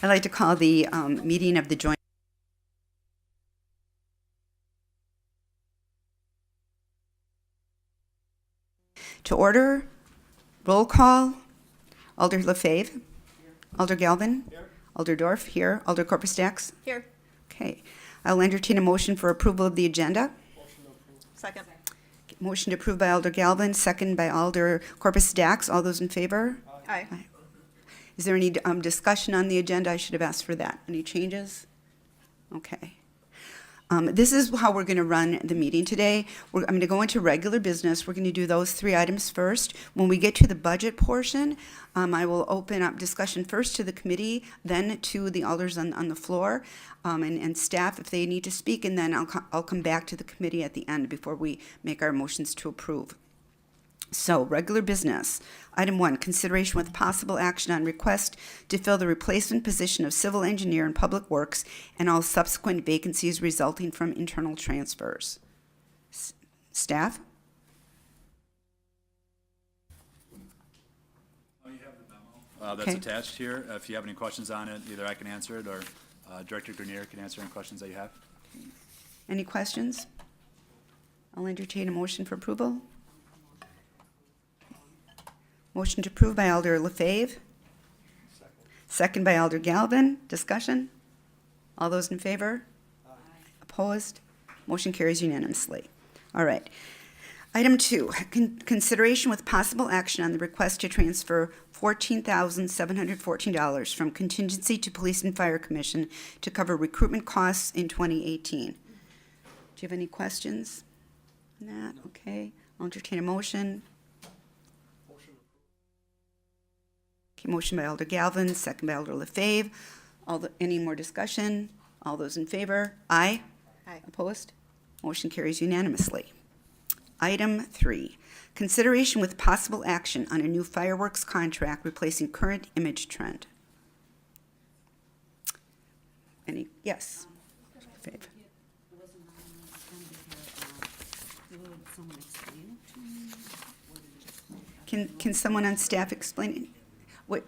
I'd like to call the meeting of the joint to order. Roll call. Alder Lefebvre. Alder Galvin. Here. Alder Dorf here. Alder Corpus Dax. Here. Okay. I'll entertain a motion for approval of the agenda. Second. Motion to approve by Alder Galvin, second by Alder Corpus Dax. All those in favor? Aye. Is there any discussion on the agenda? I should have asked for that. Any changes? Okay. This is how we're going to run the meeting today. I'm going to go into regular business. We're going to do those 3 items first. When we get to the budget portion, I will open up discussion first to the committee, then to the alders on the floor, and staff if they need to speak, and then I'll come back to the committee at the end before we make our motions to approve. So, regular business. Item 1, consideration with possible action on request to fill the replacement position of civil engineer in Public Works and all subsequent vacancies resulting from internal transfers. Staff? Oh, you have the memo. That's Okay. attached here. If you have any questions on it, either I can answer it or Director Grenier can answer any questions that you have. Any questions? I'll entertain a motion for approval. Motion to approve by Alder Lefebvre. Second by Alder Galvin. Discussion? All those in favor? Opposed? Motion carries unanimously. All right. Item 2, consideration with possible action on the request to transfer $14,714 from Contingency to Police and Fire Commission to cover recruitment costs in 2018. Do you have any questions on that? Okay. I'll entertain a motion. Okay, motion by Alder Galvin, second by Alder Lefebvre. Any more discussion? All those in favor? Aye. Aye. Opposed? Motion carries unanimously. Item 3, consideration with possible action on a new fireworks contract replacing current image trend. Any, yes? Lefebvre. Can someone on staff explain it? What,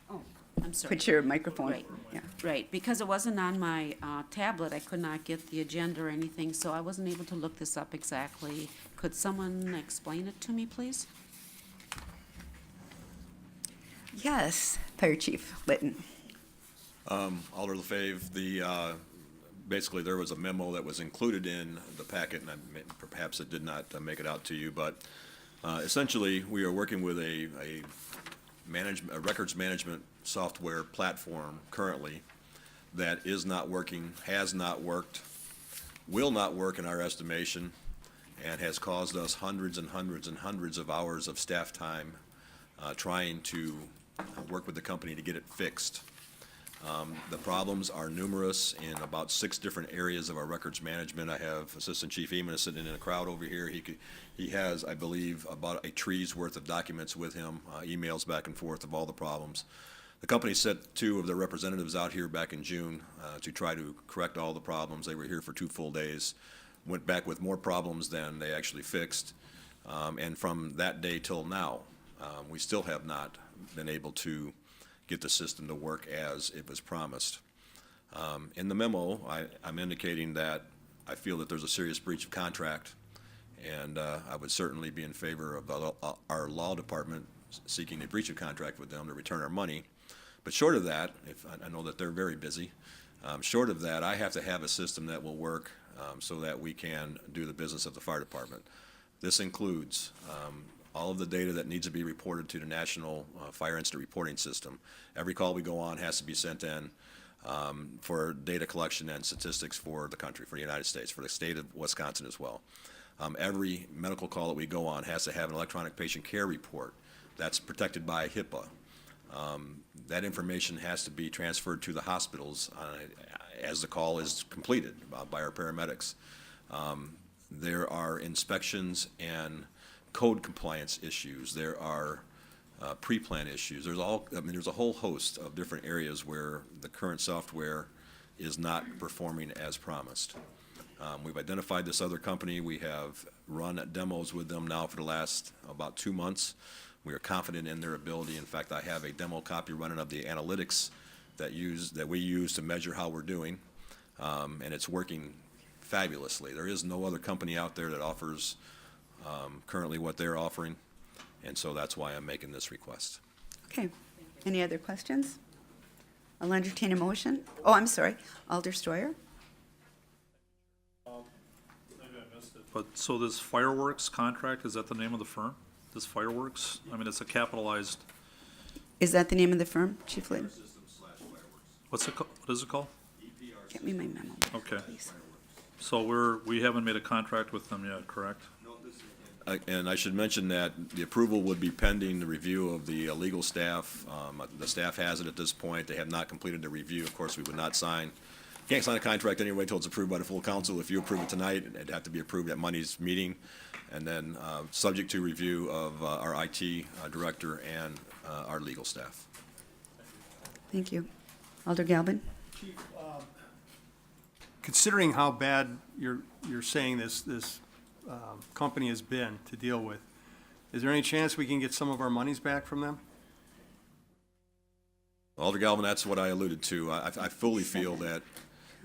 Oh, I'm sorry. put your microphone, Right. yeah. Right, because it wasn't on my tablet, I could not get the agenda or anything, so I wasn't able to look this up exactly. Could someone explain it to me, please? Yes, Fire Chief Litton. Alder Lefebvre, basically there was a memo that was included in the packet, and perhaps it did not make it out to you, but essentially we are working with a records management software platform currently that is not working, has not worked, will not work in our estimation, and has caused us hundreds and hundreds and hundreds of hours of staff time trying to work with the company to get it fixed. The problems are numerous in about 6 different areas of our records management. I have Assistant Chief Eamon sitting in a crowd over here. He has, I believe, about a tree's worth of documents with him, emails back and forth of all the problems. The company sent 2 of their representatives out here back in June to try to correct all the problems. They were here for 2 full days, went back with more problems than they actually fixed. And from that day till now, we still have not been able to get the system to work as it was promised. In the memo, I'm indicating that I feel that there's a serious breach of contract, and I would certainly be in favor of our law department seeking a breach of contract with them to return our money. But short of that, if I know that they're very busy, short of that, I have to have a system that will work so that we can do the business of the fire department. This includes all of the data that needs to be reported to the National Fire Incident Reporting System. Every call we go on has to be sent in for data collection and statistics for the country, for the United States, for the state of Wisconsin as well. Every medical call that we go on has to have an electronic patient care report. That's protected by HIPAA. That information has to be transferred to the hospitals as the call is completed by our paramedics. There are inspections and code compliance issues. There are pre-plan issues. There's a whole host of different areas where the current software is not performing as promised. We've identified this other company. We have run demos with them now for the last about 2 months. We are confident in their ability. In fact, I have a demo copy running of the analytics that we use to measure how we're doing, and it's working fabulously. There is no other company out there that offers currently what they're offering, and so that's why I'm making this request. Okay. Any other questions? I'll entertain a motion. Oh, I'm sorry. Alder Steuer? But, so this fireworks contract, is that the name of the firm? This fireworks? I mean, it's a capitalized, Is that the name of the firm, Chief Layton? what is it called? Get me my memo, Okay. please. So we haven't made a contract with them yet, correct? And I should mention that the approval would be pending the review of the legal staff. The staff has it at this point. They have not completed the review. Of course, we would not can't sign a contract anyway until it's approved by the full council. If you approve it tonight, it'd have to be approved at Monday's meeting. And then, subject to review of our IT director and our legal staff. Thank you. Alder Galvin? Considering how bad you're saying this company has been to deal with, is there any chance we can get some of our monies back from them? Alder Galvin, that's what I alluded to. I fully feel that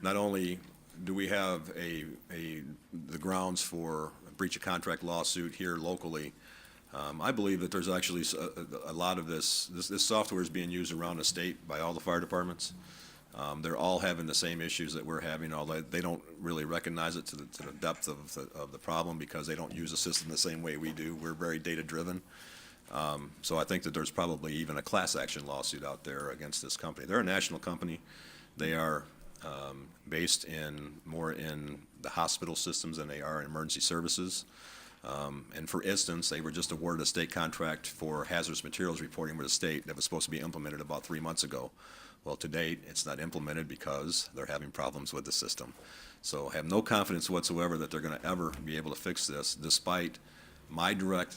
not only do we have the grounds for a breach of contract lawsuit here locally, I believe that there's actually a lot of this software is being used around the state by all the fire departments. They're all having the same issues that we're having, although they don't really recognize it to the depth of the problem because they don't use the system the same way we do. We're very data-driven. So I think that there's probably even a class action lawsuit out there against this company. They're a national company. They are based more in the hospital systems than they are in emergency services. And for instance, they were just awarded a state contract for hazardous materials reporting with the state that was supposed to be implemented about 3 months ago. Well, to date, it's not implemented because they're having problems with the system. So I have no confidence whatsoever that they're going to ever be able to fix this, despite my direct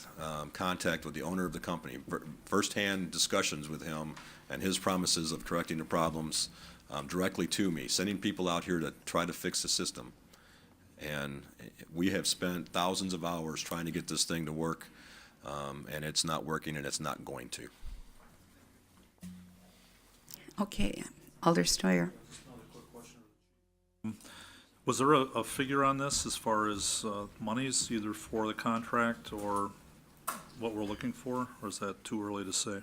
contact with the owner of the company, firsthand discussions with him and his promises of correcting the problems directly to me, sending people out here to try to fix the system. And we have spent thousands of hours trying to get this thing to work, and it's not working and it's not going to. Okay. Alder Steuer? Was there a figure on this as far as monies, either for the contract or what we're looking for, or is that too early to say?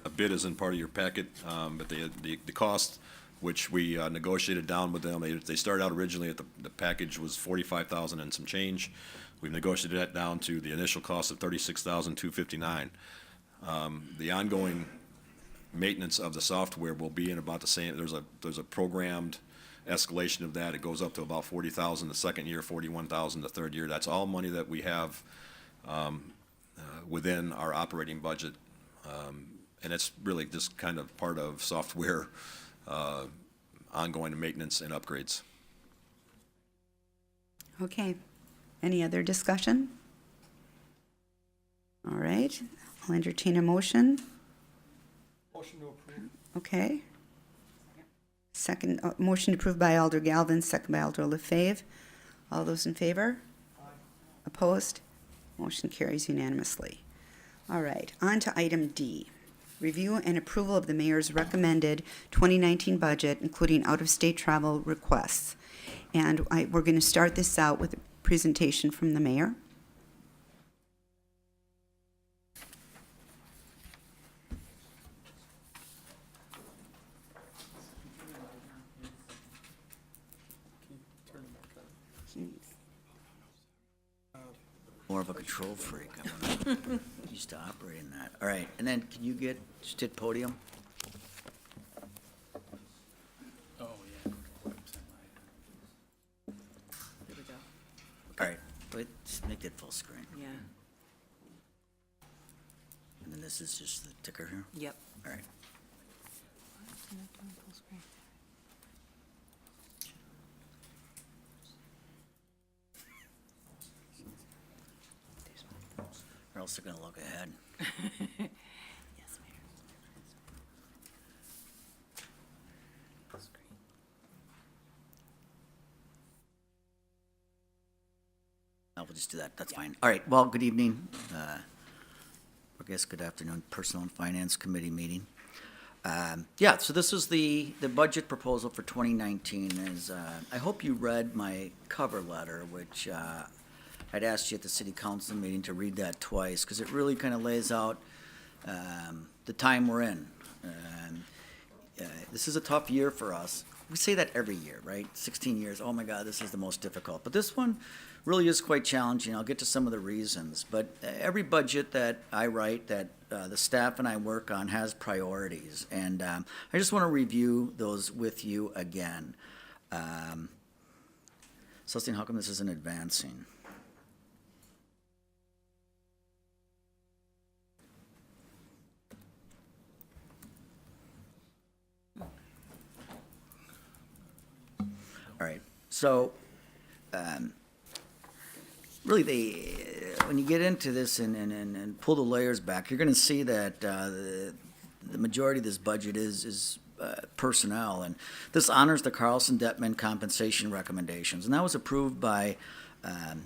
A bid is in part of your packet, but the cost, which we negotiated down with them, they started out originally at the package was $45,000 and some change. We've negotiated that down to the initial cost of $36,259. The ongoing maintenance of the software will be in about the same. There's a programmed escalation of that. It goes up to about $40,000 the second year, $41,000 the third year. That's all money that we have within our operating budget, and it's really just kind of part of software ongoing maintenance and upgrades. Okay. Any other discussion? All right. I'll entertain a motion. Motion to approve. Okay. Second, motion approved by Alder Galvin, second by Alder LaFave. All those in favor? Opposed? Motion carries unanimously. All right, on to item D. Review and approval of the mayor's recommended 2019 budget, including out-of-state travel requests. And we're going to start this out with a presentation from the mayor. More of a control freak. I'm used to operating that. All right, and then can you just hit podium? There we go. All right, wait, just make it full screen. Yeah, And then this is just the ticker here? yep. All right. Or else they're gonna look ahead. Yes, Mayor. No, we'll just do that, that's fine. All right, well, good evening. We're guess good afternoon, Personnel and Finance Committee meeting. Yeah, so this is the budget proposal for 2019. I hope you read my cover letter, which I'd asked you at the city council meeting to read that twice, because it really kind of lays out the time we're in. This is a tough year for us. We say that every year, right? 16 years, oh my God, this is the most difficult. But this one really is quite challenging. I'll get to some of the reasons. But every budget that I write, that the staff and I work on, has priorities. And I just want to review those with you again. Celestine, how come this isn't advancing? All right, so really, when you get into this and pull the layers back, you're going to see that the majority of this budget is personnel, and this honors the Carlson Detman compensation recommendations, and that was approved by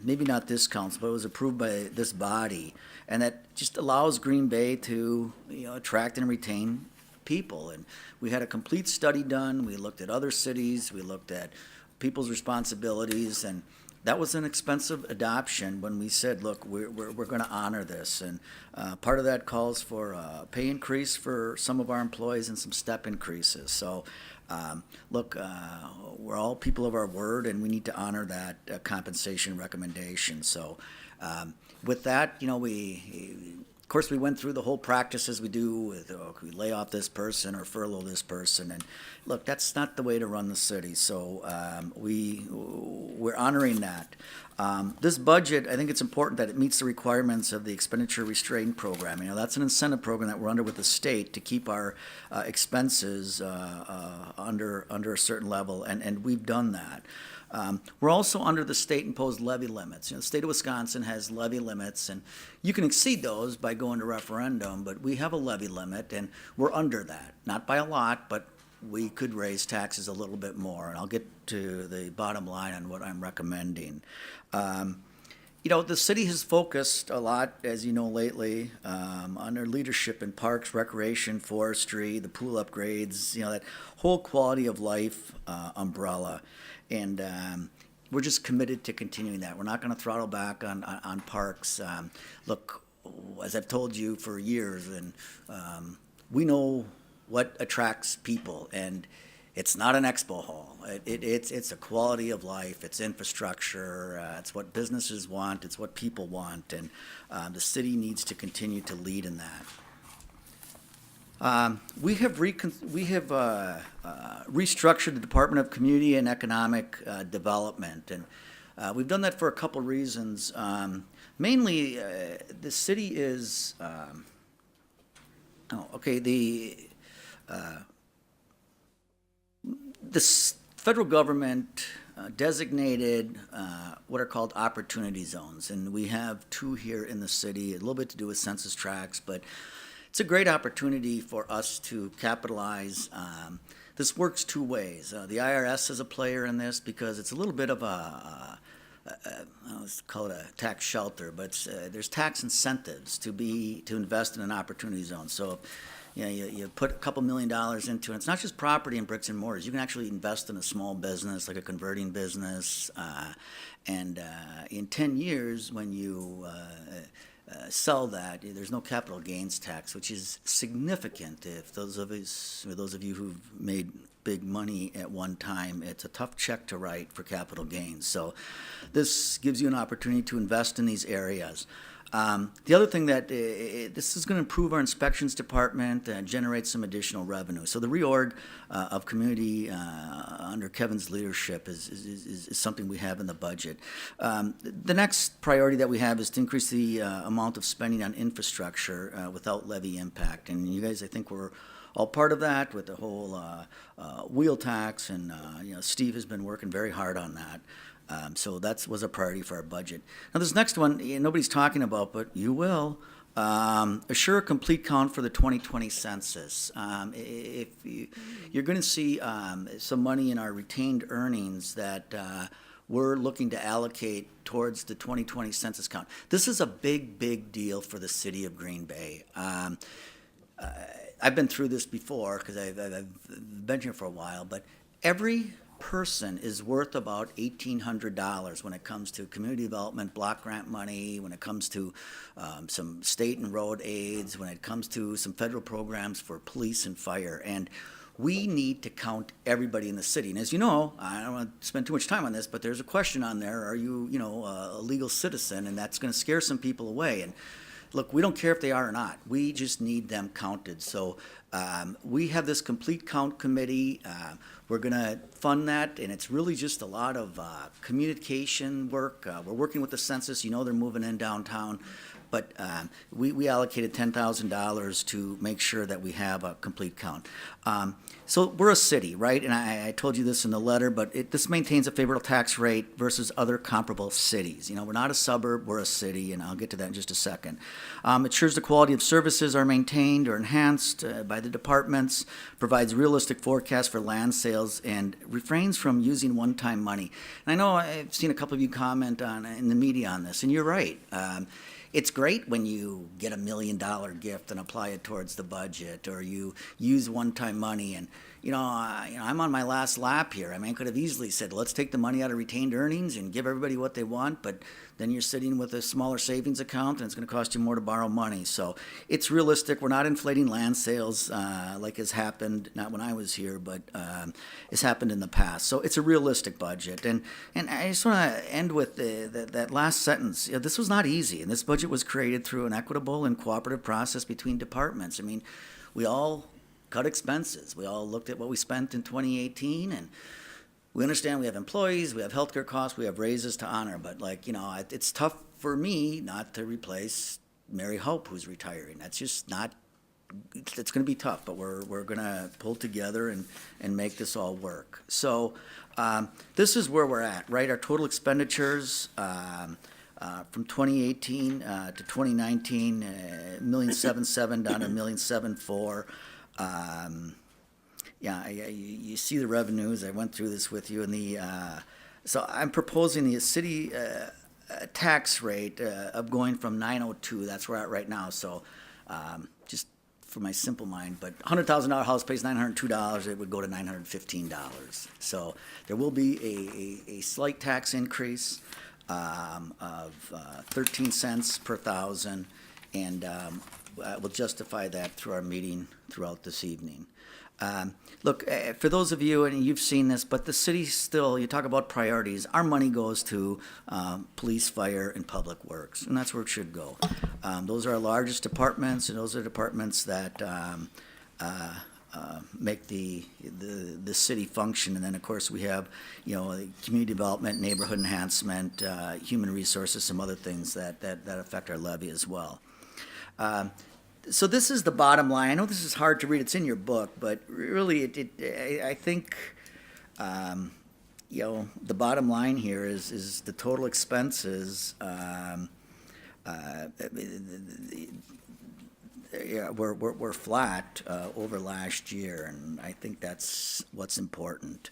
maybe not this council, but it was approved by this body, and that just allows Green Bay to attract and retain people. And we had a complete study done. We looked at other cities. We looked at people's responsibilities, and that was an expensive adoption when we said, look, we're going to honor this. And part of that calls for a pay increase for some of our employees and some step increases. So look, we're all people of our word, and we need to honor that compensation recommendation. So with that, of course, we went through the whole practices we do with, we lay off this person or furlough this person, and look, that's not the way to run the city. So we're honoring that. This budget, I think it's important that it meets the requirements of the expenditure restraint program. That's an incentive program that we're under with the state to keep our expenses under a certain level, and we've done that. We're also under the state-imposed levy limits. The state of Wisconsin has levy limits, and you can exceed those by going to referendum, but we have a levy limit, and we're under that. Not by a lot, but we could raise taxes a little bit more, and I'll get to the bottom line on what I'm recommending. The city has focused a lot, as you know, lately, on their leadership in parks, recreation, forestry, the pool upgrades, that whole quality of life umbrella. And we're just committed to continuing that. We're not going to throttle back on parks. Look, as I've told you for years, and we know what attracts people, and it's not an expo hall. It's a quality of life. It's infrastructure. It's what businesses want. It's what people want, and the city needs to continue to lead in that. We have restructured the Department of Community and Economic Development, and we've done that for a couple reasons. Mainly, the city is the federal government designated what are called opportunity zones, and we have 2 here in the city. A little bit to do with census tracts, but it's a great opportunity for us to capitalize. This works 2 ways. The IRS is a player in this because it's a little bit of let's call it a tax shelter, but there's tax incentives to invest in an opportunity zone. So, you put a couple $1 million into it. It's not just property and bricks and mortars. You can actually invest in a small business, like a converting business, and in 10 years, when you sell that, there's no capital gains tax, which is significant. If those of you who've made big money at one time, it's a tough check to write for capital gains. So this gives you an opportunity to invest in these areas. The other thing that this is going to improve our inspections department and generate some additional revenue. So the reorg of community under Kevin's leadership is something we have in the budget. The next priority that we have is to increase the amount of spending on infrastructure without levy impact. And you guys, I think, we're all part of that with the whole wheel tax, and Steve has been working very hard on that. So that was a priority for our budget. Now, this next one, nobody's talking about, but you will. Assure a complete count for the 2020 census. You're going to see some money in our retained earnings that we're looking to allocate towards the 2020 census count. This is a big, big deal for the city of Green Bay. I've been through this before because I've been here for a while, but every person is worth about $1,800 when it comes to community development, block grant money, when it comes to some state and road aids, when it comes to some federal programs for police and fire. And we need to count everybody in the city. And as you know, I don't want to spend too much time on this, but there's a question on there, are you, a legal citizen? And that's going to scare some people away. And look, we don't care if they are or not. We just need them counted. So we have this complete count committee. We're going to fund that, and it's really just a lot of communication work. We're working with the census. They're moving in downtown. But we allocated $10,000 to make sure that we have a complete count. So we're a city, right? And I told you this in the letter, but this maintains a favorable tax rate versus other comparable cities. We're not a suburb, we're a city, and I'll get to that in just a second. Ensures the quality of services are maintained or enhanced by the departments, provides realistic forecasts for land sales, and refrains from using one-time money. And I know I've seen a couple of you comment in the media on this, and you're right. It's great when you get $1 million gift and apply it towards the budget, or you use one-time money. And I'm on my last lap here. I could have easily said, let's take the money out of retained earnings and give everybody what they want, but then you're sitting with a smaller savings account, and it's going to cost you more to borrow money. So it's realistic. We're not inflating land sales like has happened, not when I was here, but it's happened in the past. So it's a realistic budget. And I just want to end with that last sentence. This was not easy, and this budget was created through an equitable and cooperative process between departments. We all cut expenses. We all looked at what we spent in 2018, and we understand we have employees, we have healthcare costs, we have raises to honor, but it's tough for me not to replace Mary Hope, who's retiring. That's just not, it's going to be tough, but we're going to pull together and make this all work. So this is where we're at, right? Our total expenditures from 2018 to 2019, $1,770,000 down to $1,740,000. You see the revenues. I went through this with you. So I'm proposing the city tax rate of going from 902. That's where we're at right now. So just for my simple mind, but $100,000 house pays $902. It would go to $915. So there will be a slight tax increase of 13 cents per thousand, and we'll justify that through our meeting throughout this evening. Look, for those of you, and you've seen this, but the city still, you talk about priorities, our money goes to police, fire, and public works, and that's where it should go. Those are our largest departments, and those are departments that make the city function. And then, of course, we have, community development, neighborhood enhancement, human resources, some other things that affect our levy as well. So this is the bottom line. I know this is hard to read. It's in your book, but really, I think, the bottom line here is the total expenses. We're flat over last year, and I think that's what's important.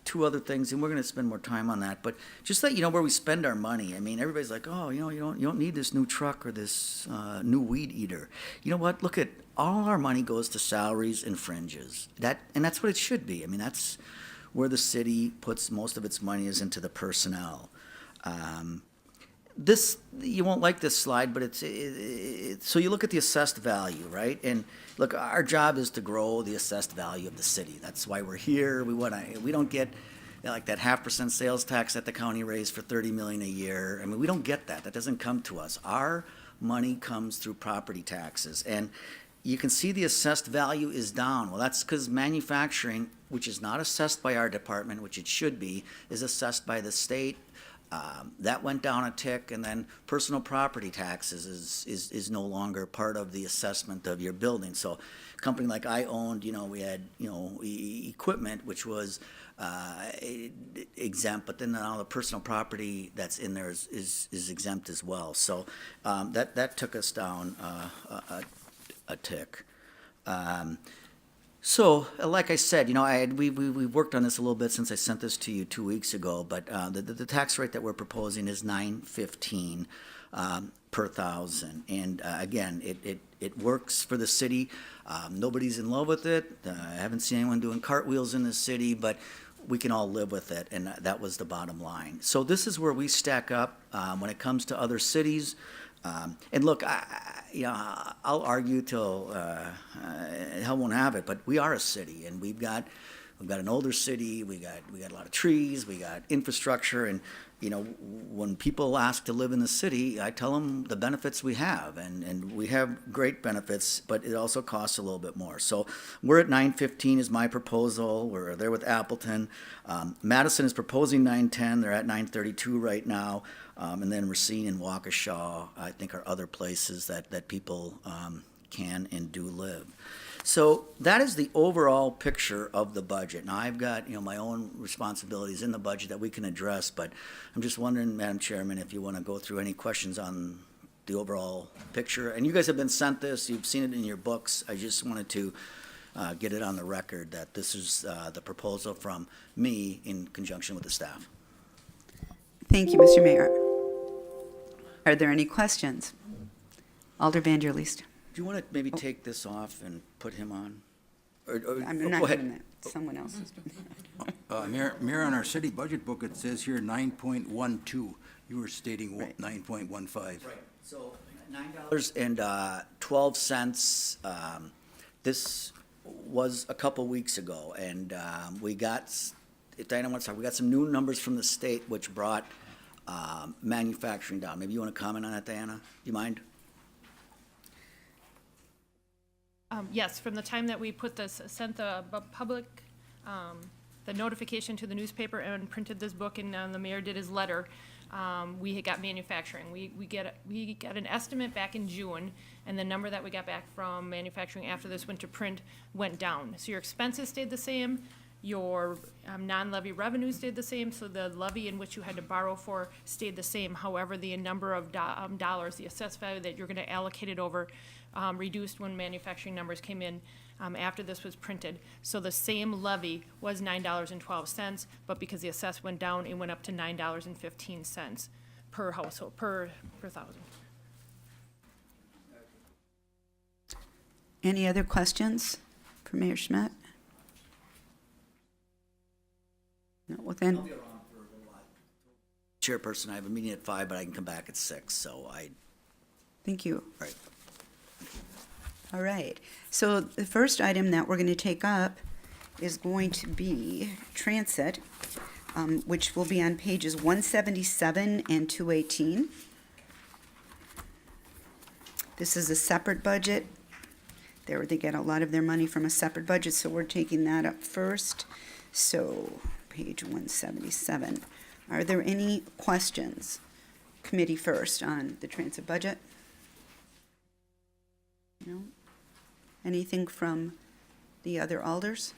Two other things, and we're going to spend more time on that, but just let you know where we spend our money. Everybody's like, oh, you don't need this new truck or this new weed eater. You know what? Look at all our money goes to salaries and fringes. And that's what it should be. That's where the city puts most of its money, is into the personnel. This, you won't like this slide, but it's so you look at the assessed value, right? And look, our job is to grow the assessed value of the city. That's why we're here. We don't get like that 0.5% sales tax that the county raised for $30 million a year. We don't get that. That doesn't come to us. Our money comes through property taxes, and you can see the assessed value is down. Well, that's because manufacturing, which is not assessed by our department, which it should be, is assessed by the state. That went down a tick, and then personal property taxes is no longer part of the assessment of your building. So a company like I owned, we had, equipment, which was exempt, but then all the personal property that's in there is exempt as well. So that took us down a tick. So, like I said, we worked on this a little bit since I sent this to you 2 weeks ago, but the tax rate that we're proposing is 9.15 per thousand. And again, it works for the city. Nobody's in love with it. I haven't seen anyone doing cartwheels in the city, but we can all live with it, and that was the bottom line. So this is where we stack up when it comes to other cities. And look, I'll argue till hell won't have it, but we are a city, and we've got an older city. We got a lot of trees. We got infrastructure, and when people ask to live in the city, I tell them the benefits we have, and we have great benefits, but it also costs a little bit more. So we're at 9.15 is my proposal. We're there with Appleton. Madison is proposing 9.10. They're at 9.32 right now. And then Racine and Waukesha, I think, are other places that people can and do live. So that is the overall picture of the budget. Now, I've got, my own responsibilities in the budget that we can address, but I'm just wondering, Madam Chairman, if you want to go through any questions on the overall picture. And you guys have been sent this, you've seen it in your books. I just wanted to get it on the record that this is the proposal from me in conjunction with the staff. Thank you, Mr. Mayor. Are there any questions? Alder Vanderleest. Do you want to maybe take this off and put him on? I'm go not ahead. doing that. Someone else is doing that. Mayor, on our city budget book, it says here 9.12. You were stating Right. 9.15. Right, so $9.12. This was a couple weeks ago, and we got, Diana wants to talk, we got some new numbers from the state which brought manufacturing down. Maybe you want to comment on that, Diana? Do you mind? Yes, from the time that we sent the public, the notification to the newspaper and printed this book, and the mayor did his letter, we had got manufacturing. We got an estimate back in June, and the number that we got back from manufacturing after this went to print went down. So your expenses stayed the same, your non-levy revenue stayed the same, so the levy in which you had to borrow for stayed the same. However, the number of dollars, the assessed value that you're gonna allocate it over, reduced when manufacturing numbers came in after this was printed. So the same levy was $9.12, but because the assess went down, it went up to $9.15 per household, per thousand. Any other questions for Mayor Schmidt? No, well then, Chairperson, I have a meeting at 5, but I can come back at 6, so thank you. right. All right. So the first item that we're going to take up is going to be transit, which will be on pages 177 and 218. This is a separate budget. They get a lot of their money from a separate budget, so we're taking that up first. So, page 177. Are there any questions? Committee first on the transit budget? No? Anything from the other alders?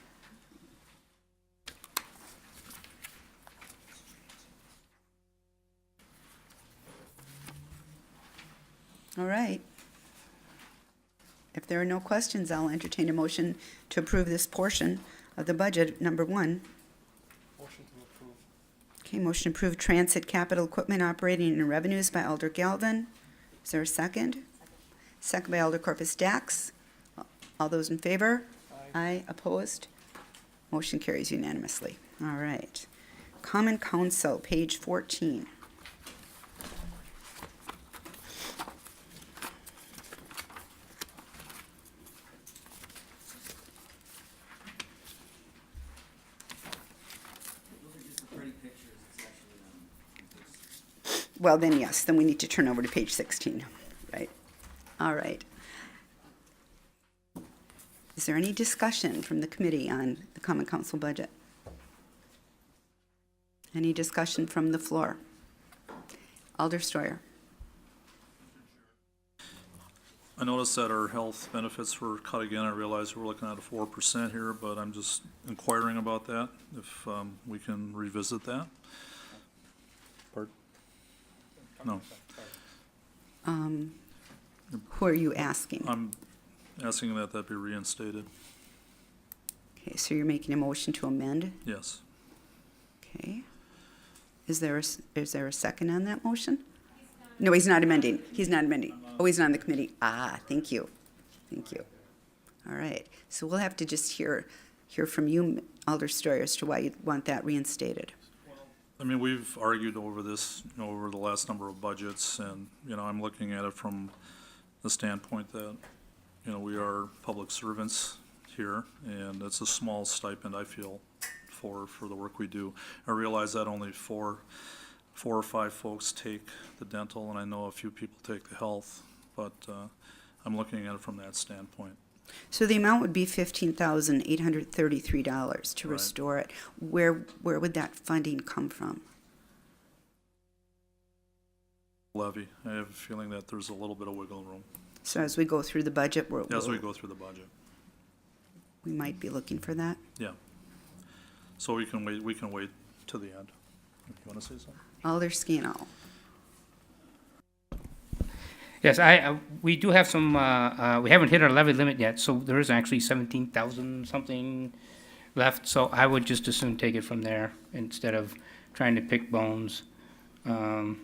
All right. If there are no questions, I'll entertain a motion to approve this portion of the budget, number 1. Motion to approve. Okay, motion to approve transit capital equipment operating and revenues by Alder Galvin. Is there a second? Second by Alder Corpus Dax. All those in favor? Aye. Opposed? Motion carries unanimously. All right. Common Council, page 14. Well, then, yes, then we need to turn over to page 16, right? All right. Is there any discussion from the committee on the Common Council budget? Any discussion from the floor? Alder Steuer. I noticed that our health benefits were cut again. I realize we're looking at a 4% here, but I'm just inquiring about that, if we can revisit that. Pardon? No, Who are you asking? I'm asking that be reinstated. Okay, so you're making a motion to amend? Yes. Okay. Is there a second on that motion? No, he's not amending. He's not amending. Oh, he's not on the committee. Ah, thank you. Thank you. All right. So we'll have to just hear from you, Alder Stoyer, as to why you want that reinstated. I mean, we've argued over this, over the last number of budgets, and, I'm looking at it from the standpoint that, we are public servants here, and it's a small stipend, I feel, for the work we do. I realize that only four or five folks take the dental, and I know a few people take the health, but I'm looking at it from that standpoint. So the amount would be $15,833 to Right. restore it. Where would that funding come from? Levy, I have a feeling that there's a little bit of wiggle room So as we go through the budget, as we go through the budget. we might be looking for that. Yeah. So we can wait to the end. You want to say something? Alder Scannell. Yes, we do have some, we haven't hit our levy limit yet, so there is actually 17,000 something left, so I would just as soon take it from there instead of trying to pick bones from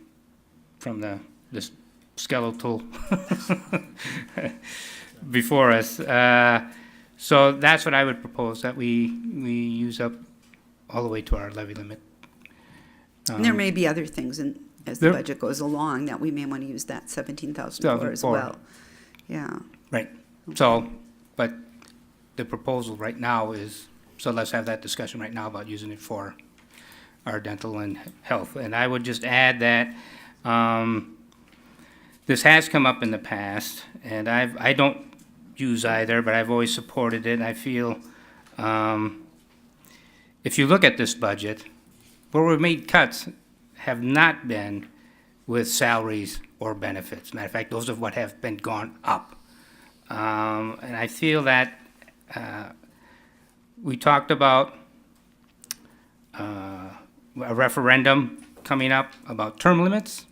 this skeletal before us. So that's what I would propose, that we use up all the way to our levy limit. And there may be other things as the There- budget goes along that we may want to use that 17,000 for as well. Yeah. Right, so, but the proposal right now is, so let's have that discussion right now about using it for our dental and health. And I would just add that, this has come up in the past, and I don't use either, but I've always supported it. I feel, if you look at this budget, where we've made cuts have not been with salaries or benefits. Matter of fact, those are what have been gone up. And I feel that we talked about a referendum coming up about term limits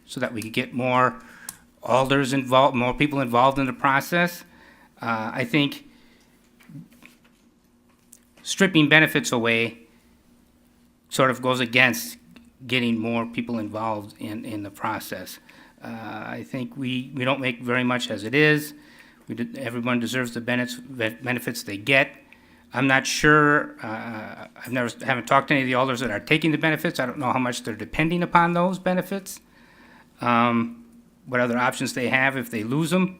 so that we could get more alders involved, more people involved in the process. I think stripping benefits away sort of goes against getting more people involved in the process. I think we don't make very much as it is. Everyone deserves the benefits they get. I'm not sure, haven't talked to any of the alders that are taking the benefits. I don't know how much they're depending upon those benefits. What other options they have if they lose them.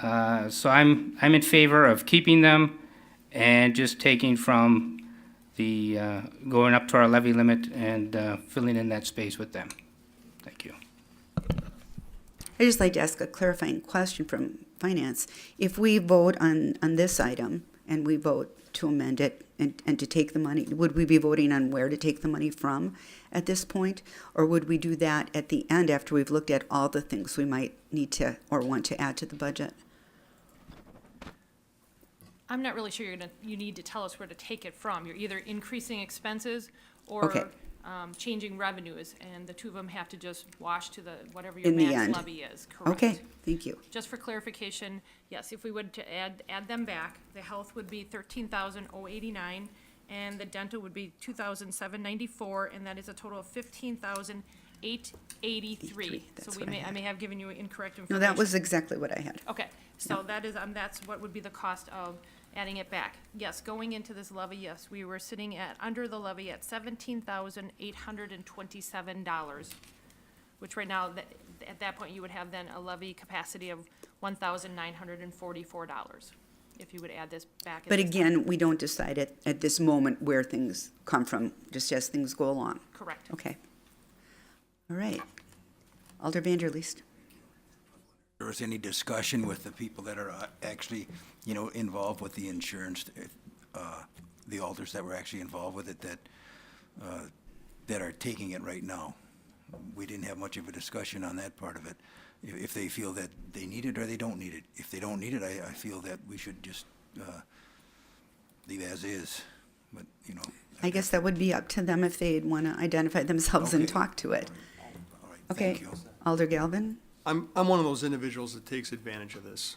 So I'm in favor of keeping them and just taking from the, going up to our levy limit and filling in that space with them. Thank you. I'd just like to ask a clarifying question from Finance. If we vote on this item and we vote to amend it and to take the money, would we be voting on where to take the money from at this point? Or would we do that at the end after we've looked at all the things we might need to or want to add to the budget? I'm not really sure you need to tell us where to take it from. You're either increasing expenses or Okay. changing revenues, and the two of them have to just wash to whatever your In the max end. levy is, correct? Okay, thank you. Just for clarification, yes, if we would to add them back, the health would be 13,089, and the dental would be 2,794, and that is a total of 15,883. That's So what I I had. may have given you incorrect No, information. that was exactly what I had. Okay, so that's what would be the cost of adding it back. Yes, going into this levy, yes, we were sitting under the levy at $17,827, which right now, at that point, you would have then a levy capacity of $1,944, if you would add this back. at But this time. again, we don't decide at this moment where things come from, just as things go along. Correct. Okay. All right. Alder Vanderleest. There was any discussion with the people that are actually, involved with the insurance, the alders that were actually involved with it that are taking it right now? We didn't have much of a discussion on that part of it. If they feel that they need it or they don't need it. If they don't need it, I feel that we should just leave as is, but, I guess that would be up to them if they'd want to identify themselves and Okay. talk to it. all right, Okay. thank you. Alder Galvin? I'm one of those individuals that takes advantage of this.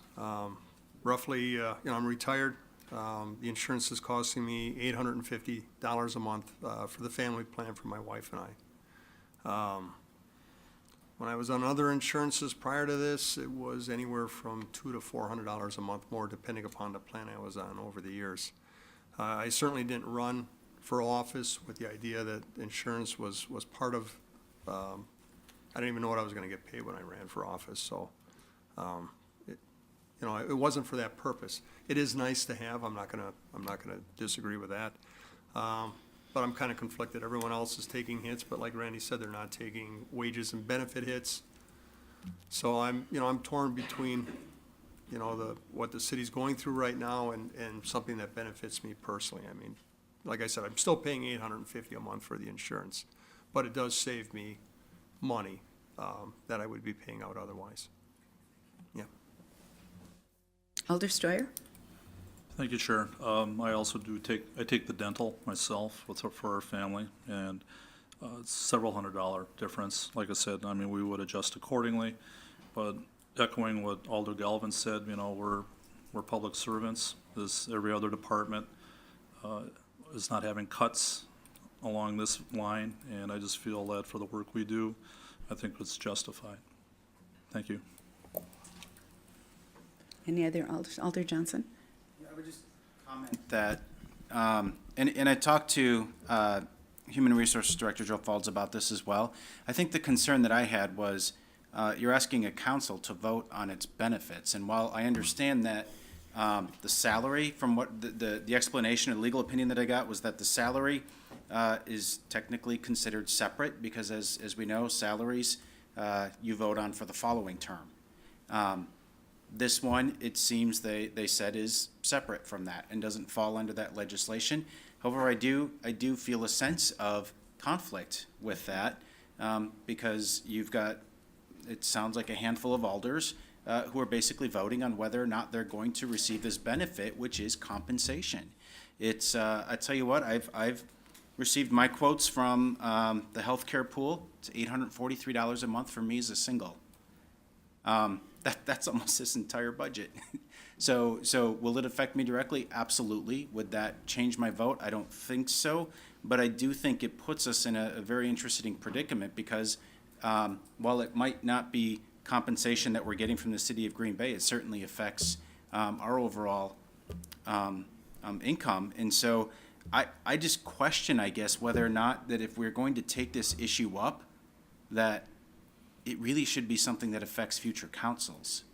Roughly, I'm retired, The insurance is costing me $850 a month for the family plan for my wife and I. When I was on other insurances prior to this, it was anywhere from $200 to $400 a month more, depending upon the plan I was on over the years. I certainly didn't run for office with the idea that insurance was part of, I didn't even know what I was gonna get paid when I ran for office, so, it wasn't for that purpose. It is nice to have, I'm not gonna disagree with that. But I'm kinda conflicted. Everyone else is taking hits, but like Randy said, they're not taking wages and benefit hits. So I'm torn between, what the city's going through right now and something that benefits me personally. I mean, like I said, I'm still paying $850 a month for the insurance, but it does save me money, that I would be paying out otherwise. Yeah. Alder Steuer? Thank you, Chair. I also take the dental myself for our family, and it's several $100 difference. Like I said, I mean, we would adjust accordingly, but echoing what Alder Galvin said, we're public servants, as every other department is not having cuts along this line, and I just feel that for the work we do, I think it's justified. Thank you. Any other Alders? Alder Johnson? I would just comment that, and I talked to Human Resources Director Joe Falds about this as well. I think the concern that I had was you're asking a council to vote on its benefits, and while I understand that the salary, from what the explanation and legal opinion that I got was that the salary is technically considered separate because as we know, salaries you vote on for the following term. This one, it seems they said is separate from that and doesn't fall under that legislation. However, I do feel a sense of conflict with that because you've got, it sounds like a handful of alders who are basically voting on whether or not they're going to receive this benefit, which is compensation. It's I tell you what, I've received my quotes from the healthcare pool. It's $843 a month for me as a single. That's almost this entire budget. So will it affect me directly? Absolutely. Would that change my vote? I don't think so, but I do think it puts us in a very interesting predicament because while it might not be compensation that we're getting from the city of Green Bay, it certainly affects our overall income. And so I just question, I guess, whether or not that if we're going to take this issue up, that it really should be something that affects future councils.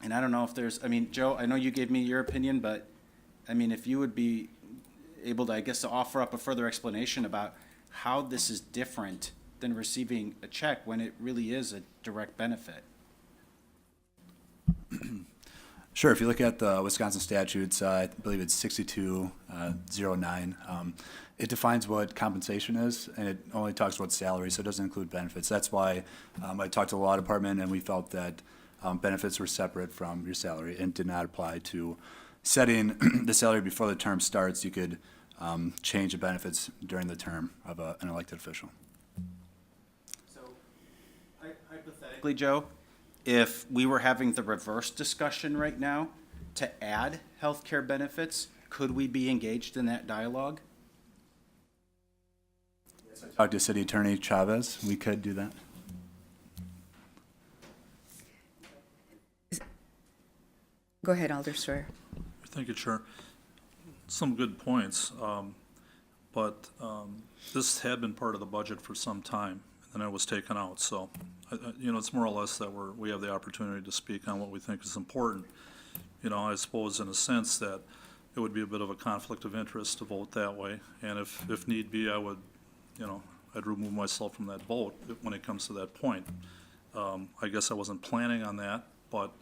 And I don't know if there's, I mean, Joe, I know you gave me your opinion, but I mean, if you would be able to, I guess, to offer up a further explanation about how this is different than receiving a check when it really is a direct benefit. Sure, if you look at the Wisconsin statutes, I believe it's 6209, it defines what compensation is, and it only talks about salary, so it doesn't include benefits. That's why I talked to the law department, and we felt that benefits were separate from your salary and did not apply to setting the salary before the term starts. You could change the benefits during the term of an elected official. So, hypothetically, Joe, if we were having the reverse discussion right now to add healthcare benefits, could we be engaged in that dialogue? Talk to City Attorney Chavez, we could do that. Go ahead, Alder Steuer. Thank you, Chair. Some good points, but this had been part of the budget for some time, and then it was taken out. So, it's more or less that we have the opportunity to speak on what we think is important. I suppose in a sense that it would be a bit of a conflict of interest to vote that way, and if need be, I would, I'd remove myself from that vote when it comes to that point. I guess I wasn't planning on that, but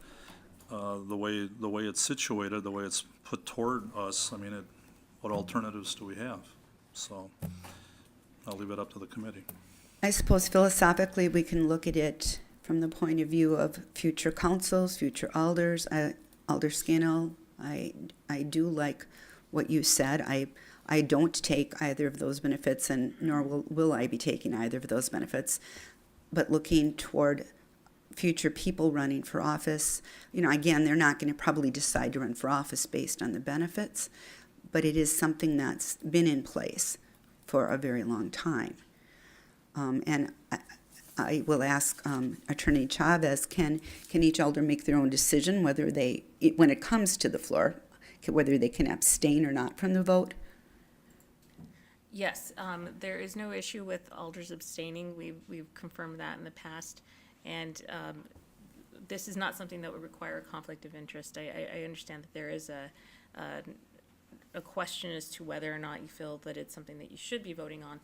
the way it's situated, the way it's put toward us, I mean, what alternatives do we have? So I'll leave it up to the committee. I suppose philosophically, we can look at it from the point of view of future councils, future alders. Alder Scannell, I do like what you said. I don't take either of those benefits, and nor will I be taking either of those benefits. But looking toward future people running for office. You know, again, they're not going to probably decide to run for office based on the benefits, but it is something that's been in place for a very long time. And I will ask Attorney Chavez, can each alder make their own decision whether they, when it comes to the floor, whether they can abstain or not from the vote? Yes, there is no issue with alders abstaining. We've confirmed that in the past. And this is not something that would require a conflict of interest. I understand that there is a question as to whether or not you feel that it's something that you should be voting on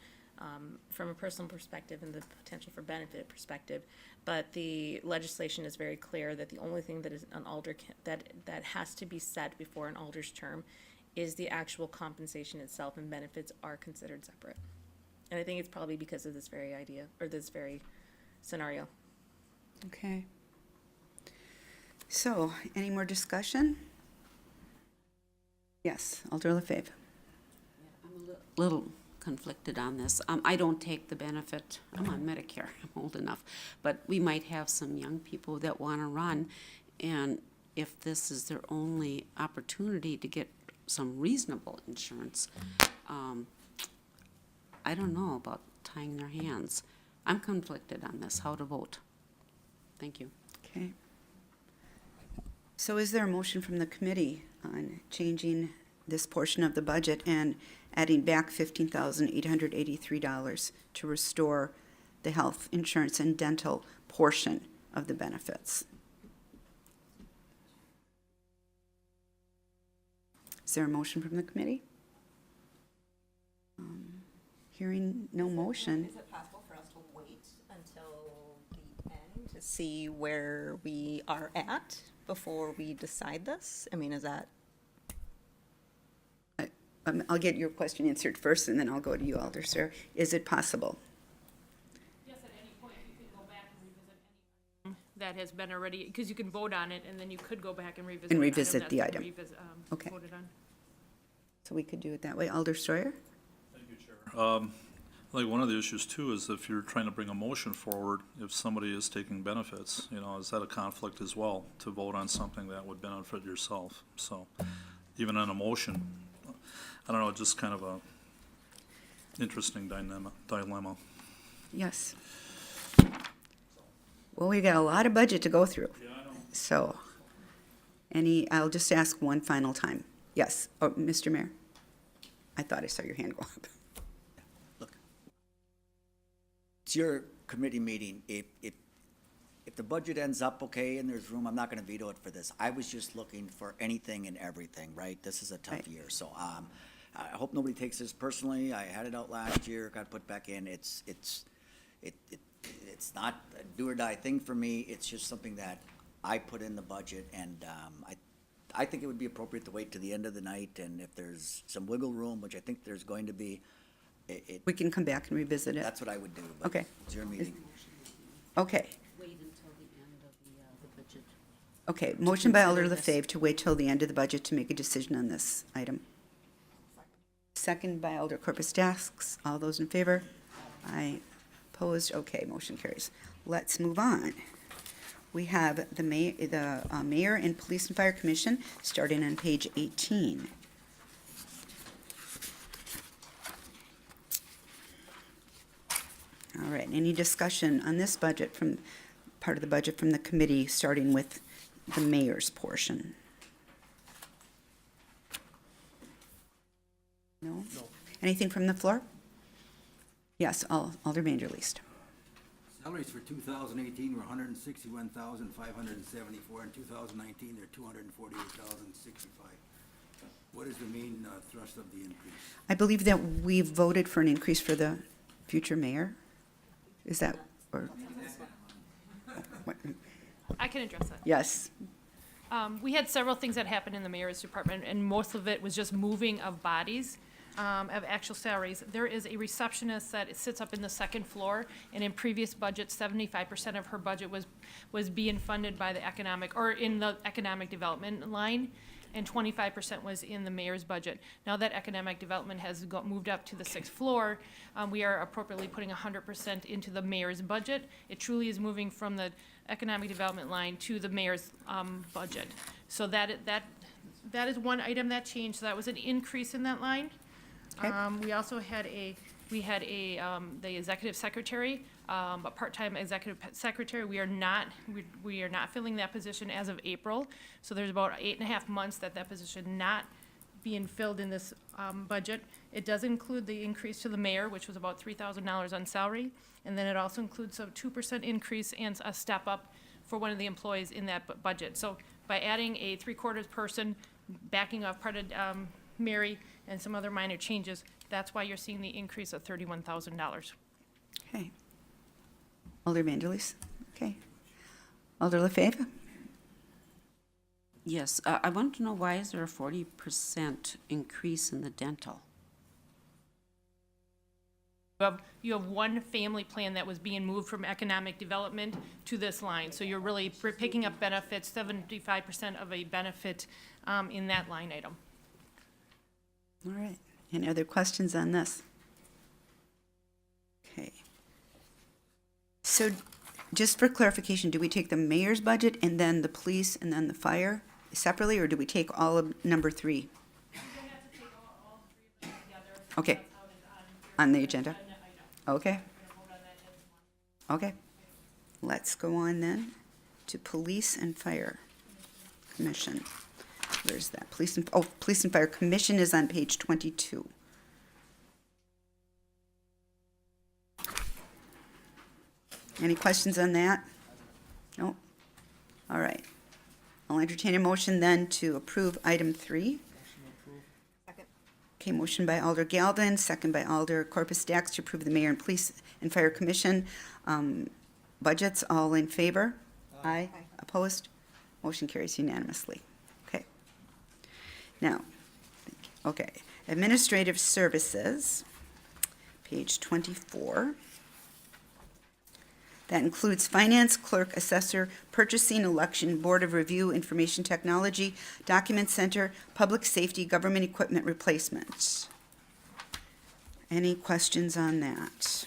from a personal perspective and the potential for benefit perspective. But the legislation is very clear that the only thing that is an alder that has to be set before an alder's term is the actual compensation itself, and benefits are considered separate. And I think it's probably because of this very idea, or this very scenario. Okay. So, any more discussion? Yes, Alder LaFave. I'm a little conflicted on this. I don't take the benefit. I'm on Medicare. I'm old enough. But we might have some young people that want to run, and if this is their only opportunity to get some reasonable insurance, I don't know about tying their hands. I'm conflicted on this, how to vote. Thank you. Okay. So is there a motion from the committee on changing this portion of the budget and adding back $15,883 to restore the health insurance and dental portion of the benefits? Is there a motion from the committee? Hearing no motion. Is it possible for us to wait until the end to see where we are at before we decide this? I mean, is that? I'll get your question answered first, and then I'll go to you, Alder, sir. Is it possible? Yes, at any point, you can go back and revisit any that has been already, because you can vote on it, and then you could go back and revisit. And an revisit the that's item. been Okay. voted on. So we could do it that way. Alder Sawyer? Thank you, Chair. Like, one of the issues too is if you're trying to bring a motion forward, if somebody is taking benefits, you know, is that a conflict as well to vote on something that would benefit yourself? So even on a motion, I don't know, just kind of a interesting dilemma. Yes. Well, we got a lot of budget to go through. Yeah, I know. So, I'll just ask one final time. Yes, oh, Mr. Mayor? I thought I saw your hand go up. Look, it's your committee meeting. If the budget ends up okay and there's room, I'm not gonna veto it for this. I was just looking for anything and everything, right? This is a tough Right. year, so, I hope nobody takes this personally. I had it out last year, got put back in. It's not a do or die thing for me. It's just something that I put in the budget, and, I think it would be appropriate to wait to the end of the night, and if there's some wiggle room, which I think there's going to be, We can come back and revisit it. that's what I would do. but Okay. It's your meeting. Okay, Wait until the end of the budget. okay. Motion by Alder consider this. LaFave to wait till the end of the budget to make a decision on this item. Second by Alder Corpus Dasks. All those in favor? Aye. Opposed? Okay, motion carries. Let's move on. We have the Mayor and Police and Fire Commission, starting on page 18. All right, any discussion on this budget from, part of the budget from the committee, starting with the mayor's portion? No? Anything from the floor? Yes, Alder Vanderleest. Salaries for 2018 were 161,574. In 2019, they're 248,065. What is the main thrust of the increase? I believe that we voted for an increase for the future mayor. Is that, or? What? I can address that. Yes, We had several things that happened in the mayor's department, and most of it was just moving of bodies, of actual salaries. There is a receptionist that sits up in the second floor, and in previous budgets, 75% of her budget was being funded by the economic, or in the economic development line. and 25% was in the mayor's budget. Now that economic development has moved up to the sixth floor, we are appropriately putting 100% into the mayor's budget. It truly is moving from the economic development line to the mayor's budget. So that is one item that changed. So that was an increase in that line. Okay. We also had the executive secretary, a part-time executive secretary. We are not filling that position as of April. So there's about 8.5 months that position not being filled in this budget. It does include the increase to the mayor, which was about $3,000 on salary. And then it also includes a 2% increase and a step up for one of the employees in that budget. So by adding a 3/4 person, backing off part of Mary and some other minor changes, that's why you're seeing the increase of $31,000. Okay. Alder Vanderleest? Okay. Alder LaFave? Yes, I want to know, why is there a 40% increase in the dental? You have one family plan that was being moved from economic development to this line. So you're really picking up benefits, 75% of a benefit in that line item. All right. Any other questions on this? Okay. So just for clarification, do we take the mayor's budget and then the police and then the fire separately, or do we take all of number 3? Okay. On the agenda? Okay. Okay. Let's go on then to Police and Fire Commission. Where's that? Police and Fire Commission is on page 22. Any questions on that? No? All right. I'll entertain a motion then to approve item 3. Okay, motion by Alder Galvin, second by Alder Corpus Dax to approve the Mayor and Police and Fire Commission budgets. All in favor? Aye. Opposed? Motion carries unanimously. Okay. Now, okay, Administrative Services, page 24. That includes finance, clerk, assessor, purchasing, election, board of review, information technology, document center, public safety, government equipment replacement. Any questions on that?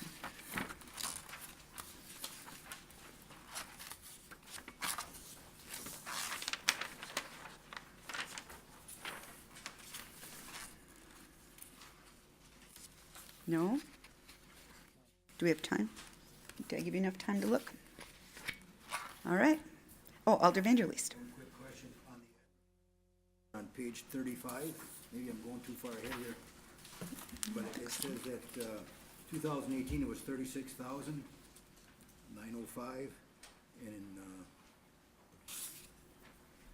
No? Do we have time? Did I give you enough time to look? All right. Oh, Alder Vanderleest. One quick question on page 35, maybe I'm going too far ahead here, but it says that 2018 it was 36,905, and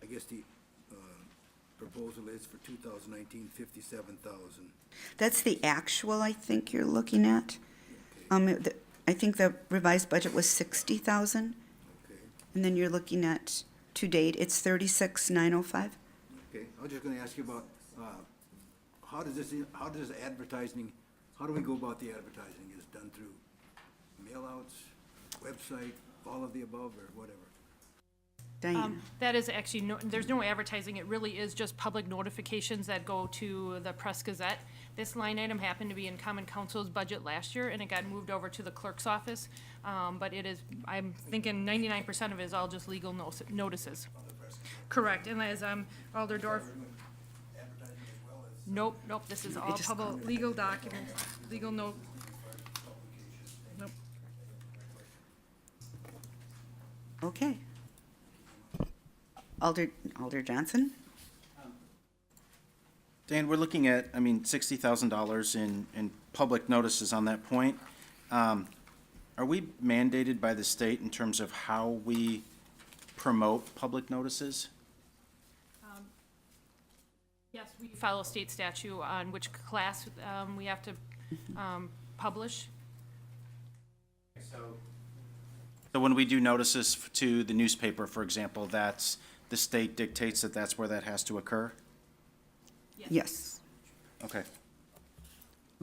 I guess the proposal is for 2019, 57,000. That's the actual, I think you're looking at. I think the revised budget was 60,000, Okay, and then you're looking at, to date, it's 36,905. okay, I was just gonna ask you about, how does this advertising, how do we go about the advertising? Is it done through mail-outs, website, all of the above, or whatever? Diane. That is actually, there's no advertising. It really is just public notifications that go to the Press Gazette. This line item happened to be in Common Council's budget last year, and it got moved over to the clerk's office. But it is, I'm thinking 99% of it is all just legal notices. Correct, and as Alder Dorf. Nope, this is all public, legal documents, legal note. Nope. Okay. Alder Johnson? Dan, we're looking at, $60,000 in public notices on that point. Are we mandated by the state in terms of how we promote public notices? Yes, we follow state statute on which class we have to publish. So when we do notices to the newspaper, for example, that's, the state dictates that that's where that has to occur? Yes. Okay.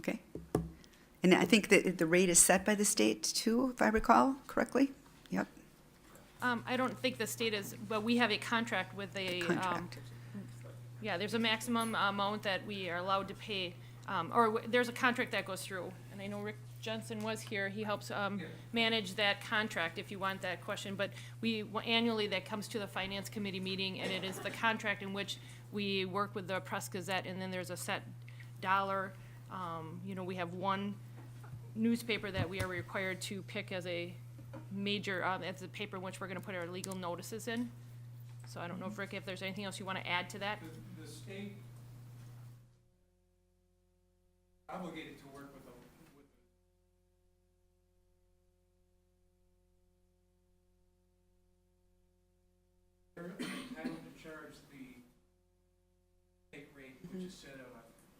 Okay. And I think that the rate is set by the state too, if I recall correctly? Yep. I don't think the state is, but we have a contract with a Contract. Yeah, there's a maximum amount that we are allowed to pay, there's a contract that goes through. And I know Rick Jensen was here, he helps manage that contract if you want that question. But annually, that comes to the Finance Committee meeting, and it is the contract in which we work with the Press Gazette, and then there's a set dollar. We have one newspaper that we are required to pick as a major, as the paper in which we're gonna put our legal notices in. So I don't know if, Rick, if there's anything else you wanna add to that? The state obligated to work with they're entitled to charge the take rate, which is set on a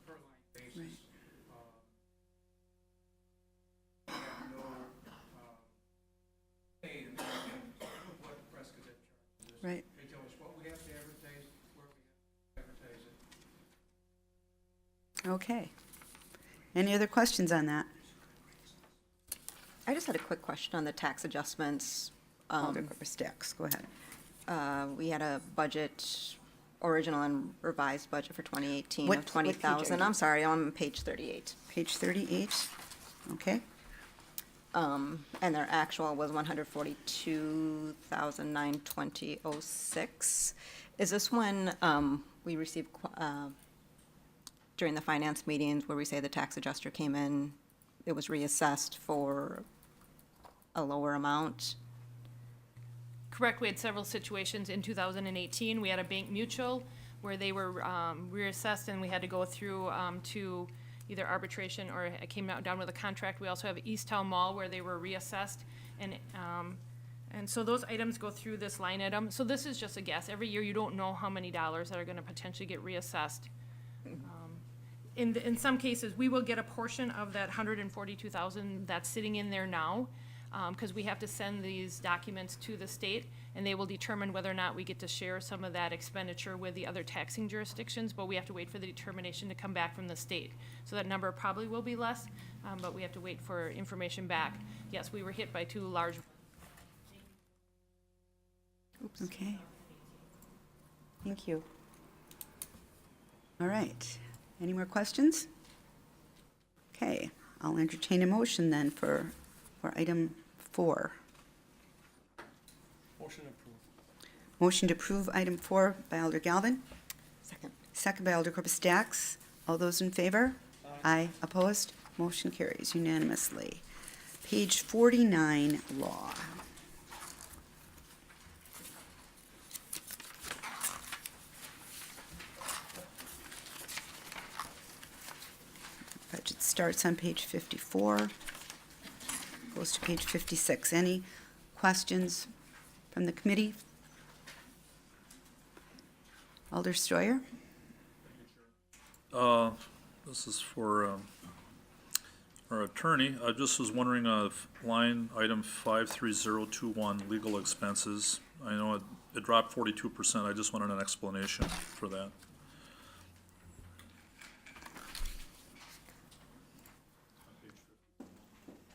per line basis. They have no say in what the Press Gazette charges. Right. They tell us what we have to advertise, where we have to advertise it. Okay. Any other questions on that? I just had a quick question on the tax adjustments. Aldercorpus Stacks, go ahead. We had a budget, original and revised budget for 2018 What of page are you 20,000. on? I'm sorry, I'm on page 38. Page 38, okay. And their actual was 142,920.06. Is this when we received during the finance meetings where we say the tax adjuster came in, it was reassessed for a lower amount? Correct, we had several situations in 2018. We had a Bank Mutual where they were reassessed, and we had to go through to either arbitration or it came down with a contract. We also have East Town Mall where they were reassessed, and so those items go through this line item. So this is just a guess. Every year, you don't know how many dollars that are gonna potentially get reassessed. In some cases, we will get a portion of that 142,000 that's sitting in there now, because we have to send these documents to the state, and they will determine whether or not we get to share some of that expenditure with the other taxing jurisdictions, but we have to wait for the determination to come back from the state. So that number probably will be less, but we have to wait for information back. Yes, we were hit by two large. Okay. Thank you. All right. Any more questions? Okay, I'll entertain a motion then for item 4. Motion approved. Motion to approve item 4 by Alder Galvin, Second. second by Alder Corpus Stacks. All those in favor? Aye. Opposed? Motion carries unanimously. Page 49, law. Budget starts on page 54, goes to page 56. Any questions from the committee? Alder Steuer? This is for our attorney. I just was wondering of line item 53021, legal expenses. I know it dropped 42%. I just wanted an explanation for that.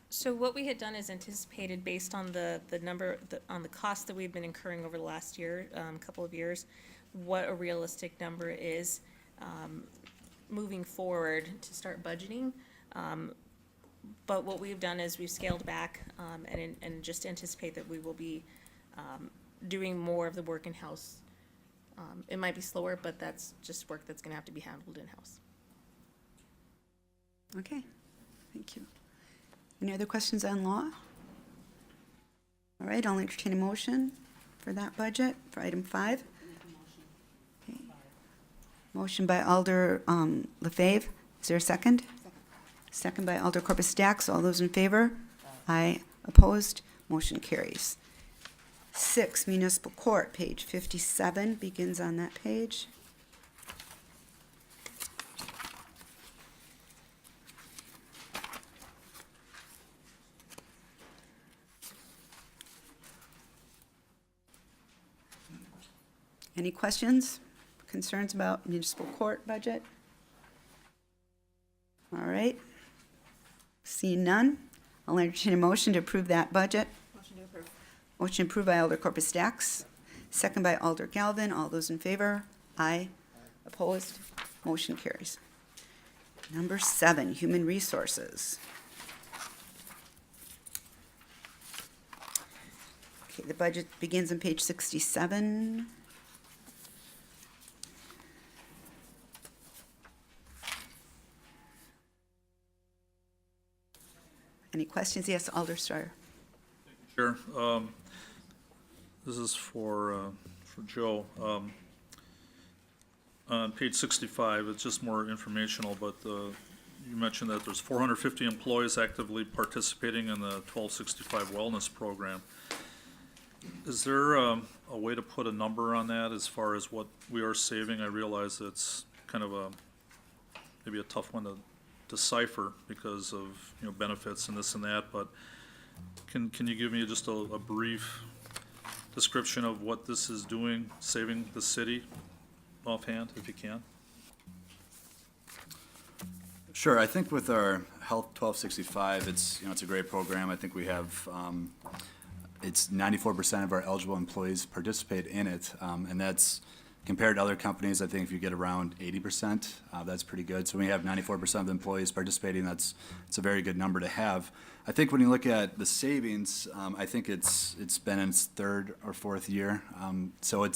So what we had done is anticipated based on the number, on the cost that we've been incurring over the last year, couple of years, what a realistic number is, moving forward to start budgeting. But what we've done is we've scaled back, and just anticipate that we will be, doing more of the work in-house. It might be slower, but that's just work that's gonna have to be handled in-house. Okay, thank you. Any other questions on law? All right, I'll entertain a motion for that budget, for item 5. Okay. Motion by Alder LaFave. Is there a second? Second by Alder Corpus Stacks. All those in favor? Aye. Opposed? Motion carries. 6, municipal court, page 57, begins on that page. Any questions, concerns about municipal court budget? All right. Seeing none, I'll entertain a motion to approve that budget. Motion to approve. Motion approved by Alder Corpus Stacks, second by Alder Galvin. All those in favor? Aye. Opposed? Motion carries. Number 7, Human Resources. Okay, the budget begins on page 67. Any questions? Yes, Alder Strayer. Chair, this is for Joe. On page 65, it's just more informational, but you mentioned that there's 450 employees actively participating in the 1265 wellness program. Is there a way to put a number on that as far as what we are saving? I realize it's kind of maybe a tough one to decipher because of, benefits and this and that, but can you give me just a brief description of what this is doing, saving the city offhand, if you can? Sure, I think with our Health 1265, it's a great program. I think we have, it's 94% of our eligible employees participate in it, and that's compared to other companies. I think if you get around 80%, that's pretty good. So when you have 94% of the employees participating, it's a very good number to have. I think when you look at the savings, I think it's been in its 3rd or 4th year. So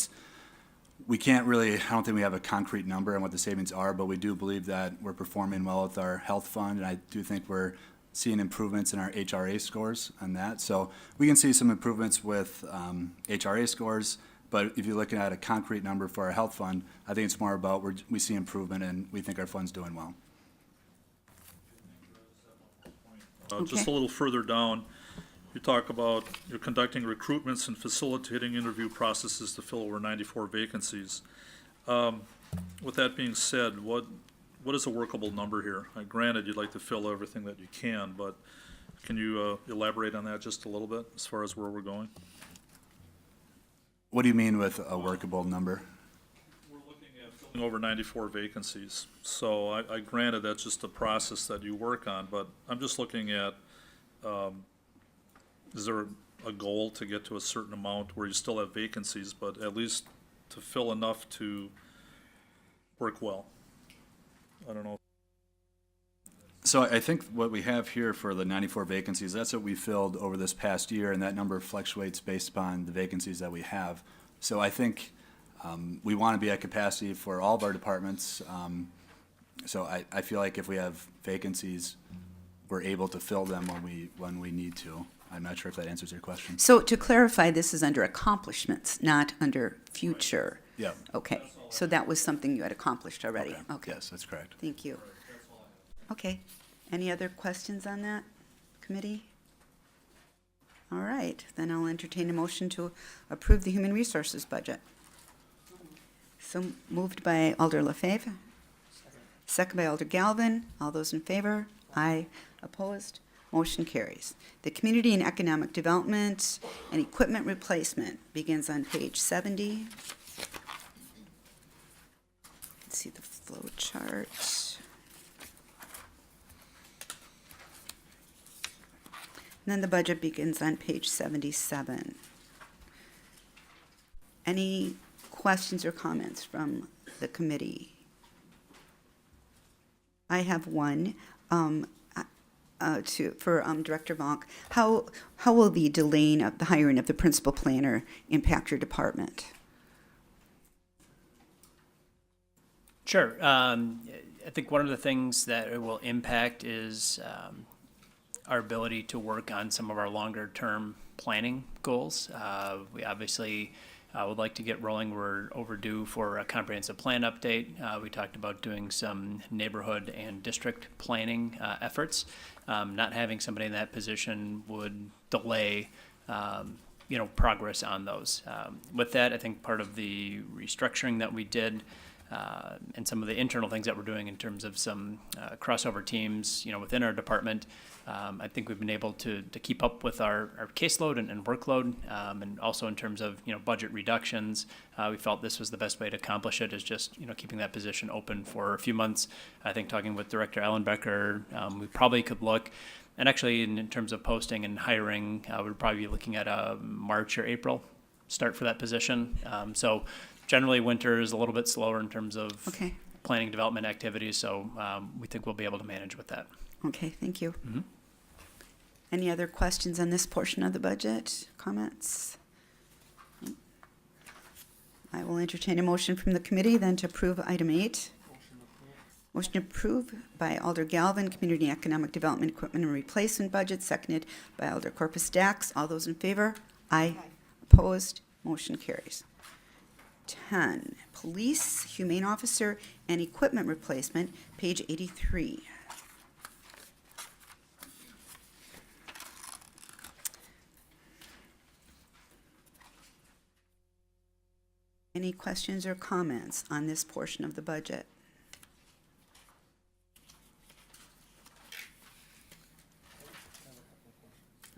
we can't really, I don't think we have a concrete number on what the savings are, but we do believe that we're performing well with our health fund, and I do think we're seeing improvements in our HRA scores on that. So we can see some improvements with HRA scores, but if you're looking at a concrete number for our health fund, I think it's more about we see improvement and we think our fund's doing well. Just Okay. a little further down, you talk about you're conducting recruitments and facilitating interview processes to fill over 94 vacancies. With that being said, what is a workable number here? Granted, you'd like to fill everything that you can, but can you elaborate on that just a little bit as far as where we're going? What do you mean with a workable number? We're looking at filling over 94 vacancies. So I granted that's just a process that you work on, but I'm just looking at, is there a goal to get to a certain amount where you still have vacancies, but at least to fill enough to work well? I don't know. So I think what we have here for the 94 vacancies, that's what we filled over this past year, and that number fluctuates based upon the vacancies that we have. So I think we want to be at capacity for all of our departments. So I feel like if we have vacancies, we're able to fill them when we need to. I'm not sure if that answers your question. So to clarify, this is under accomplishments, not under future. Yeah. Okay, so that was something you had accomplished already. Okay. Yes, that's correct. Thank you. Okay. Any other questions on that, committee? All right, then I'll entertain a motion to approve the Human Resources budget. So moved by Alder LaFave. Second by Alder Galvin. All those in favor? Aye. Opposed? Motion carries. The Community and Economic Development and Equipment Replacement begins on page 70. Let's see the flow chart. And then the budget begins on page 77. Any questions or comments from the committee? I have one for Director Vonk. How will the delaying of the hiring of the principal planner impact your department? Sure. I think one of the things that it will impact is our ability to work on some of our longer-term planning goals. We obviously would like to get rolling. We're overdue for a comprehensive plan update. We talked about doing some neighborhood and district planning efforts. Not having somebody in that position would delay progress on those. With that, I think part of the restructuring that we did and some of the internal things that we're doing in terms of some crossover teams, within our department, I think we've been able to keep up with our caseload and workload, and also in terms of, budget reductions. We felt this was the best way to accomplish it, is just, keeping that position open for a few months. I think talking with Director Allenbecker, we probably could look, and actually in terms of posting and hiring, we'd probably be looking at a March or April start for that position. So Generally, winter is a little bit slower in terms of Okay. planning development activities, so we think we'll be able to manage with that. Okay, thank you. Mhm. Any other questions on this portion of the budget? Comments? I will entertain a motion from the committee then to approve item 8. Motion approved by Alder Galvin, Community Economic Development Equipment and Replacement Budget, seconded by Alder Corpus Dax. All those in favor? Aye. Opposed? Motion carries. 10, Police Humane Officer and Equipment Replacement, page 83. Any questions or comments on this portion of the budget?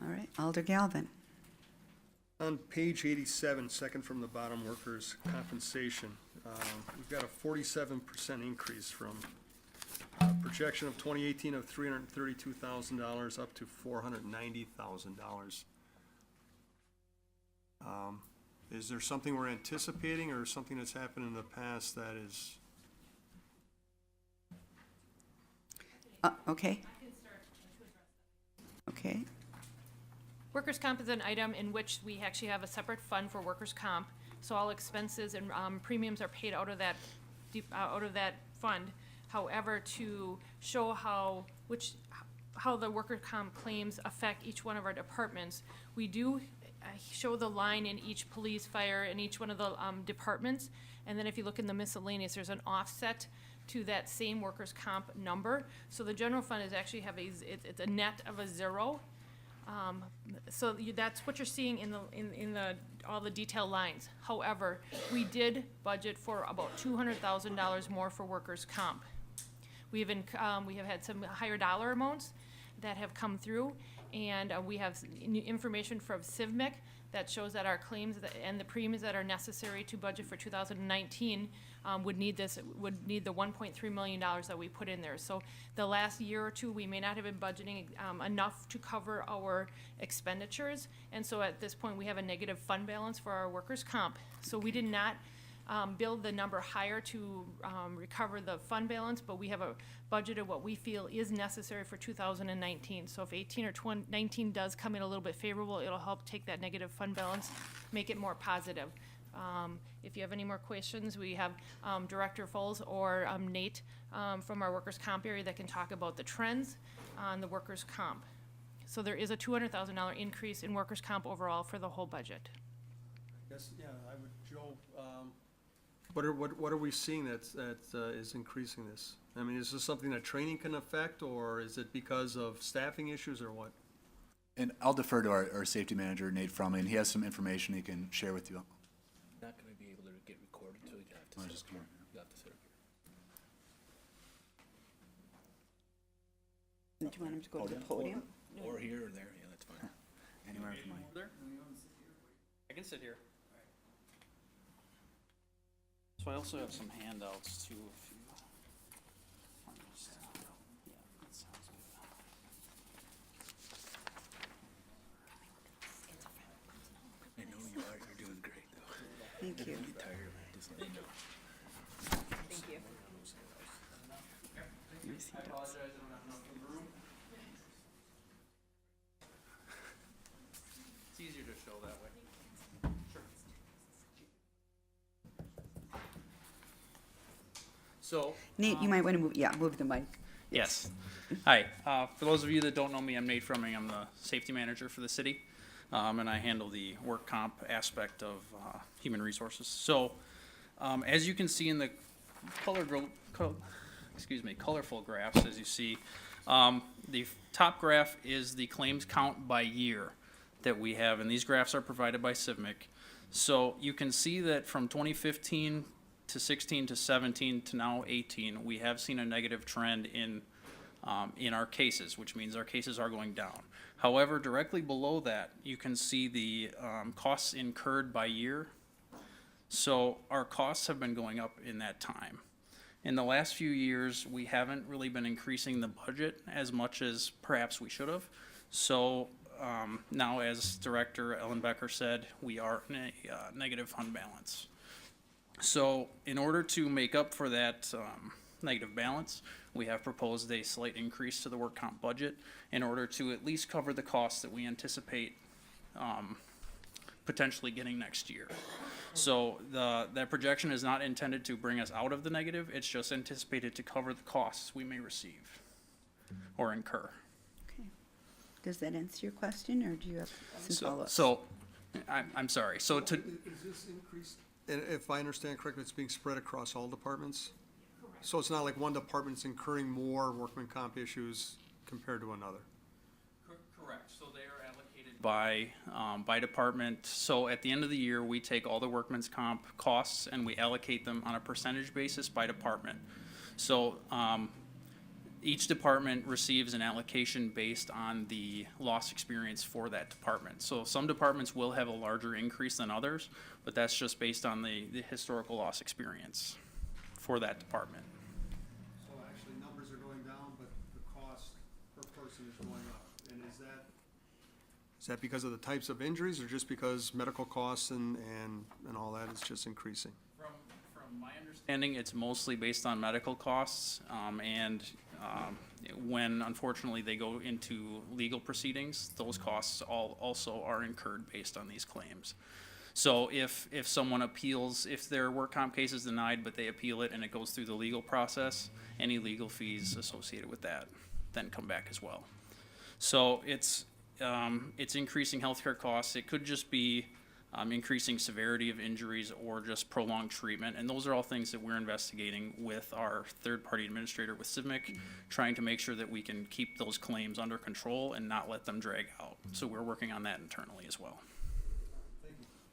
All right, Alder Galvin. On page 87, second from the bottom, workers' compensation, we've got a 47% increase from projection of 2018 of $332,000 up to $490,000. Is there something we're anticipating or something that's happened in the past that is? Okay. Okay, Workers' comp is an item in which we actually have a separate fund for workers' comp, so all expenses and premiums are paid out of that, fund. However, to show how the workers' comp claims affect each one of our departments, we do show the line in each police, fire, and each one of the departments, and then if you look in the miscellaneous, there's an offset to that same workers' comp number. So the general fund is actually it's a net of a 0. So that's what you're seeing in all the detailed lines. However, we did budget for about $200,000 more for workers' comp. We have had some higher dollar amounts that have come through, and we have information from CIVMIC that shows that our claims and the premiums that are necessary to budget for 2019 would need the $1.3 million that we put in there. So the last year or two, we may not have been budgeting enough to cover our expenditures, and so at this point, we have a negative fund balance for our workers' comp. So we did not build the number higher to recover the fund balance, but we have a budget of what we feel is necessary for 2019. So if 18 or 19 does come in a little bit favorable, it'll help take that negative fund balance, make it more positive. If you have any more questions, we have Director Foles or Nate from our workers' comp area that can talk about the trends on the workers' comp. So there is a $200,000 increase in workers' comp overall for the whole budget. Yes, yeah, I would, Joe, what are we seeing that is increasing this? I mean, is this something that training can affect, or is it because of staffing issues, or what? And I'll defer to our safety manager, Nate Frumley, and he has some information he can share with you. Not gonna be able to get recorded, so you have to I'll sit just up here. come on. You have to sit up here. do you want him to go to the podium? Or here or there, yeah, that's fine. Anywhere from There? I can sit here. So I also have some handouts too, if you. Yeah, that sounds good. I know you are, you're doing great though. Thank you. You'll be tired of it, just let me know. Thank you. I apologize, I don't have enough room. It's easier to show that way. Sure. So. Nate, you might want to move the mic. Yes. Hi. For those of you that don't know me, I'm Nate Fruming. I'm the safety manager for the city, and I handle the work comp aspect of human resources. So, as you can see in the colorful graphs, as you see, the top graph is the claims count by year that we have, and these graphs are provided by CIVMIC. So you can see that from 2015 to 16 to 17 to now 18, we have seen a negative trend in our cases, which means our cases are going down. However, directly below that, you can see the costs incurred by year. So our costs have been going up in that time. In the last few years, we haven't really been increasing the budget as much as perhaps we should have. So now, as Director Ellen Becker said, we are in a negative fund balance. So in order to make up for that negative balance, we have proposed a slight increase to the work comp budget in order to at least cover the costs that we anticipate potentially getting next year. So that projection is not intended to bring us out of the negative, it's just anticipated to cover the costs we may receive or incur. Okay. Does that answer your question, or do you have some follow-ups? So, I'm sorry, so to, Is this increase, and if I understand correctly, it's being spread across all departments? So it's not like one department's incurring more workman comp issues compared to another? correct, so they are allocated by department. So at the end of the year, we take all the workman's comp costs and we allocate them on a percentage basis by department. So, each department receives an allocation based on the loss experience for that department. So some departments will have a larger increase than others, but that's just based on the historical loss experience for that department. So actually, numbers are going down, but the cost per person is going up. And is that because of the types of injuries, or just because medical costs and all that is just increasing? From my understanding, it's mostly based on medical costs, and when unfortunately they go into legal proceedings, those costs also are incurred based on these claims. So if someone appeals, if their work comp case is denied, but they appeal it and it goes through the legal process, any legal fees associated with that then come back as well. So it's increasing healthcare costs. It could just be increasing severity of injuries or just prolonged treatment. And those are all things that we're investigating with our third-party administrator with CIVMIC, trying to make sure that we can keep those claims under control and not let them drag out. So we're working on that internally as well.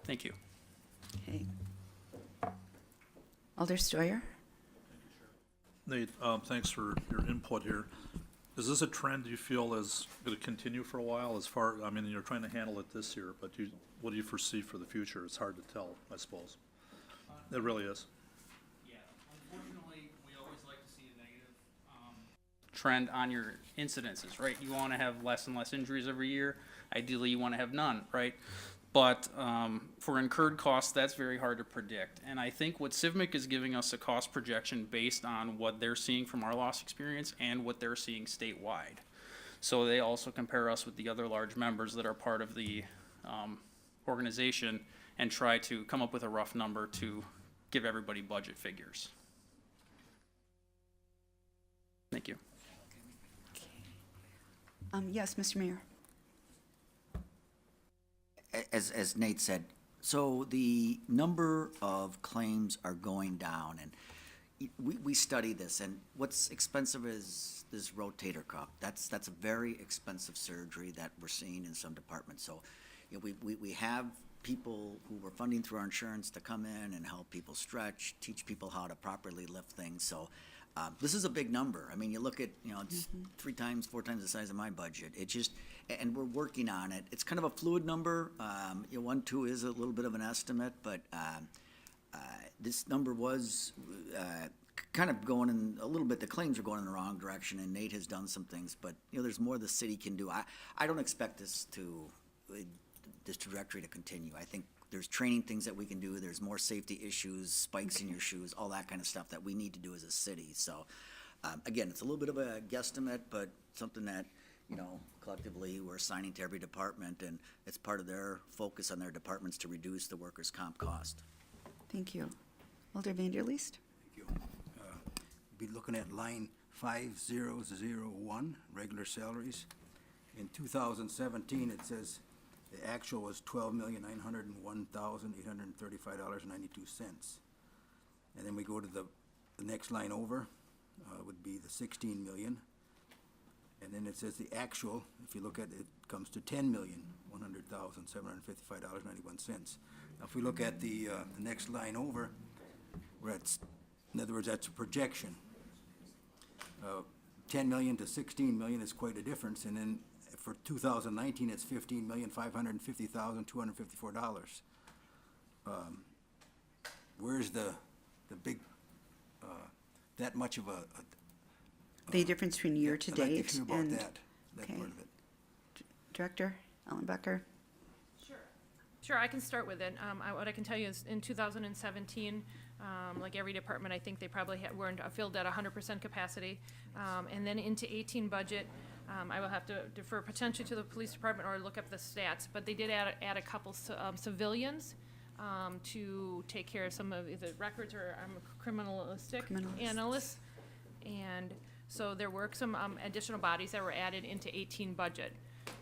Thank you. Okay. Alder Steuer? Nate, thanks for your input here. Is this a trend you feel is going to continue for a while as far, I mean, you're trying to handle it this year, but what do you foresee for the future? It's hard to tell, I suppose. It really is. Yeah, unfortunately, we always like to see a negative trend on your incidences, right? You want to have less and less injuries every year. Ideally, you want to have none, right? But for incurred costs, that's very hard to predict. And I think what CIVMIC is giving us a cost projection based on what they're seeing from our loss experience and what they're seeing statewide. So they also compare us with the other large members that are part of the organization and try to come up with a rough number to give everybody budget figures. Thank you. Yes, Mr. Mayor. As Nate said, so the number of claims are going down, and we study this, and what's expensive is this rotator cuff. That's a very expensive surgery that we're seeing in some departments. So, you know, we have people who we're funding through our insurance to come in and help people stretch, teach people how to properly lift things. So this is a big number. I mean, you look at, you know, it's 3 times, 4 times the size of my budget. It just, and we're working on it. It's kind of a fluid number. You know, 1.2 is a little bit of an estimate, but this number was kind of going in a little bit, the claims are going in the wrong direction, and Nate has done some things, but, you know, there's more the city can do. I don't expect this trajectory to continue. I think there's training things that we can do. There's more safety issues, spikes in your shoes, all that kind of stuff that we need to do as a city. So, again, it's a little bit of a guesstimate, but something that, you know, collectively we're assigning to every department, and it's part of their focus on their departments to reduce the workers' comp cost. Thank you. Alder Vanderleest? Thank you. Be looking at line 5001, regular salaries. In 2017, it says the actual was $12,901,835.92. And then we go to the next line over, would be the 16 million. And then it says the actual, if you look at it, comes to $10,100,755.91. Now, if we look at the next line over, we're at, in other words, that's a projection. 10 million to 16 million is quite a difference, and then for 2019, it's $15,550,254. Where's the big, that much of a The difference between year to I'd like date to hear about and. that okay. part of it. Director Ellenbecker? Sure, I can start with it. What I can tell you is in 2017, Like every department, I think they probably weren't filled at 100% capacity. And then into 18 budget, I will have to defer potentially to the police department or look up the stats, but they did add a couple civilians to take care of some of the records or criminalistic analysts. And so there were some additional bodies that were added into 18 budget.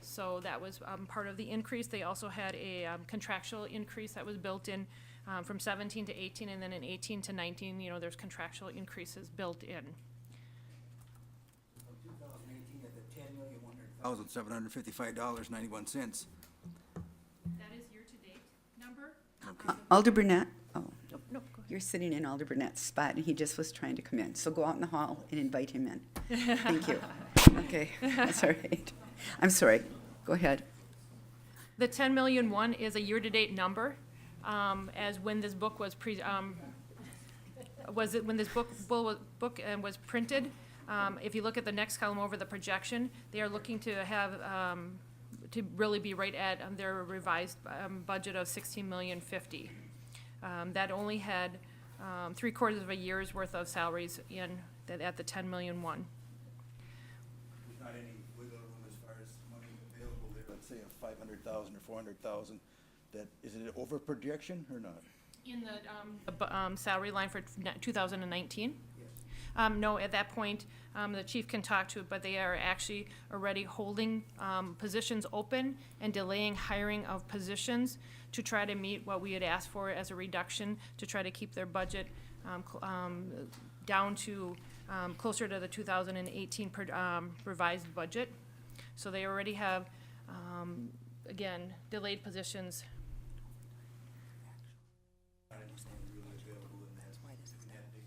So that was part of the increase. They also had a contractual increase that was built in from 17 to 18, and then in 18 to 19, you know, there's contractual increases built in. 2018 at the $10,100,755.91. That is year-to-date number. Alder Burnett, oh, No, go ahead. you're sitting in Alder Burnett's spot, and he just was trying to come in. So go out in the hall and invite him in. Thank you. Okay, that's all right. I'm sorry. Go ahead. The 10,000,001 is a year-to-date number, as when this book was when this book was printed. If you look at the next column over the projection, they are looking to have, to really be right at their revised budget of 16,050,000. That only had 3/4 of a year's worth of salaries in, at the 10,000,001. There's not any wiggle room as far as money available there, let's say of 500,000 or 400,000, that, is it over projection or not? In the salary line for 2019? No, at that point, the chief can talk to it, but they are actually already holding positions open and delaying hiring of positions to try to meet what we had asked for as a reduction, to try to keep their budget down to closer to the 2018 revised budget. So they already have, again, delayed positions. I understand really available in that big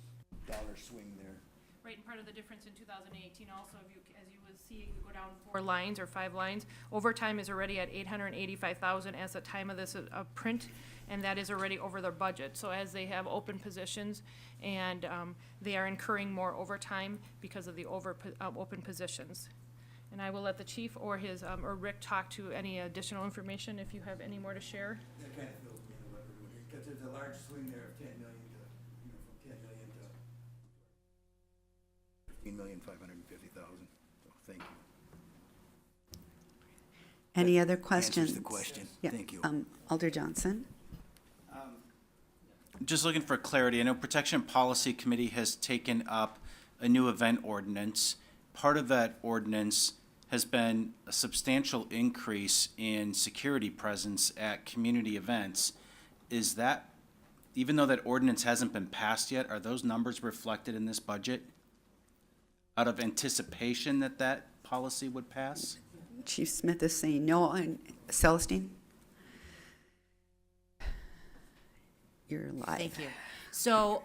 dollar swing there. Right, and part of the difference in 2018 also, if you, as you would see, we go down 4 lines or 5 lines. Overtime is already at 885,000 as the time of this print, and that is already over their budget. So as they have open positions, and they are incurring more overtime because of the open positions. And I will let the chief or his, or Rick talk to any additional information if you have any more to share. That kind of fills me in what we're doing here, because there's a large swing there of 10 million to, you know, from 10 million to 15,550,000. So thank you. Any other questions? Answers the question. Yeah, Thank you. Alder Johnson? Just looking for clarity, I know Protection Policy Committee has taken up a new event ordinance. Part of that ordinance has been a substantial increase in security presence at community events. Is that, even though that ordinance hasn't been passed yet, are those numbers reflected in this budget out of anticipation that that policy would pass? Chief Smith is saying no. And Celestine? You're live. Thank you. So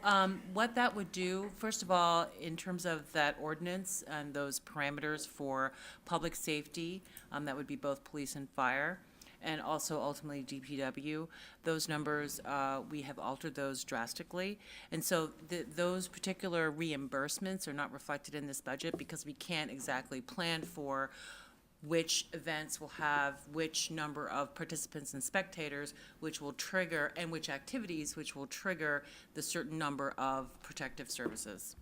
what that would do, first of all, in terms of that ordinance and those parameters for public safety, that would be both police and fire, and also ultimately DPW, those numbers, we have altered those drastically. And so those particular reimbursements are not reflected in this budget because we can't exactly plan for which events will have which number of participants and spectators, which will trigger, and which activities, which will trigger the certain number of protective services.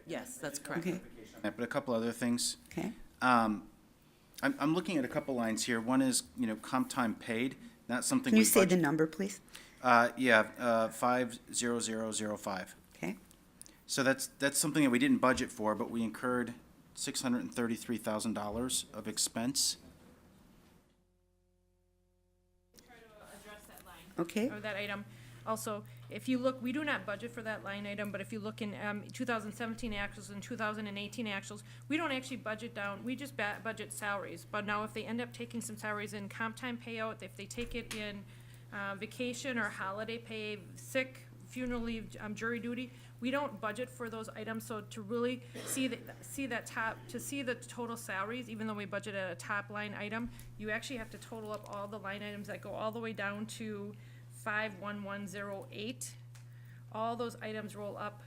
Yes, that's correct. Okay. But a couple other things. Okay. I'm looking at a couple lines here. One is, you know, comp time paid, not something Can we you say the budget- number, please? 50005. Okay. So that's something that we didn't budget for, but we incurred $633,000 of expense. Try to address that line. Okay. Or that item. Also, if you look, we do not budget for that line item, but if you look in 2017 actuals and 2018 actuals, we don't actually budget down, we just budget salaries. But now if they end up taking some salaries in comp time payout, if they take it in vacation or holiday pay, sick, funeral leave, jury duty, we don't budget for those items. So to really see the total salaries, even though we budget at a top line item, you actually have to total up all the line items that go all the way down to 51108. All those items roll up.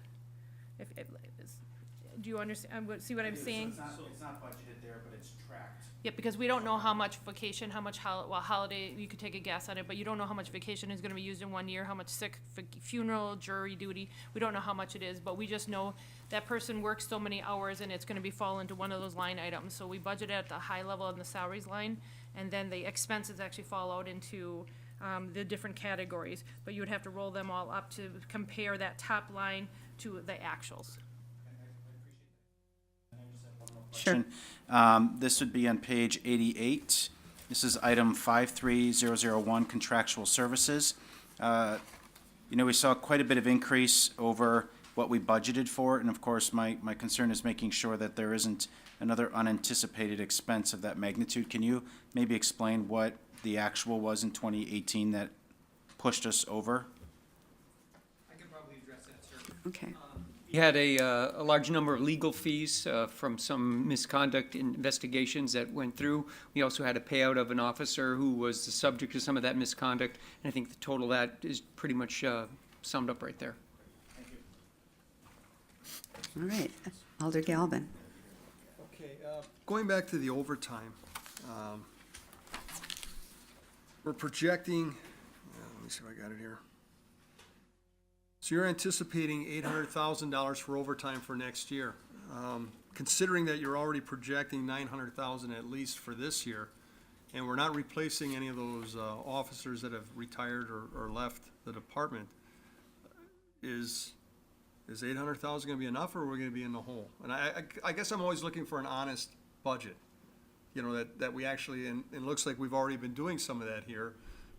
Do you understand, see what I'm saying? It's not budgeted there, but it's tracked. Yeah, because we don't know how much vacation, how much holiday, you could take a guess on it, but you don't know how much vacation is gonna be used in 1 year, how much sick, funeral, jury duty. We don't know how much it is, but we just know that person works so many hours and it's gonna be fall into one of those line items. So we budget at the high level on the salaries line, and then the expenses actually fall out into, the different categories. But you would have to roll them all up to compare that top line to the actuals. Sure. This would be on page 88. This is item 53001, Contractual Services. We saw quite a bit of increase over what we budgeted for, and of course, my concern is making sure that there isn't another unanticipated expense of that magnitude. Can you maybe explain what the actual was in 2018 that pushed us over? I can probably address that, sir. Okay. We had a large number of legal fees from some misconduct investigations that went through. We also had a payout of an officer who was the subject of some of that misconduct, and I think the total of that is pretty much summed up right there. All right. Alder Galvin. Okay, going back to the overtime, we're projecting, let me see if I got it here. So you're anticipating $800,000 for overtime for next year. Considering that you're already projecting $900,000 at least for this year, and we're not replacing any of those officers that have retired or left the department, is $800,000 gonna be enough, or are we gonna be in the hole? And I guess I'm always looking for an honest budget, that we actually, and it looks like we've already been doing some of that here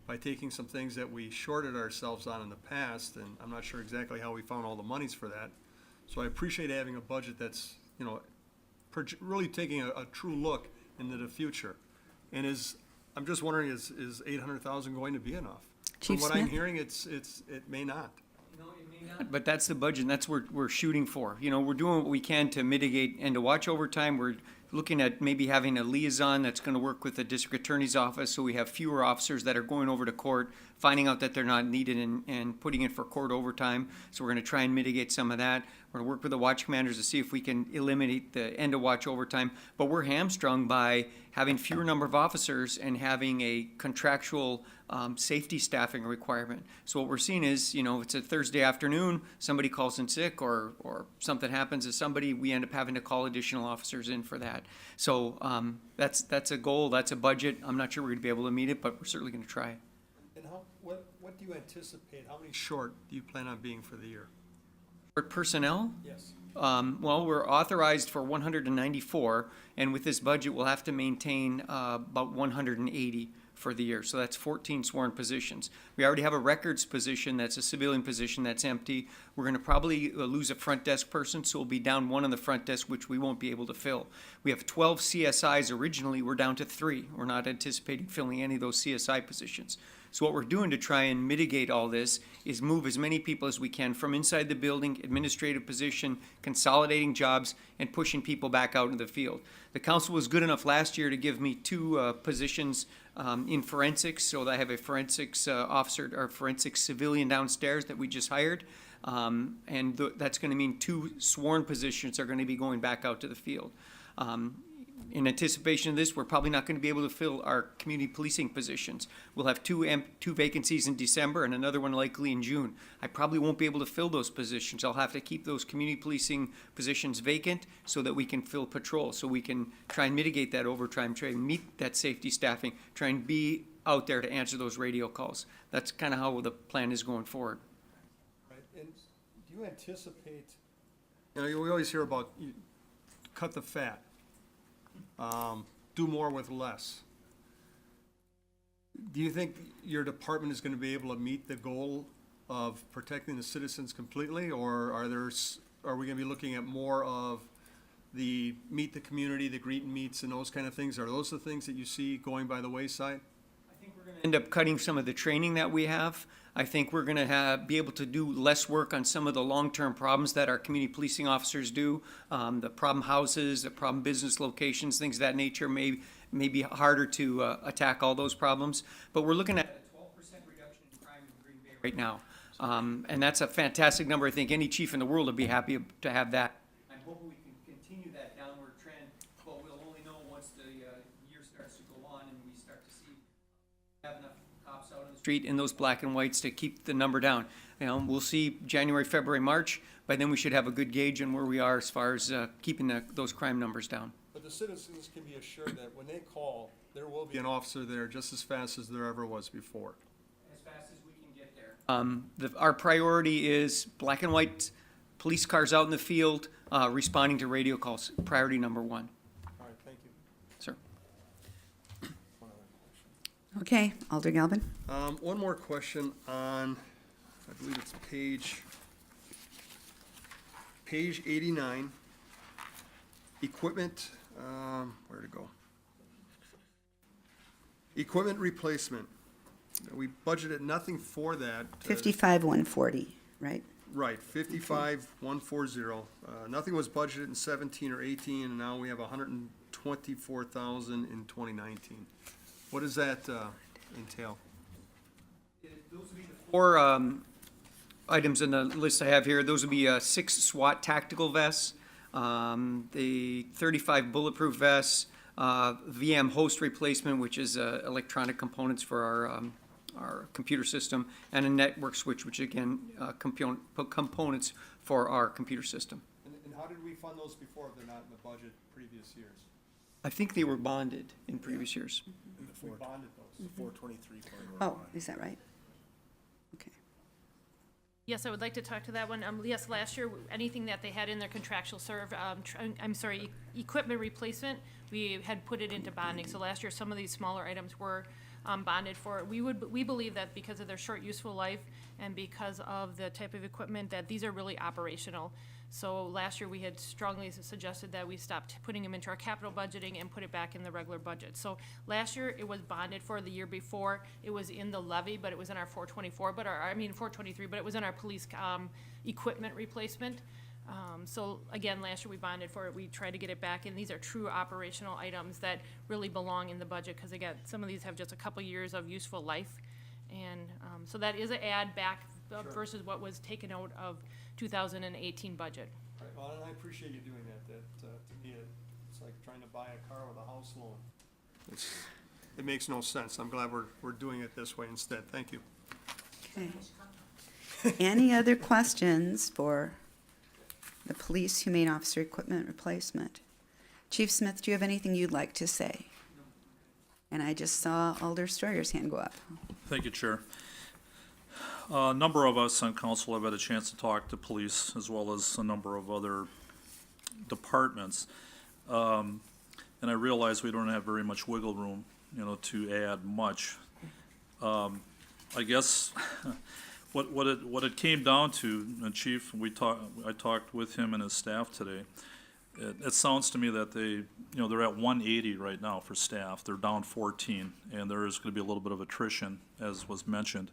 by taking some things that we shorted ourselves on in the past, and I'm not sure exactly how we found all the monies for that. So I appreciate having a budget that's, really taking a true look into the future. And I'm just wondering, is 800,000 going to be enough? Chief From what I'm Smith? hearing, it may not. But that's the budget, and that's what we're shooting for. We're doing what we can to mitigate and to watch overtime. We're looking at maybe having a liaison that's gonna work with the district attorney's office, so we have fewer officers that are going over to court, finding out that they're not needed and putting in for court overtime. So we're gonna try and mitigate some of that. We're gonna work with the watch commanders to see if we can eliminate the end of watch overtime. But we're hamstrung by having fewer number of officers and having a contractual safety staffing requirement. So what we're seeing is, it's a Thursday afternoon, somebody calls in sick or something happens to somebody, we end up having to call additional officers in for that. So that's a goal, that's a budget. I'm not sure we're gonna be able to meet it, but we're certainly gonna try. And what do you anticipate, how many short do you plan on being for the year? For personnel? Yes. Well, we're authorized for 194, and with this budget, we'll have to maintain about 180 for the year. So that's 14 sworn positions. We already have a records position that's a civilian position that's empty. We're going to probably lose a front desk person, so we'll be down one on the front desk, which we won't be able to fill. We have 12 CSIs originally. We're down to 3. We're not anticipating filling any of those CSI positions. So what we're doing to try and mitigate all this is move as many people as we can from inside the building, administrative position, consolidating jobs, and pushing people back out into the field. The council was good enough last year to give me 2 positions in forensics, so I have a forensics officer or forensics civilian downstairs that we just hired. That's going to mean 2 sworn positions are going to be going back out to the field. In anticipation of this, we're probably not going to be able to fill our community policing positions. We'll have 2 vacancies in December and another one likely in June. I probably won't be able to fill those positions. I'll have to keep those community policing positions vacant so that we can fill patrol, so we can try and mitigate that overtime, try and meet that safety staffing, try and be out there to answer those radio calls. That's kind of how the plan is going forward. Right, and do you anticipate, we always hear about cut the fat. Do more with less. Do you think your department is going to be able to meet the goal of protecting the citizens completely, or are we going to be looking at more of the meet the community, the greet and meets and those kind of things? Are those the things that you see going by the wayside? End up cutting some of the training that we have. I think we're going to be able to do less work on some of the long-term problems that our community policing officers do. The problem houses, the problem business locations, things of that nature may be harder to attack all those problems. But we're looking at a 12% reduction in crime in Green Bay right now. And that's a fantastic number. I think any chief in the world would be happy to have that. I'm hoping we can street in those black and whites to keep the number down. You know, we'll see January, February, March, by then we should have a good gauge on where we are as far as keeping those crime numbers down. But the citizens can be assured that when they call, there will be an officer there just as fast as there ever was before. As fast as we can get there. Our priority is black and white police cars out in the field, responding to radio calls, priority number one. All right, thank you. Sir. Okay, Alder Galvin? One more question on, I believe it's page 89. Equipment, where'd it go? Equipment replacement. We budgeted nothing for that. 55,140, right? Right, 55,140. Nothing was budgeted in 17 or 18, and now we have 124,000 in 2019. What does that entail? Four items in the list I have here. Those would be 6 SWAT tactical vests, the 35 bulletproof vests, VM host replacement, which is electronic components for our computer system, and a network switch, which again, components for our computer system. And how did we fund those before if they're not in the budget previous years? I think they were bonded in previous years. We bonded those. 423. Oh, is that right? Okay. Yes, I would like to talk to that one. Yes, last year, anything that they had in their contractual equipment replacement, we had put it into bonding. So last year, some of these smaller items were bonded for. We believe that because of their short useful life and because of the type of equipment, that these are really operational. So last year, we had strongly suggested that we stopped putting them into our capital budgeting and put it back in the regular budget. So last year, it was bonded for. The year before, it was in the levy, but it was in our 423, but it was in our police equipment replacement. So again, last year we bonded for it. We tried to get it back, and these are true operational items that really belong in the budget, because again, some of these have just a couple years of useful life. And so that is an add back versus what was taken out of 2018 budget. Right, well, and I appreciate you doing that. To me, it's like trying to buy a car with a house loan. It makes no sense. I'm glad we're doing it this way instead. Thank you. Okay. Any other questions for the police humane officer equipment replacement? Chief Smith, do you have anything you'd like to say? And I just saw Alder Stroyer's hand go up. Thank you, Chair. A number of us on council have had a chance to talk to police as well as a number of other departments. And I realize we don't have very much wiggle room, to add much. I guess what it came down to, and Chief, I talked with him and his staff today. It sounds to me that they're at 180 right now for staff. They're down 14, and there is going to be a little bit of attrition, as was mentioned.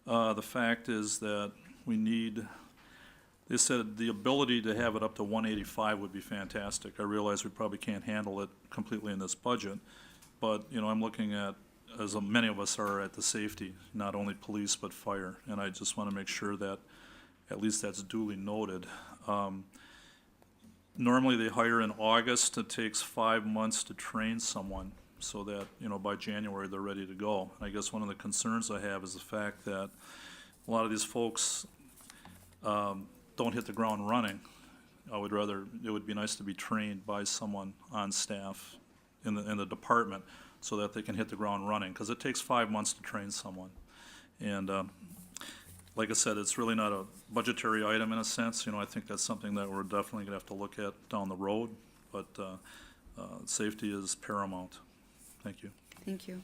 The fact is that they said the ability to have it up to 185 would be fantastic. I realize we probably can't handle it completely in this budget, but, I'm looking at, as many of us are, at the safety, not only police but fire, and I just want to make sure that at least that's duly noted. Normally they hire in August. It takes 5 months to train someone so that, by January they're ready to go. I guess one of the concerns I have is the fact that a lot of these folks don't hit the ground running. It would be nice to be trained by someone on staff in the department so that they can hit the ground running, because it takes 5 months to train someone. And like I said, it's really not a budgetary item in a sense. I think that's something that we're definitely gonna have to look at down the road, but safety is paramount. Thank you. Thank you.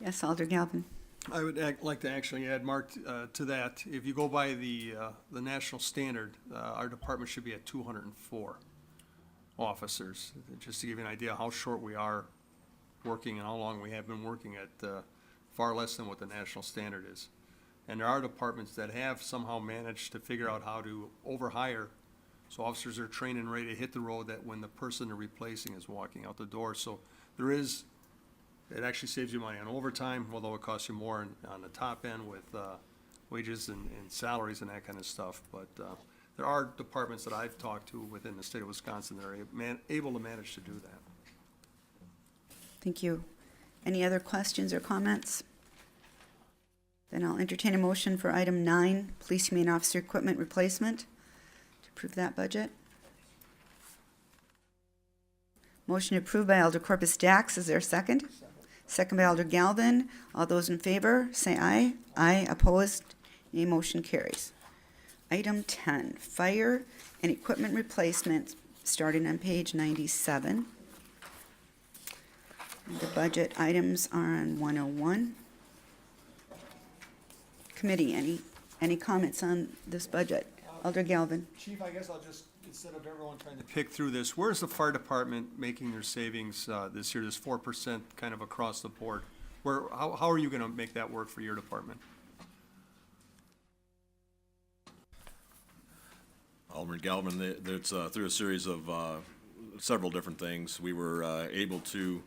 Yes, Alder Galvin. I would like to actually add, Mark, to that. If you go by the national standard, our department should be at 204 officers. Just to give you an idea how short we are working and how long we have been working at far less than what the national standard is. And there are departments that have somehow managed to figure out how to overhire, so officers are trained and ready to hit the road that when the person they're replacing is walking out the door. So it actually saves you money on overtime, although it costs you more on the top end with wages and salaries and that kind of stuff. But there are departments that I've talked to within the state of Wisconsin that are able to manage to do that. Thank you. Any other questions or comments? Then I'll entertain a motion for item 9, police humane officer equipment replacement, to approve that budget. Motion approved by Alder Corpus Dax. Is there a second? Second by Alder Galvin. All those in favor, say aye. Aye. Opposed? Nay. Motion carries. Item 10, fire and equipment replacement, starting on page 97. The budget items are on 101. Committee, any comments on this budget? Alder Galvin. Chief, I guess I'll just, instead of everyone trying to pick through this, where's the fire department making their savings this year, this 4% kind of across the board? How are you gonna make that work for your department? Alderman Galvin, it's through a series of several different things. We were able to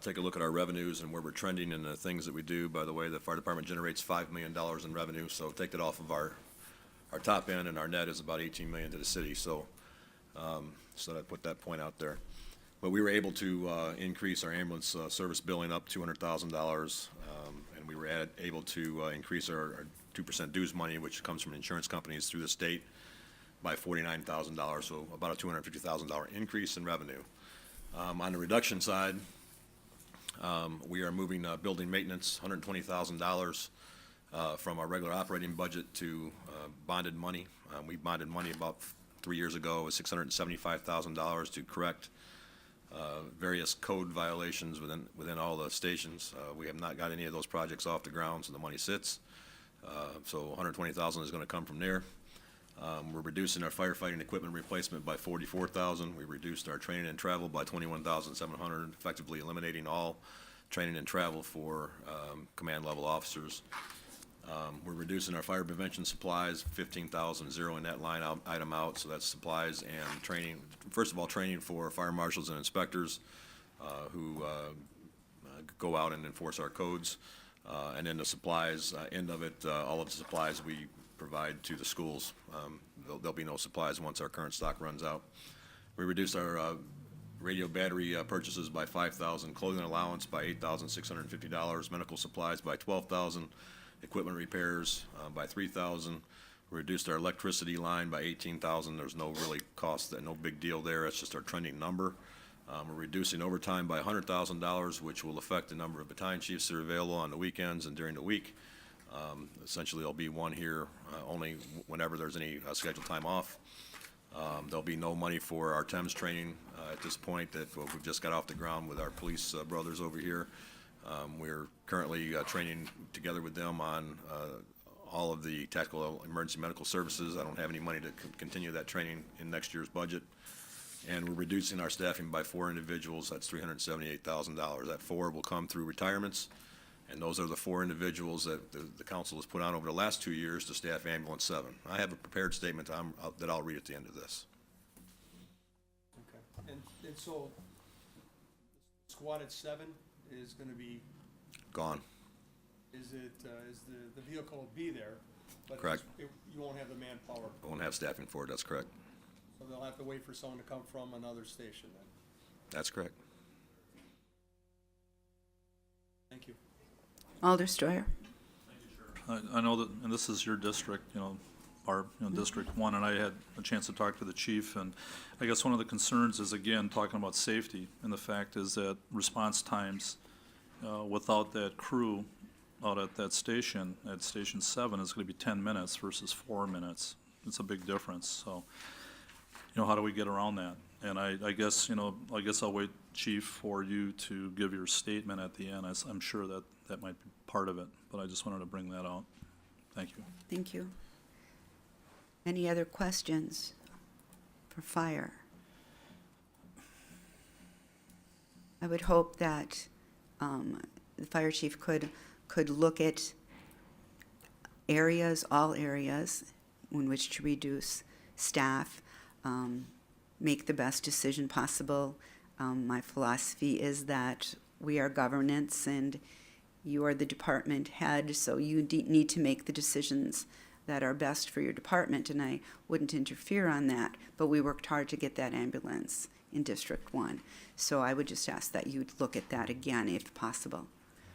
take a look at our revenues and where we're trending and the things that we do. By the way, the fire department generates $5 million in revenue, so take that off of our top end, and our net is about $18 million to the city. So, so I put that point out there. But we were able to increase our ambulance service billing up $200,000, and we were able to increase our 2% dues money, which comes from insurance companies through the state, by $49,000, so about a $250,000 increase in revenue. On the reduction side, we are moving building maintenance, $120,000 from our regular operating budget to bonded money. We bonded money about 3 years ago with $675,000 to correct various code violations within all the stations. We have not got any of those projects off the ground, so the money sits. So $120,000 is going to come from there. We're reducing our firefighting equipment replacement by $44,000. We reduced our training and travel by $21,700, effectively eliminating all training and travel for command level officers. We're reducing our fire prevention supplies, $15,000, zeroing that line item out. So that's supplies and training. First of all, training for fire marshals and inspectors who go out and enforce our codes. And then the supplies end of it, all of the supplies we provide to the schools. There'll be no supplies once our current stock runs out. We reduced our radio battery purchases by $5,000, clothing allowance by $8,650, medical supplies by $12,000, equipment repairs by $3,000. We reduced our electricity line by $18,000. There's no really cost, no big deal there. It's just our trending number. We're reducing overtime by $100,000, which will affect the number of battalion chiefs that are available on the weekends and during the week. Essentially, there'll be one here only whenever there's any scheduled time off. There'll be no money for our TEMS training at this point that we've just got off the ground with our police brothers over here. We're currently training together with them on all of the tactical emergency medical services. I don't have any money to continue that training in next year's budget. And we're reducing our staffing by 4 individuals. That's $378,000. That 4 will come through retirements. And those are the 4 individuals that the council has put on over the last 2 years to staff Ambulance 7. I have a prepared statement that I'll read at the end of this. Okay. And so squad at 7 is going to be Gone. Is the vehicle will be there? But Correct. you won't have the manpower. I won't have staffing for it. That's correct. So they'll have to wait for someone to come from another station then. That's correct. Thank you. Alder Steuer. I know that, and this is your district, our District 1, and I had a chance to talk to the chief, and I guess one of the concerns is, again, talking about safety, and the fact is that response times without that crew out at Station 7, is going to be 10 minutes versus 4 minutes. It's a big difference, so, how do we get around that? And I guess, I'll wait, Chief, for you to give your statement at the end. I'm sure that might be part of it, but I just wanted to bring that out. Thank you. Thank you. Any other questions for fire? I would hope that the fire chief could look at all areas in which to reduce staff, make the best decision possible. My philosophy is that we are governance and you are the department head, so you need to make the decisions that are best for your department, and I wouldn't interfere on that, but we worked hard to get that ambulance in District 1. So I would just ask that you'd look at that again if possible.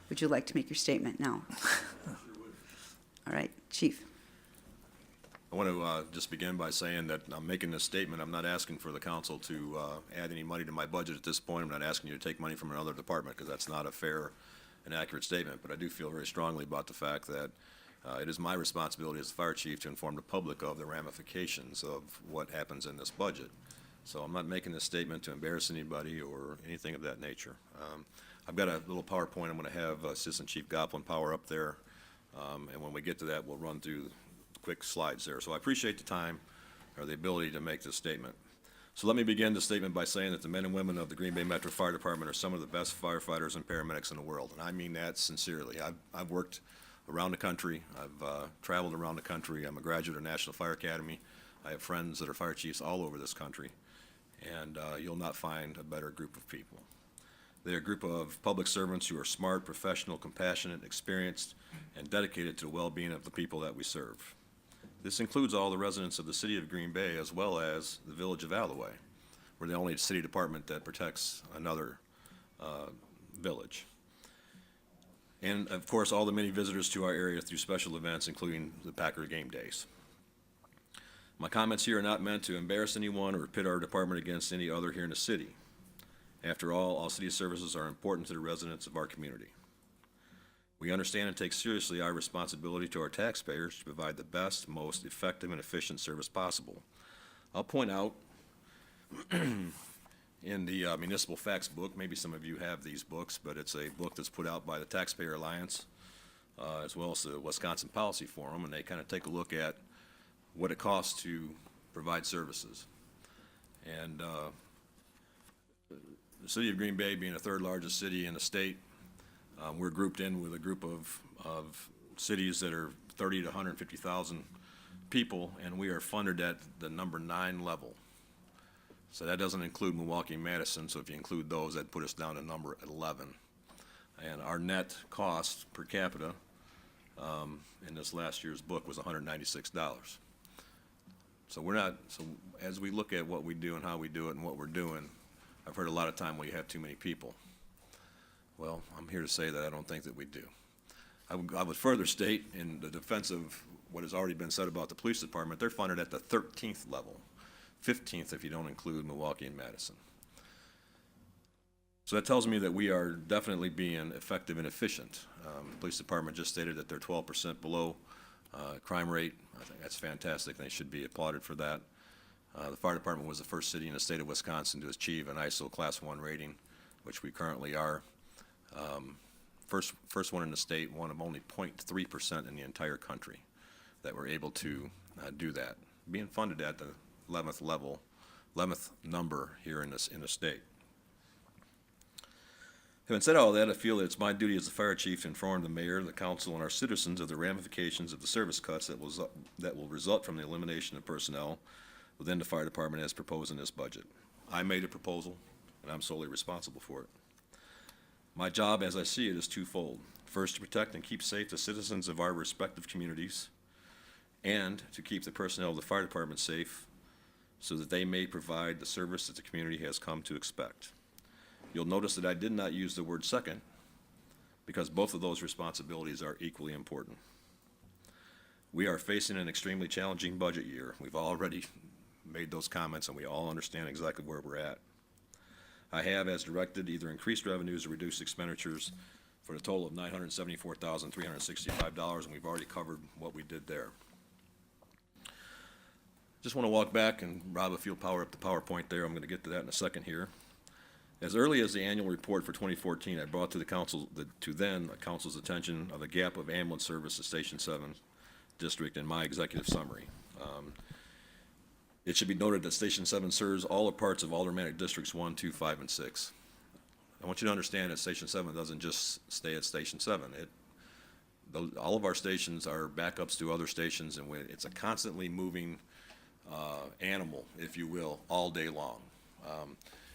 Would you like to make your statement now? Sure would. All right, Chief. I want to just begin by saying that I'm making this statement. I'm not asking for the council to add any money to my budget at this point. I'm not asking you to take money from another department, because that's not a fair and accurate statement. But I do feel very strongly about the fact that it is my responsibility as the fire chief to inform the public of the ramifications of what happens in this budget. So I'm not making this statement to embarrass anybody or anything of that nature. I've got a little PowerPoint I'm going to have Assistant Chief Goplin power up there. And when we get to that, we'll run through the quick slides there. So I appreciate the time or the ability to make this statement. So let me begin the statement by saying that the men and women of the Green Bay Metro Fire Department are some of the best firefighters and paramedics in the world. And I mean that sincerely. I've worked around the country. I've traveled around the country. I'm a graduate of National Fire Academy. I have friends that are fire chiefs all over this country. And you'll not find a better group of people. They're a group of public servants who are smart, professional, compassionate, experienced, and dedicated to the well-being of the people that we serve. This includes all the residents of the city of Green Bay, as well as the village of Alloway. We're the only city department that protects another village. And of course, all the many visitors to our area through special events, including the Packer game days. My comments here are not meant to embarrass anyone or pit our department against any other here in the city. After all city services are important to the residents of our community. We understand and take seriously our responsibility to our taxpayers to provide the best, most effective, and efficient service possible. I'll point out in the Municipal Facts book, maybe some of you have these books, but it's a book that's put out by the Taxpayer Alliance, as well as the Wisconsin Policy Forum, and they kind of take a look at what it costs to provide services. And the city of Green Bay being the third largest city in the state, we're grouped in with a group of cities that are 30 to 150,000 people, and we are funded at the number 9 level. So that doesn't include Milwaukee and Madison, so if you include those, that'd put us down to number 11. And our net cost per capita in this last year's book was $196. So so as we look at what we do and how we do it and what we're doing, I've heard a lot of time, well, you have too many people. Well, I'm here to say that I don't think that we do. I would further state, in the defense of what has already been said about the police department, they're funded at the 13th level, 15th if you don't include Milwaukee and Madison. So that tells me that we are definitely being effective and efficient. The police department just stated that they're 12% below crime rate. I think that's fantastic, and they should be applauded for that. The fire department was the first city in the state of Wisconsin to achieve an ISO Class 1 rating, which we currently are. First one in the state, one of only 0.3% in the entire country that were able to do that, being funded at the 11th level, 11th number here in the state. Having said all that, I feel that it's my duty as the fire chief to inform the mayor, the council, and our citizens of the ramifications of the service cuts that will result from the elimination of personnel within the fire department as proposed in this budget. I made a proposal, and I'm solely responsible for it. My job, as I see it, is twofold. First, to protect and keep safe the citizens of our respective communities, and to keep the personnel of the fire department safe so that they may provide the service that the community has come to expect. You'll notice that I did not use the word second, because both of those responsibilities are equally important. We are facing an extremely challenging budget year. We've already made those comments, and we all understand exactly where we're at. I have, as directed, either increased revenues or reduced expenditures for a total of $974,365, and we've already covered what we did there. Just want to walk back, and Rob, if you'll power up the PowerPoint there, I'm going to get to that in a second here. As early as the annual report for 2014, I brought to the council's attention of a gap of ambulance service at Station 7 district in my executive summary. It should be noted that Station 7 serves all or parts of aldermanic districts 1, 2, 5, and 6. I want you to understand that Station 7 doesn't just stay at Station 7. All of our stations are backups to other stations, and it's a constantly moving animal, if you will, all day long.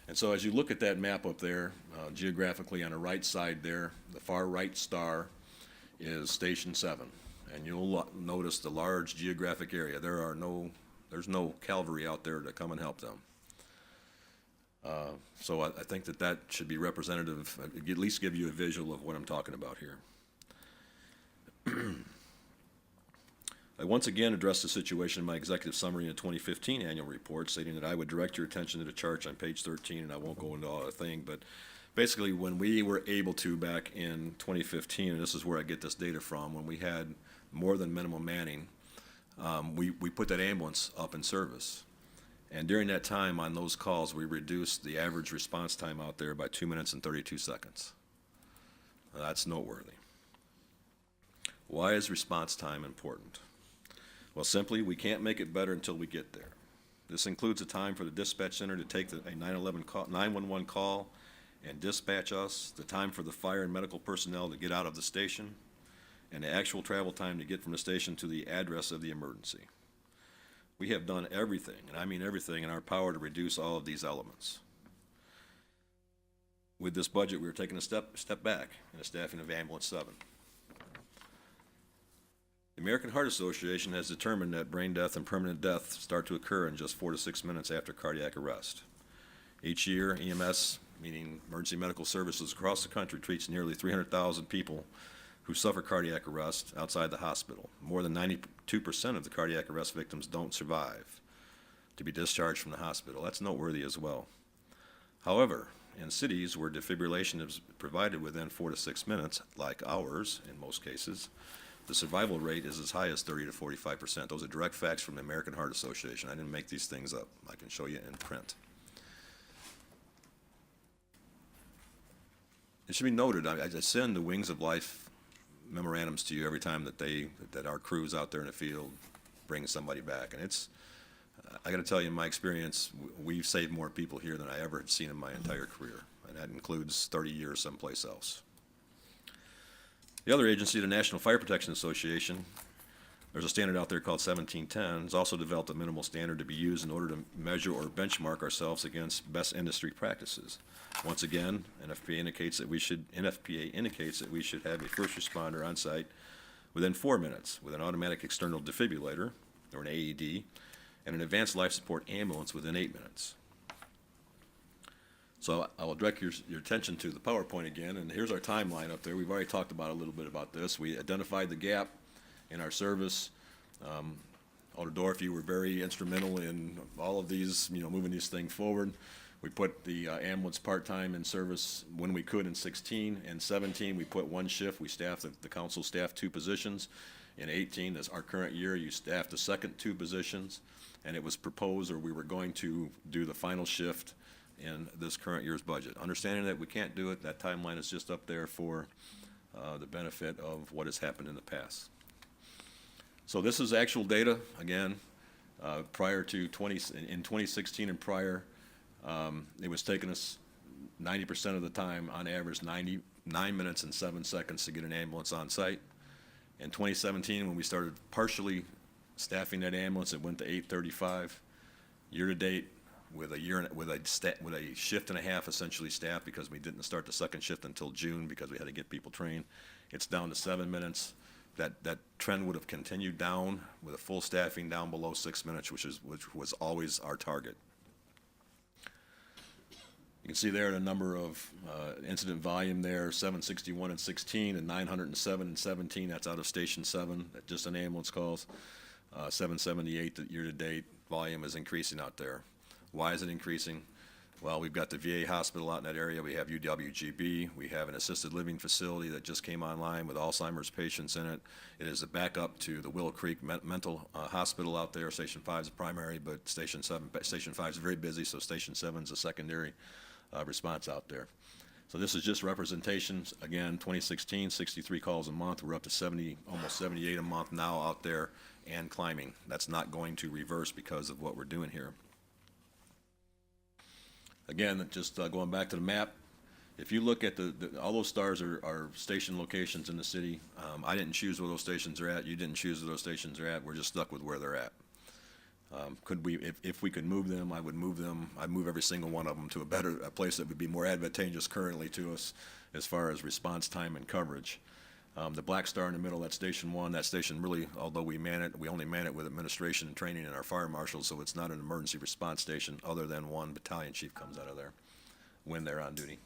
And so as you look at that map up there, geographically on the right side there, the far right star is Station 7. And you'll notice the large geographic area. There's no cavalry out there to come and help them. So I think that should be representative, at least give you a visual of what I'm talking about here. I once again addressed the situation in my executive summary in the 2015 annual report, stating that I would direct your attention to the chart on page 13, and I won't go into all the thing, but basically when we were able to back in 2015, and this is where I get this data from, when we had more than minimum manning, we put that ambulance up in service. And during that time on those calls, we reduced the average response time out there by 2 minutes and 32 seconds. That's noteworthy. Why is response time important? Well, simply, we can't make it better until we get there. This includes the time for the dispatch center to take a 911 call and dispatch us, the time for the fire and medical personnel to get out of the station, and the actual travel time to get from the station to the address of the emergency. We have done everything, and I mean everything, in our power to reduce all of these elements. With this budget, we are taking a step back in the staffing of Ambulance 7. The American Heart Association has determined that brain death and permanent death start to occur in just 4 to 6 minutes after cardiac arrest. Each year, EMS, meaning emergency medical services across the country, treats nearly 300,000 people who suffer cardiac arrest outside the hospital. More than 92% of the cardiac arrest victims don't survive to be discharged from the hospital. That's noteworthy as well. However, in cities where defibrillation is provided within 4 to 6 minutes, like ours in most cases, the survival rate is as high as 30 to 45%. Those are direct facts from the American Heart Association. I didn't make these things up. I can show you in print. It should be noted, I send the Wings of Life memorandums to you every time that our crews out there in the field bring somebody back. And it's, I got to tell you, in my experience, we've saved more people here than I ever had seen in my entire career. And that includes 30 years someplace else. The other agency, the National Fire Protection Association, there's a standard out there called 1710. It's also developed a minimal standard to be used in order to measure or benchmark ourselves against best industry practices. Once again, NFPA indicates that we should have a first responder on site within 4 minutes with an automatic external defibrillator, or an AED, and an advanced life support ambulance within 8 minutes. So I will direct your attention to the PowerPoint again, and here's our timeline up there. We've already talked about a little bit about this. We identified the gap in our service. Alder Dorff, you were very instrumental in all of these, moving this thing forward. We put the ambulance part-time in service when we could in 16. In 17, we put one shift. We staffed, the council staffed 2 positions. In 18, that's our current year, you staffed the second 2 positions, and it was proposed, or we were going to do the final shift in this current year's budget. Understanding that we can't do it, that timeline is just up there for the benefit of what has happened in the past. So this is actual data, again, prior to in 2016 and prior, it was taking us 90% of the time, on average, 99 minutes and 7 seconds to get an ambulance on site. In 2017, when we started partially staffing that ambulance, it went to 8:35. Year to date, with a shift and a half essentially staffed, because we didn't start the second shift until June because we had to get people trained, it's down to 7 minutes. That trend would have continued down with a full staffing down below 6 minutes, which was always our target. You can see there the number of incident volume there, 761 in 16 and 907 in 17. That's out of Station 7, just an ambulance calls. 778 year to date. Volume is increasing out there. Why is it increasing? Well, we've got the VA hospital out in that area. We have UWGB. We have an assisted living facility that just came online with Alzheimer's patients in it. It is a backup to the Willow Creek Mental Hospital out there. Station 5 is the primary, but Station 5 is very busy, so Station 7 is a secondary response out there. So this is just representations. Again, 2016, 63 calls a month. We're up to 70, almost 78 a month now out there and climbing. That's not going to reverse because of what we're doing here. Again, just going back to the map, if you look at all those stars are station locations in the city. I didn't choose where those stations are at. You didn't choose where those stations are at. We're just stuck with where they're at. Could we, if we could move them, I would move them. I'd move every single one of them to a place that would be more advantageous currently to us as far as response time and coverage. The black star in the middle, that's Station 1. That station really, although we only man it with administration and training and our fire marshals, so it's not an emergency response station other than one battalion chief comes out of there when they're on duty.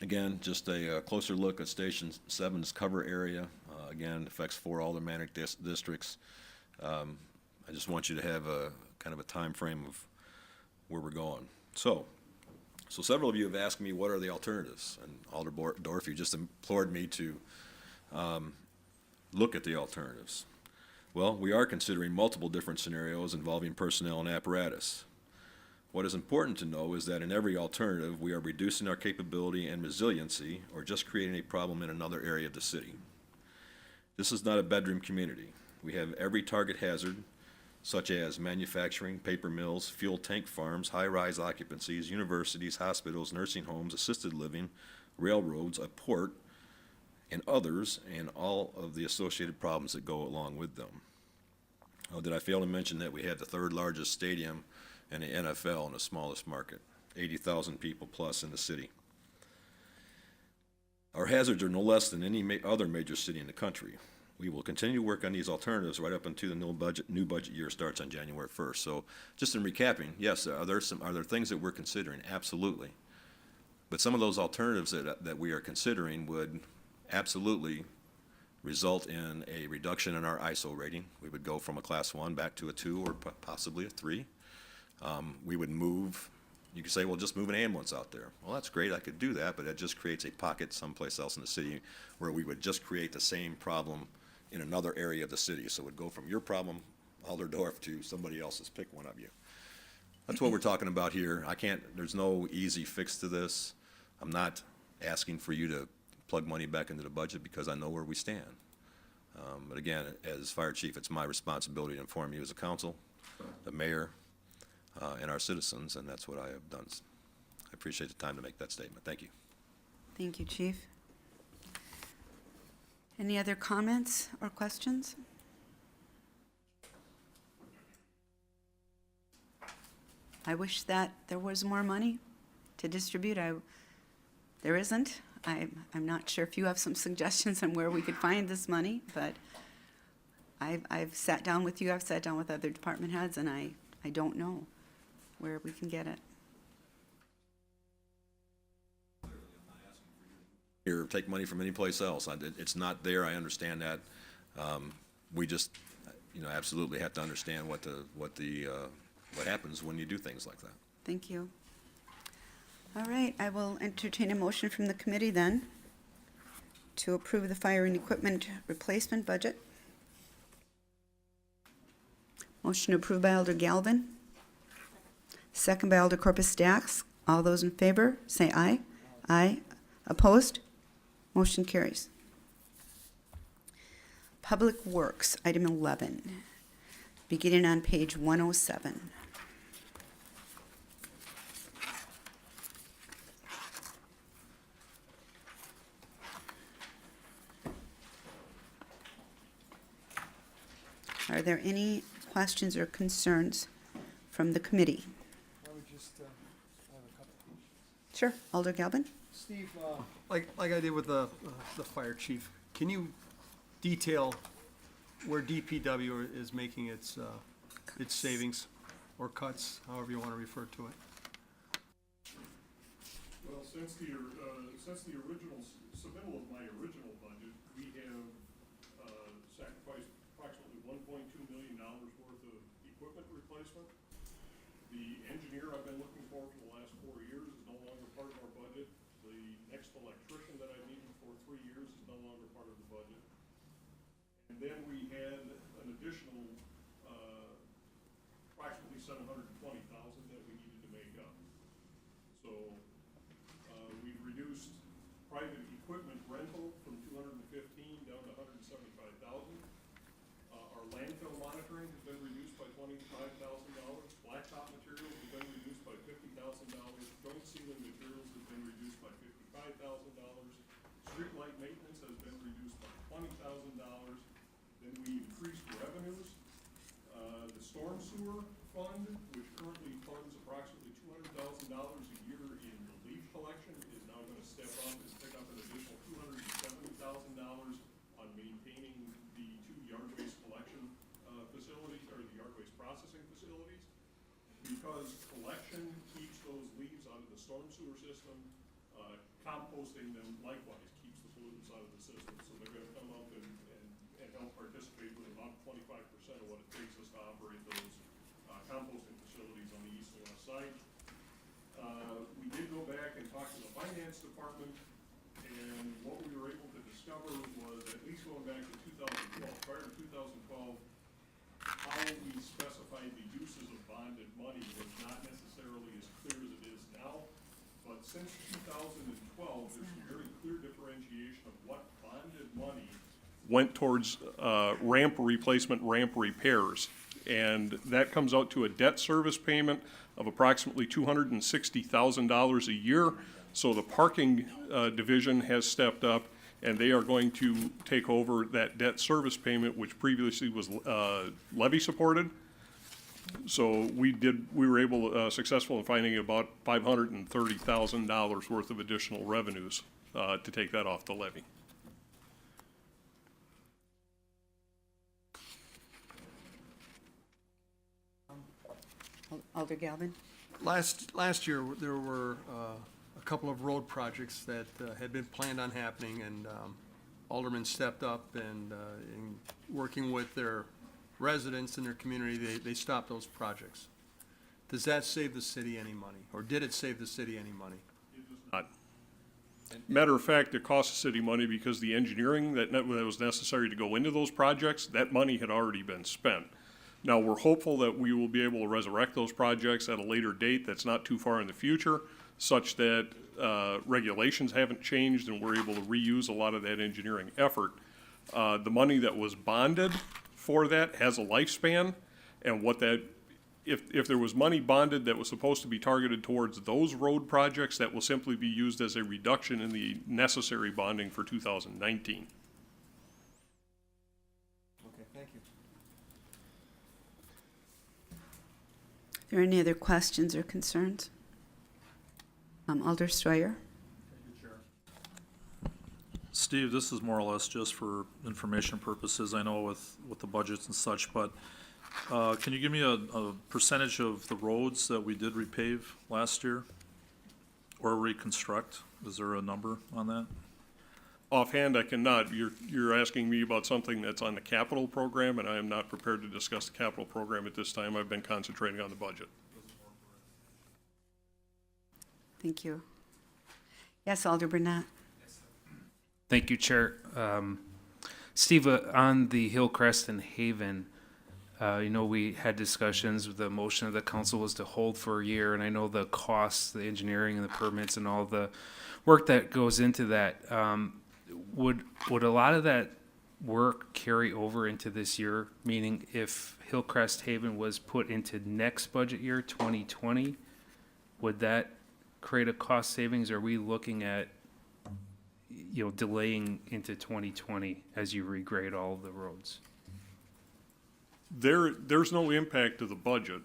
Again, just a closer look at Station 7's cover area. Again, it affects 4 aldermanic districts. I just want you to have a kind of a time frame of where we're going. So several of you have asked me, what are the alternatives? And Alder Dorf, you just implored me to look at the alternatives. Well, we are considering multiple different scenarios involving personnel and apparatus. What is important to know is that in every alternative, we are reducing our capability and resiliency or just creating a problem in another area of the city. This is not a bedroom community. We have every target hazard, such as manufacturing, paper mills, fuel tank farms, high-rise occupancies, universities, hospitals, nursing homes, assisted living, railroads, a port, and others, and all of the associated problems that go along with them. Oh, did I fail to mention that we had the 3rd largest stadium in the NFL in the smallest market, 80,000 people plus in the city. Our hazards are no less than any other major city in the country. We will continue to work on these alternatives right up until the new budget year starts on January 1st. So just in recapping, yes, are there things that we're considering? Absolutely. But some of those alternatives that we are considering would absolutely result in a reduction in our ISO rating. We would go from a class 1 back to a 2 or possibly a 3. We would move, you could say, well, just move an ambulance out there. Well, that's great, I could do that, but it just creates a pocket someplace else in the city where we would just create the same problem in another area of the city. So it would go from your problem, Alderdorf, to somebody else's, pick one of you. That's what we're talking about here. There's no easy fix to this. I'm not asking for you to plug money back into the budget because I know where we stand. But again, as fire chief, it's my responsibility to inform you as a council, the mayor, and our citizens, and that's what I have done. I appreciate the time to make that statement. Thank you. Thank you, Chief. Any other comments or questions? I wish that there was more money to distribute. There isn't. I'm not sure if you have some suggestions on where we could find this money, but I've sat down with you, I've sat down with other department heads, and I don't know where we can get it. Or take money from any place else. It's not there, I understand that. We just, absolutely have to understand what happens when you do things like that. Thank you. All right, I will entertain a motion from the committee then to approve the fire and equipment replacement budget. Motion approved by Alder Galvin. Second by Alder Corpus Dax. All those in favor, say aye. Aye. Opposed? Motion carries. Public Works, item 11, beginning on page 107. Are there any questions or concerns from the committee? I would just have a couple. Sure, Alder Galvin? Steve, like I did with the fire chief, can you detail where DPW is making its savings or cuts, however you want to refer to it? Well, since the original submittal of my original budget, we have sacrificed approximately $1.2 million worth of equipment replacement. The engineer I've been looking for the last 4 years is no longer part of our budget. The next electrician that I've needed for 3 years is no longer part of the budget. And then we had an additional approximately $720,000 that we needed to make up. So we've reduced private equipment rental from 215 down to 175,000. Our landfill monitoring has been reduced by $25,000. Blacktop materials have been reduced by $50,000. Joint sealing materials have been reduced by $55,000. Streetlight maintenance has been reduced by $20,000. Then we increased revenues. The storm sewer fund, which currently funds approximately $200,000 a year in relief collection, is now going to step up and pick up an additional $270,000 on maintaining the 2 yard waste collection facilities, or the yard waste processing facilities. Because collection keeps those leaves out of the storm sewer system, composting them likewise keeps the pollutants out of the system. So they're going to come up and side. We did go back and talk to the finance department, and what we were able to discover was, at least going back to 2012, prior to 2012, how we specified the uses of bonded money was not necessarily as clear as it is now. But since 2012, there's a very clear differentiation of what bonded money went towards ramp replacement, ramp repairs. And that comes out to a debt service payment of approximately $260,000 a year. So the parking division has stepped up, and they are going to take over that debt service payment, which previously was levy supported. So we were able, successful in finding about $530,000 worth of additional revenues to take that off the levy. Alder Galvin? Last year, there were a couple of road projects that had been planned on happening, and aldermen stepped up and in working with their residents in their community, they stopped those projects. Does that save the city any money, or did it save the city any money? Not. Matter of fact, it cost the city money because the engineering that was necessary to go into those projects, that money had already been spent. Now, we're hopeful that we will be able to resurrect those projects at a later date that's not too far in the future, such that regulations haven't changed and we're able to reuse a lot of that engineering effort. The money that was bonded for that has a lifespan, and what that, if there was money bonded that was supposed to be targeted towards those road projects, that will simply be used as a reduction in the necessary bonding for 2019. Okay, thank you. Are there any other questions or concerns? Alder Steuer? Steve, this is more or less just for information purposes, I know with the budgets and such, but can you give me a percentage of the roads that we did repave last year or reconstruct? Is there a number on that? Offhand, I cannot. You're asking me about something that's on the capital program, and I am not prepared to discuss the capital program at this time. I've been concentrating on the budget. Thank you. Yes, Alder Burnett? Thank you, Chair. Steve, on the Hillcrest and Haven, we had discussions. The motion of the council was to hold for a year, and I know the costs, the engineering and the permits and all the work that goes into that. Would a lot of that work carry over into this year? Meaning if Hillcrest Haven was put into next budget year, 2020, would that create a cost savings? Are we looking at delaying into 2020 as you regrade all of the roads? There's no impact to the budget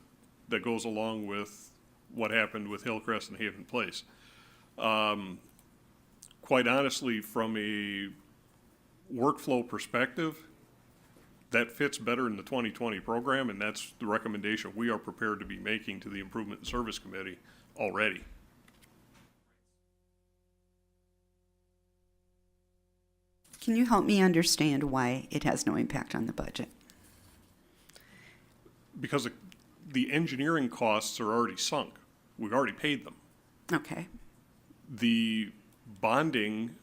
that goes along with what happened with Hillcrest and Haven Place. Quite honestly, from a workflow perspective, that fits better in the 2020 program, and that's the recommendation we are prepared to be making to the Improvement and Service Committee already. Can you help me understand why it has no impact on the budget? Because the engineering costs are already sunk. We've already paid them. Okay. The bonding,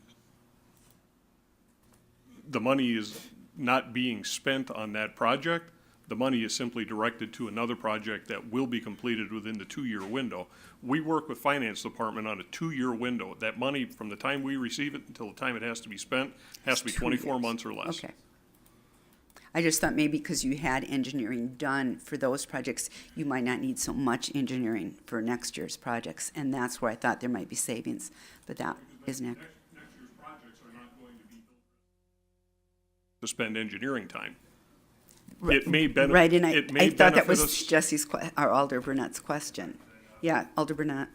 the money is not being spent on that project. The money is simply directed to another project that will be completed within the 2-year window. We work with Finance Department on a 2-year window. That money, from the time we receive it until the time it has to be spent, has to be 24 months or less. Okay. I just thought maybe because you had engineering done for those projects, you might not need so much engineering for next year's projects, and that's where I thought there might be savings, but that isn't it. Next year's projects are not going to be built to spend engineering time. It may benefit. Right, and I thought that was us. Jesse's, or Alder Burnett's question. Yeah, Alder Burnett.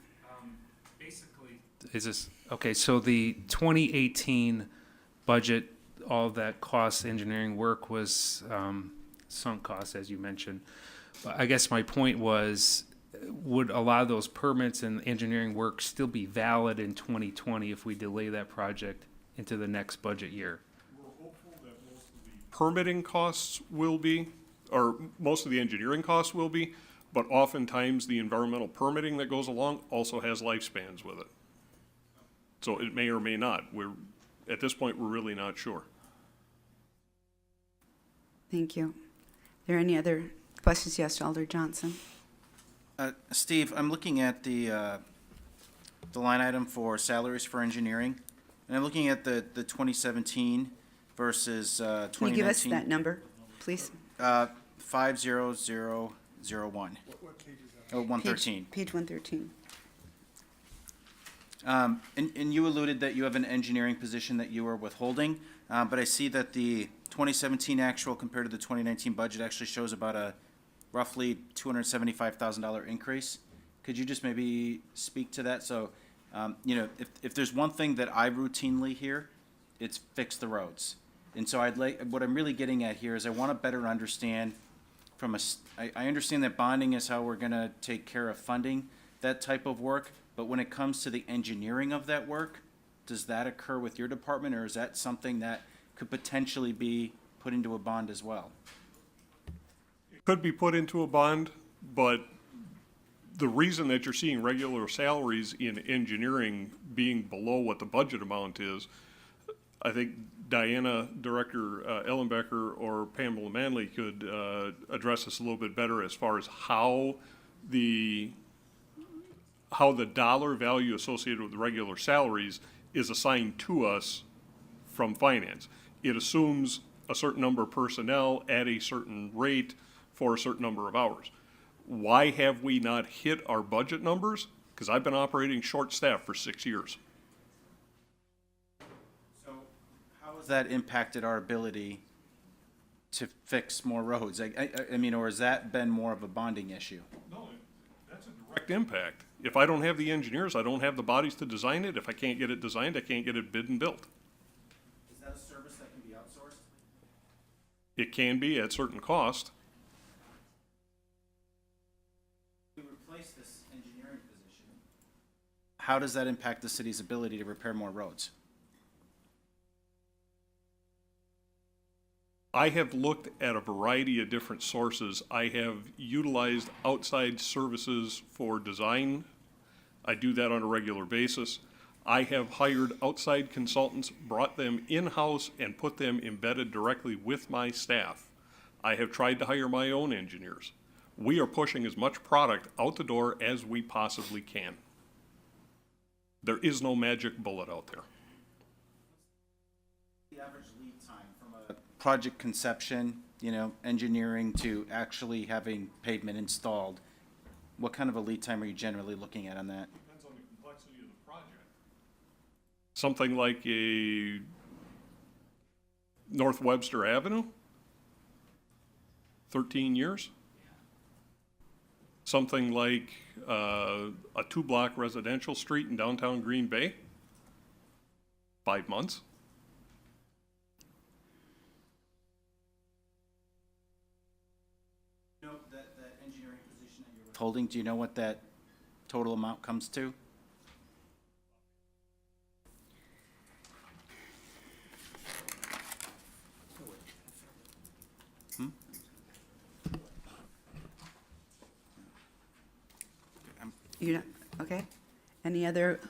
Is this, okay, so the 2018 budget, all that cost engineering work was sunk costs, as you mentioned. But I guess my point was, would a lot of those permits and engineering work still be valid in 2020 if we delay that project into the next budget year? We're hopeful that most of the permitting costs will be, or most of the engineering costs will be. But oftentimes, the environmental permitting that goes along also has lifespans with it. So it may or may not. At this point, we're really not sure. Thank you. Are there any other questions? Yes, Alder Johnson. Steve, I'm looking at the line item for salaries for engineering, and I'm looking at the 2017 versus 2019. Can you give us that number, please? 50001. Oh, 113. Page 113. And you alluded that you have an engineering position that you are withholding, but I see that the 2017 actual compared to the 2019 budget actually shows about a roughly $275,000 increase. Could you just maybe speak to that? So, if there's one thing that I routinely hear, it's fix the roads. And so what I'm really getting at here is I want to better understand I understand that bonding is how we're going to take care of funding that type of work, but when it comes to the engineering of that work, does that occur with your department, or is that something that could potentially be put into a bond as well? It could be put into a bond, but the reason that you're seeing regular salaries in engineering being below what the budget amount is, I think Diana, Director Ellenbecker, or Pamela Manley could address this a little bit better as far as how the dollar value associated with regular salaries is assigned to us from finance. It assumes a certain number of personnel at a certain rate for a certain number of hours. Why have we not hit our budget numbers? Because I've been operating short-staffed for 6 years. So how has that impacted our ability to fix more roads? I mean, or has that been more of a bonding issue? No, that's a direct impact. If I don't have the engineers, I don't have the bodies to design it. If I can't get it designed, I can't get it bid and built. Is that a service that can be outsourced? It can be at certain cost. We replace this engineering position. How does that impact the city's ability to repair more roads? I have looked at a variety of different sources. I have utilized outside services for design. I do that on a regular basis. I have hired outside consultants, brought them in-house, and put them embedded directly with my staff. I have tried to hire my own engineers. We are pushing as much product out the door as we possibly can. There is no magic bullet out there. The average lead time from a project conception, engineering to actually having pavement installed, what kind of a lead time are you generally looking at on that? Depends on the complexity of the project. Something like a North Webster Avenue, 13 years. Something like a 2-block residential street in downtown Green Bay, 5 months. That engineering position that you're withholding, do you know what that total amount comes to? Okay. Any other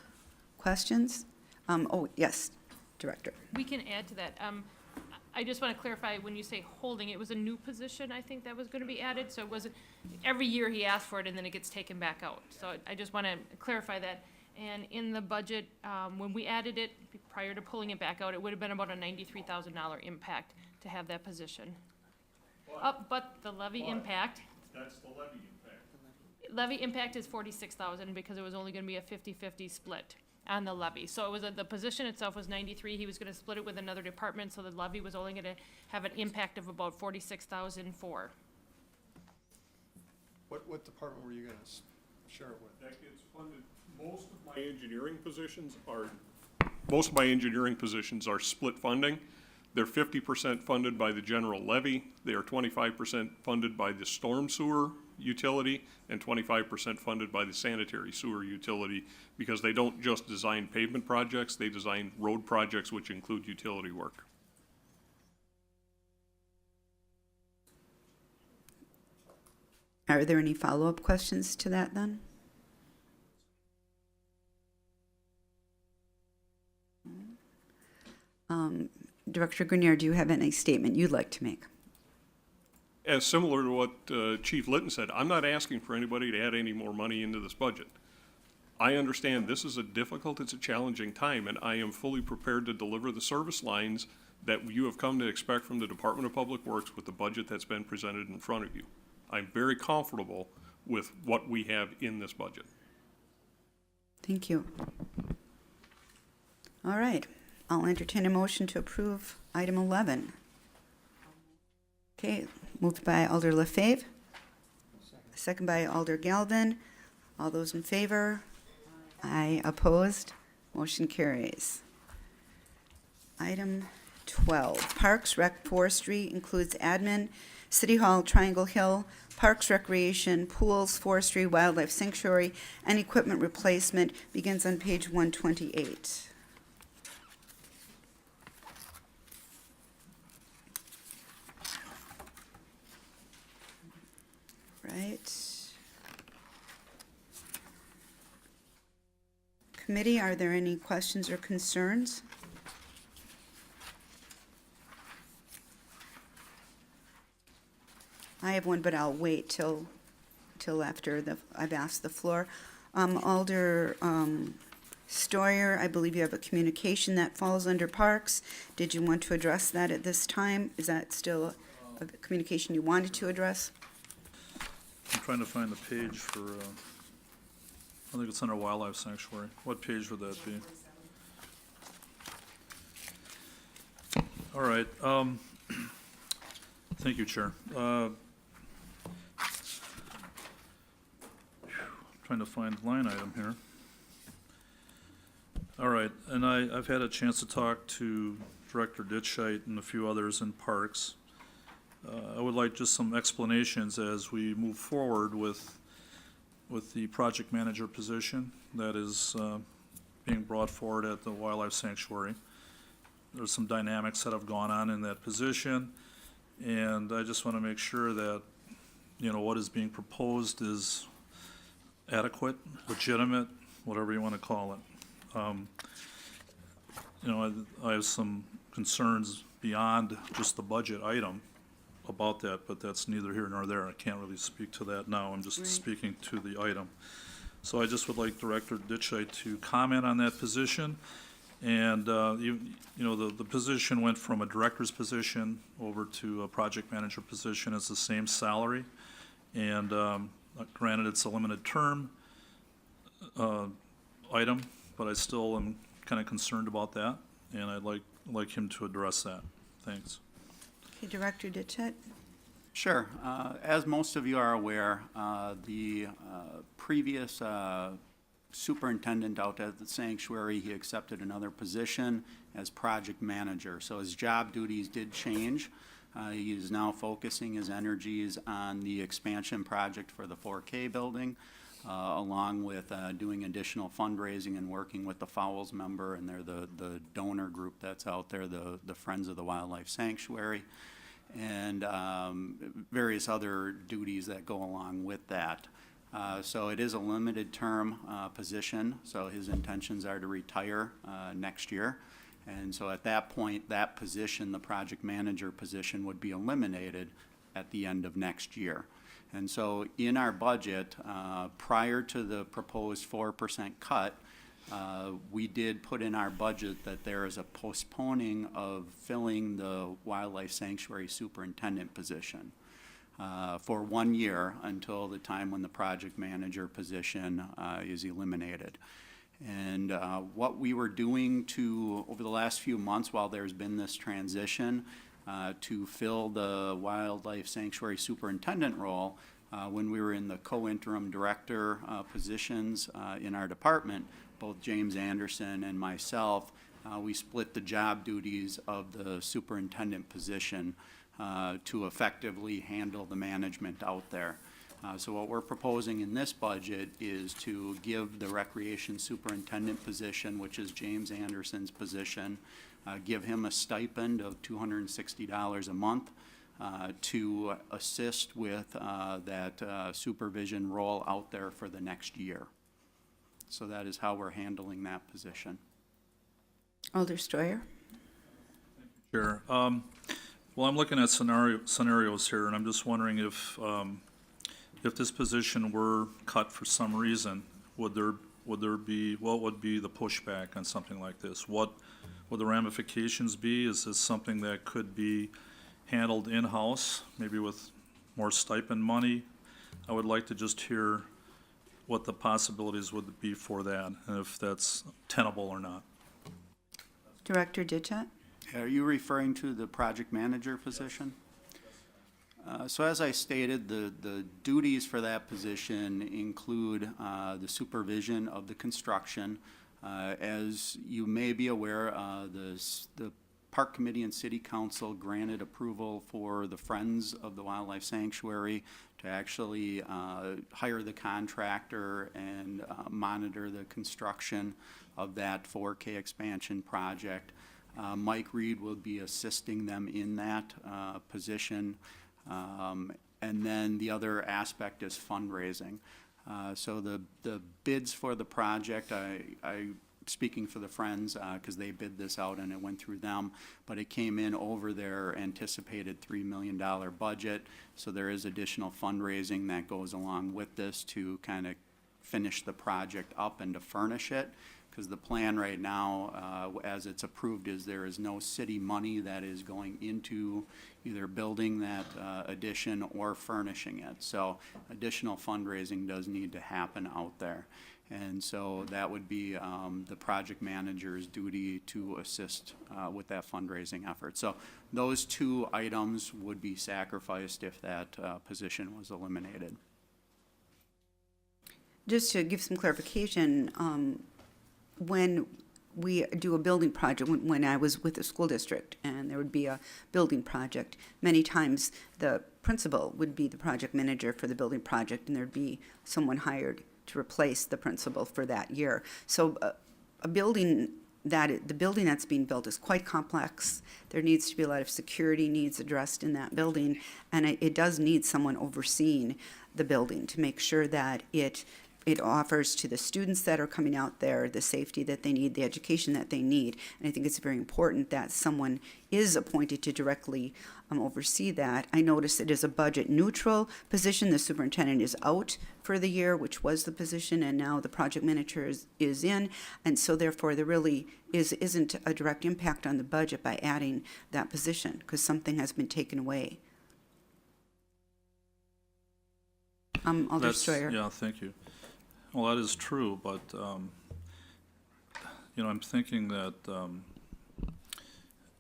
questions? Oh, yes, Director. We can add to that. I just want to clarify, when you say holding, it was a new position, I think, that was going to be added, so it wasn't, every year he asked for it and then it gets taken back out. So I just want to clarify that. And in the budget, when we added it, prior to pulling it back out, it would have been about a $93,000 impact to have that position. But the levy impact. That's the levy impact. Levy impact is 46,000 because it was only gonna be a 50-50 split on the levy. So it was, the position itself was 93, he was gonna split it with another department, so the levy was only gonna have an impact of about 46,000 for. What department were you gonna share it with? That gets funded, most of my engineering positions are split funding. They're 50% funded by the general levy, they are 25% funded by the storm sewer utility, and 25% funded by the sanitary sewer utility, because they don't just design pavement projects, they design road projects which include utility work. Are there any follow-up questions to that then? Director Grenier, do you have any statement you'd like to make? As similar to what Chief Litton said, I'm not asking for anybody to add any more money into this budget. I understand this is it's a challenging time, and I am fully prepared to deliver the service lines that you have come to expect from the Department of Public Works with the budget that's been presented in front of you. I'm very comfortable with what we have in this budget. Thank you. All right, I'll entertain a motion to approve item 11. Okay, moved by Alder LaFave. Second by Alder Galvin. All those in favor? Aye. Opposed? Motion carries. Item 12, Parks, Rec, Forestry includes admin, City Hall, Triangle Hill, Parks, Recreation, Pools, Forestry, Wildlife Sanctuary, and equipment replacement, begins on page 128. Right. Committee, are there any questions or concerns? I have one, but I'll wait till after I've asked the floor. Alder Stoyer, I believe you have a communication that falls under Parks. Did you want to address that at this time? Is that still a communication you wanted to address? I'm trying to find the page for, I think it's under Wildlife Sanctuary. What page would that be? All right, thank you, Chair. Trying to find the line item here. All right, and I've had a chance to talk to Director Ditchite and a few others in Parks. I would like just some explanations as we move forward with the project manager position that is being brought forward at the Wildlife Sanctuary. There's some dynamics that have gone on in that position, and I just want to make sure that, what is being proposed is adequate, legitimate, whatever you want to call it. I have some concerns beyond just the budget item about that, but that's neither here nor there. I can't really speak to that now. I'm just speaking to the item. So I just would like Director Ditchite to comment on that position. And, the position went from a director's position over to a project manager position. It's the same salary. And granted, it's a limited term item, but I still am kind of concerned about that. And I'd like him to address that. Thanks. Okay, Director Ditchite. Sure. As most of you are aware, the previous superintendent out at the sanctuary, he accepted another position as project manager. So his job duties did change. He is now focusing his energies on the expansion project for the 4K building, along with doing additional fundraising and working with the Fowles member, and they're the donor group that's out there, the Friends of the Wildlife Sanctuary, and various other duties that go along with that. So it is a limited term position, so his intentions are to retire next year. And so at that point, that position, the project manager position, would be eliminated at the end of next year. And so in our budget, prior to the proposed 4% cut, we did put in our budget that there is a postponing of filling the wildlife sanctuary superintendent position for 1 year until the time when the project manager position is eliminated. And what we were doing over the last few months while there's been this transition to fill the wildlife sanctuary superintendent role, when we were in the co-interim director positions in our department, both James Anderson and myself, we split the job duties of the superintendent position to effectively handle the management out there. So what we're proposing in this budget is to give the recreation superintendent position, which is James Anderson's position, give him a stipend of $260 a month, to assist with that supervision role out there for the next year. So that is how we're handling that position. Alder Steuer? Sure. Well, I'm looking at scenarios here, and I'm just wondering if this position were cut for some reason, would there be, what would be the pushback on something like this? What would the ramifications be? Is this something that could be handled in-house, maybe with more stipend money? I would like to just hear what the possibilities would be for that, and if that's tenable or not. Director Ditchett? Are you referring to the project manager position? So as I stated, the duties for that position include the supervision of the construction. As you may be aware, the Park Committee and City Council granted approval for the Friends of the Wildlife Sanctuary to actually hire the contractor and monitor the construction of that 4K expansion project. Mike Reed will be assisting them in that position. And then the other aspect is fundraising. So the bids for the project, I speaking for the Friends, because they bid this out and it went through them, but it came in over their anticipated $3 million budget. So there is additional fundraising that goes along with this to kind of finish the project up and to furnish it. Because the plan right now, as it's approved, is there is no city money that is going into either building that addition or furnishing it. So additional fundraising does need to happen out there. And so that would be the project manager's duty to assist with that fundraising effort. So those two items would be sacrificed if that position was eliminated. Just to give some clarification, when we do a building project, when I was with the school district and there would be a building project, many times the principal would be the project manager for the building project, and there'd be someone hired to replace the principal for that year. So the building that's being built is quite complex. There needs to be a lot of security needs addressed in that building, and it does need someone overseeing the building to make sure that it offers to the students that are coming out there the safety that they need, the education that they need. And I think it's very important that someone is appointed to directly oversee that. I notice it is a budget neutral position. The superintendent is out for the year, which was the position, and now the project manager is in. And so therefore there really isn't a direct impact on the budget by adding that position, because something has been taken away. Alder Steuer. Yeah, thank you. Well, that is true, but, I'm thinking that,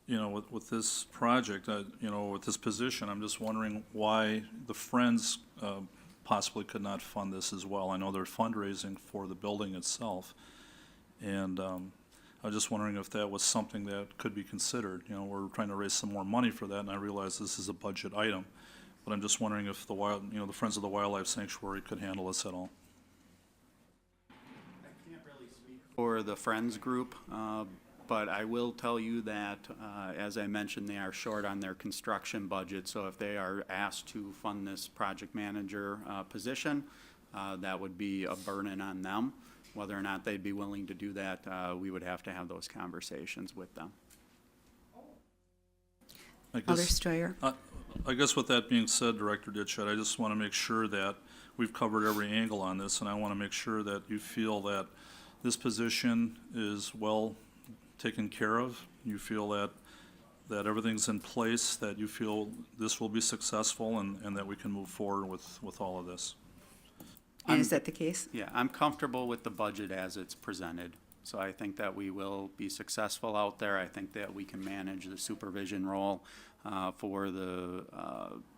with this project, with this position, I'm just wondering why the Friends possibly could not fund this as well. I know they're fundraising for the building itself, and I was just wondering if that was something that could be considered. We're trying to raise some more money for that, and I realize this is a budget item, but I'm just wondering if the Friends of the Wildlife Sanctuary could handle this at all. For the Friends group, but I will tell you that, as I mentioned, they are short on their construction budget, so if they are asked to fund this project manager position, that would be a burden on them. Whether or not they'd be willing to do that, we would have to have those conversations with them. Alder Steuer. I guess with that being said, Director Ditchett, I just want to make sure that we've covered every angle on this, and I want to make sure that you feel that this position is well taken care of. You feel that everything's in place, that you feel this will be successful, and that we can move forward with all of this. And is that the case? Yeah, I'm comfortable with the budget as it's presented. So I think that we will be successful out there. I think that we can manage the supervision role for the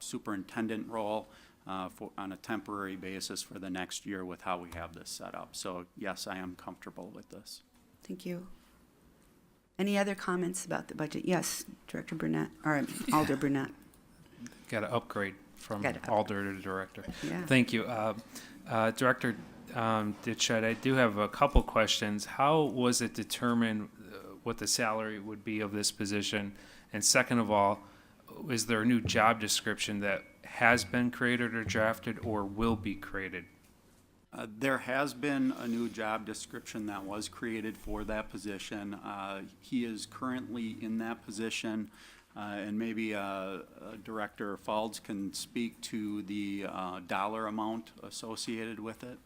superintendent role on a temporary basis for the next year with how we have this set up. So yes, I am comfortable with this. Thank you. Any other comments about the budget? Yes, Director Burnett, or Alder Burnett. Got to upgrade from Alder to Director. Yeah. Thank you. Director Ditchett, I do have a couple questions. How was it determined what the salary would be of this position? And second of all, is there a new job description that has been created or drafted or will be created? There has been a new job description that was created for that position. He is currently in that position, and maybe Director Faulds can speak to the dollar amount associated with it.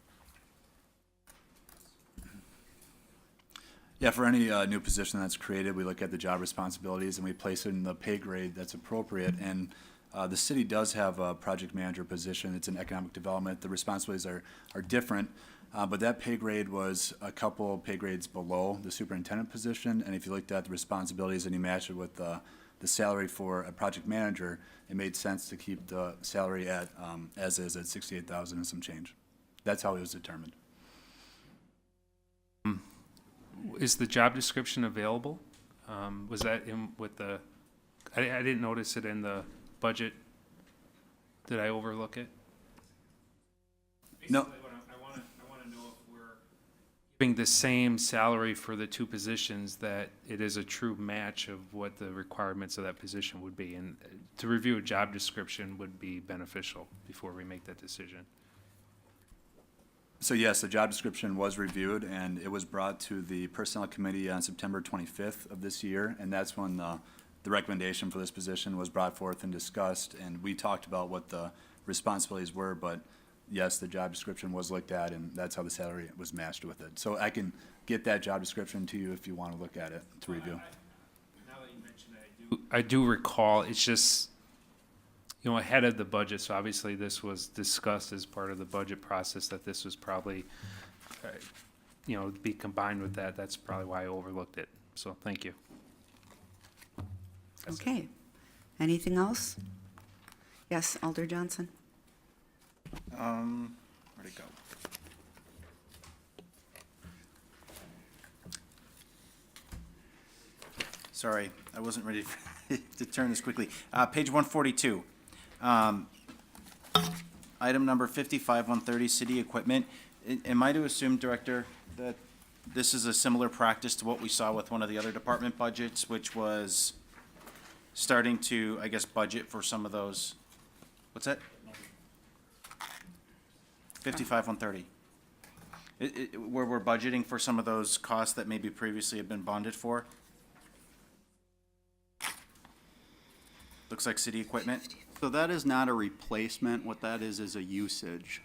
Yeah, for any new position that's created, we look at the job responsibilities and we place it in the pay grade that's appropriate. And the city does have a project manager position. It's in economic development. The responsibilities are different, but that pay grade was a couple pay grades below the superintendent position. And if you looked at the responsibilities and you match it with the salary for a project manager, it made sense to keep the salary at as is at $68,000 and some change. That's how it was determined. Is the job description available? Was that in with the, I didn't notice it in the budget. Did I overlook it? No. I want to know if we're giving the same salary for the two positions, that it is a true match of what the requirements of that position would be. And to review a job description would be beneficial before we make that decision. So yes, the job description was reviewed and it was brought to the Personnel Committee on September 25th of this year. And that's when the recommendation for this position was brought forth and discussed. And we talked about what the responsibilities were, but yes, the job description was looked at and that's how the salary was matched with it. So I can get that job description to you if you want to look at it to review. Now that you mention it, I do recall, it's just, you know, ahead of the budget, so obviously this was discussed as part of the budget process, that this was probably, you know, be combined with that. That's probably why I overlooked it. So thank you. Okay. Anything else? Yes, Alder Johnson. Where'd it go? Sorry, I wasn't ready to turn this quickly. Page 142. Item number 55-130, city equipment. Am I to assume, Director, that this is a similar practice to what we saw with one of the other department budgets, which was starting to, I guess, budget for some of those? What's that? 55-130. Where we're budgeting for some of those costs that maybe previously have been bonded for? Looks like city equipment. So that is not a replacement. What that is a usage.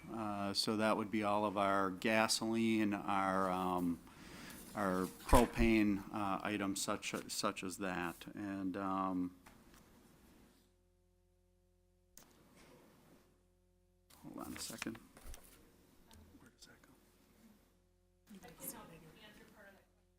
So that would be all of our gasoline, our propane items such as that. And hold on a second. Where does that go?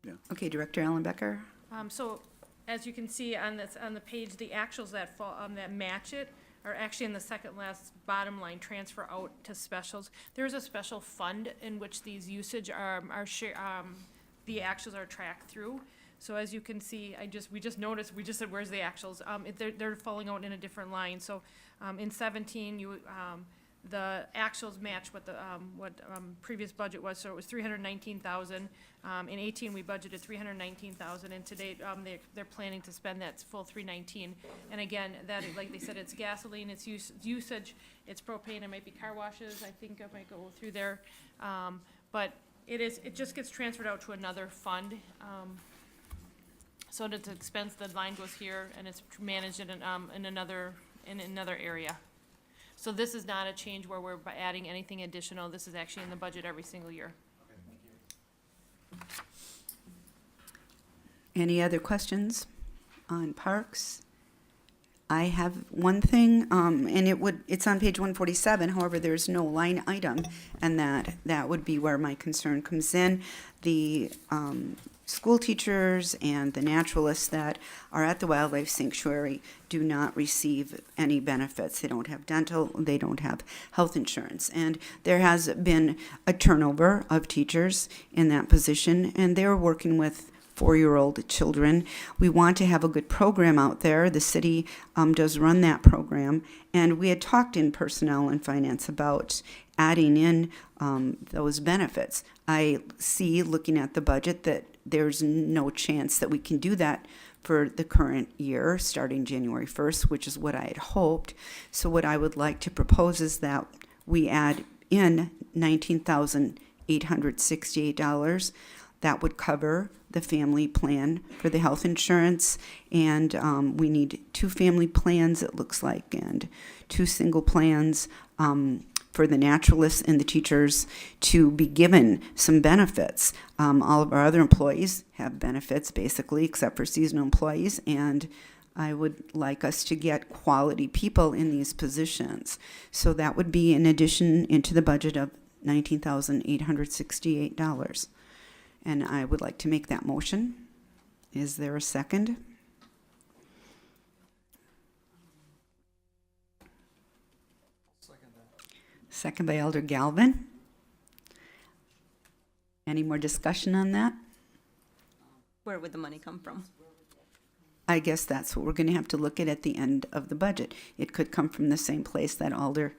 Yeah. Okay, Director Allenbecker. So as you can see on this, on the page, the actuals that fall, that match it are actually in the second last bottom line, transfer out to specials. There's a special fund in which these usage the actuals are tracked through. So as you can see, we just noticed, we just said, where's the actuals? They're falling out in a different line. So, in 17, the actuals match what the, previous budget was, so it was 319,000. In 18, we budgeted 319,000, and to date, they're planning to spend that full 319. And again, that, like they said, it's gasoline, it's usage, it's propane, it might be car washes, I think I might go through there. But it just gets transferred out to another fund. So that the expense, the line goes here, and it's managed in another area. So this is not a change where we're adding anything additional. This is actually in the budget every single year. Any other questions on parks? I have one thing, and it's on page 147, however, there's no line item, and that would be where my concern comes in. The school teachers and the naturalists that are at the wildlife sanctuary do not receive any benefits. They don't have dental, they don't have health insurance. And there has been a turnover of teachers in that position, and they're working with 4-year-old children. We want to have a good program out there. The city does run that program, and we had talked in personnel and finance about adding in those benefits. I see, looking at the budget, that there's no chance that we can do that for the current year, starting January 1st, which is what I had hoped. So what I would like to propose is that we add in $19,868. That would cover the family plan for the health insurance, and we need 2 family plans, it looks like, and 2 single plans for the naturalists and the teachers to be given some benefits. All of our other employees have benefits, basically, except for seasonal employees, and I would like us to get quality people in these positions. So that would be an addition into the budget of $19,868. And I would like to make that motion. Is there a second? Second by Elder Galvin. Any more discussion on that? Where would the money come from? I guess that's what we're going to have to look at the end of the budget. It could come from the same place that Alder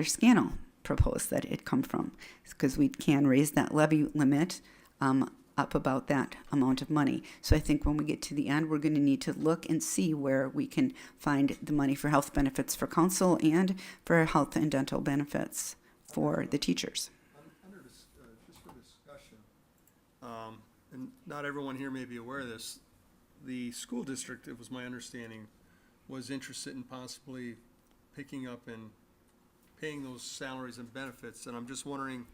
Scannell proposed that it come from, because we can raise that levy limit up about that amount of money. So I think when we get to the end, we're going to need to look and see where we can find the money for health benefits for council and for health and dental benefits for the teachers. Just for discussion, and not everyone here may be aware of this, the school district, it was my understanding, was interested in possibly picking up and paying those salaries and benefits, and I'm just wondering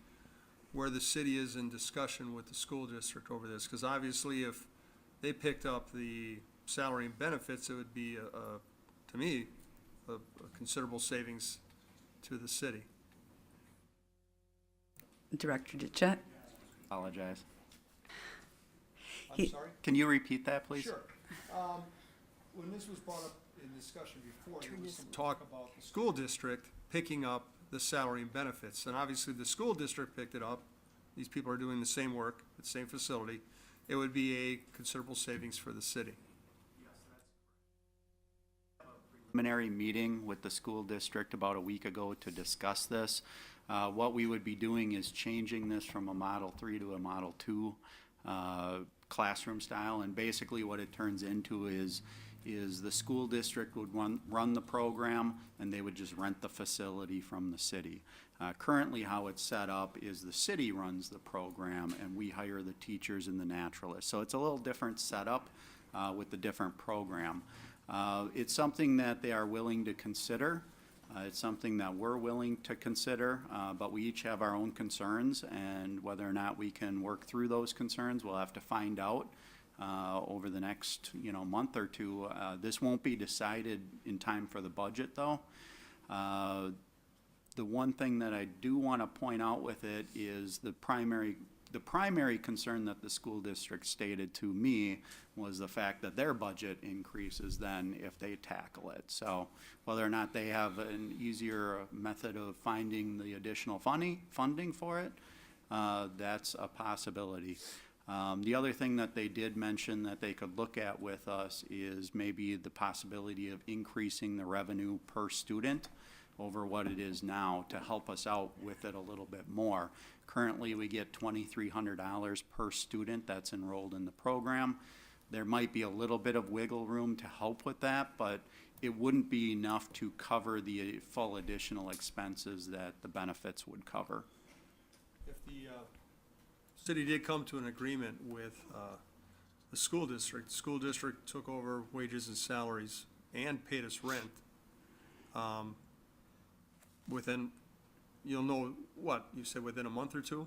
where the city is in discussion with the school district over this, because obviously if they picked up the salary and benefits, it would be, to me, a considerable savings to the city. Director DeChet? Apologize. I'm sorry? Can you repeat that, please? Sure. When this was brought up in discussion before, there was some talk about the school district picking up the salary and benefits. And obviously, the school district picked it up. These people are doing the same work at the same facility. It would be a considerable savings for the city. Preliminary meeting with the school district about a week ago to discuss this. What we would be doing is changing this from a Model 3 to a Model 2 classroom style, and basically what it turns into is the school district would run the program, and they would just rent the facility from the city. Currently, how it's set up is the city runs the program, and we hire the teachers and the naturalists. So it's a little different setup with the different program. It's something that they are willing to consider. It's something that we're willing to consider, but we each have our own concerns, and whether or not we can work through those concerns, we'll have to find out over the next, month or two. This won't be decided in time for the budget, though. The one thing that I do want to point out with it is the primary concern that the school district stated to me was the fact that their budget increases then if they tackle it. So whether or not they have an easier method of finding the additional funding for it, that's a possibility. The other thing that they did mention that they could look at with us is maybe the possibility of increasing the revenue per student over what it is now to help us out with it a little bit more. Currently, we get $2,300 per student that's enrolled in the program. There might be a little bit of wiggle room to help with that, but it wouldn't be enough to cover the full additional expenses that the benefits would cover. If the city did come to an agreement with the school district took over wages and salaries and paid us rent, within, you'll know, what, you said within a month or two?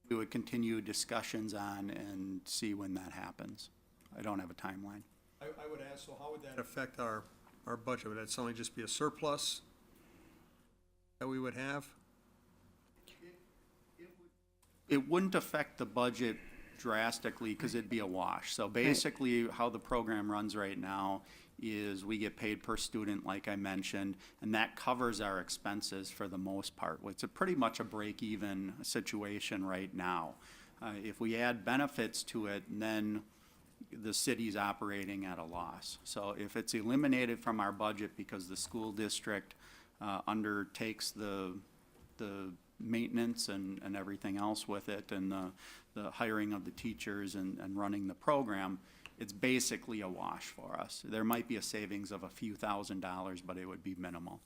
We would continue discussions on and see when that happens. I don't have a timeline. I would ask, so how would that affect our budget? Would that suddenly just be a surplus that we would have? It wouldn't affect the budget drastically because it'd be a wash. So basically, how the program runs right now is we get paid per student, like I mentioned, and that covers our expenses for the most part. It's pretty much a break-even situation right now. If we add benefits to it, then the city's operating at a loss. So if it's eliminated from our budget because the school district undertakes the maintenance and everything else with it, and the hiring of the teachers and running the program, it's basically a wash for us. There might be a savings of a few $1,000s, but it would be minimal.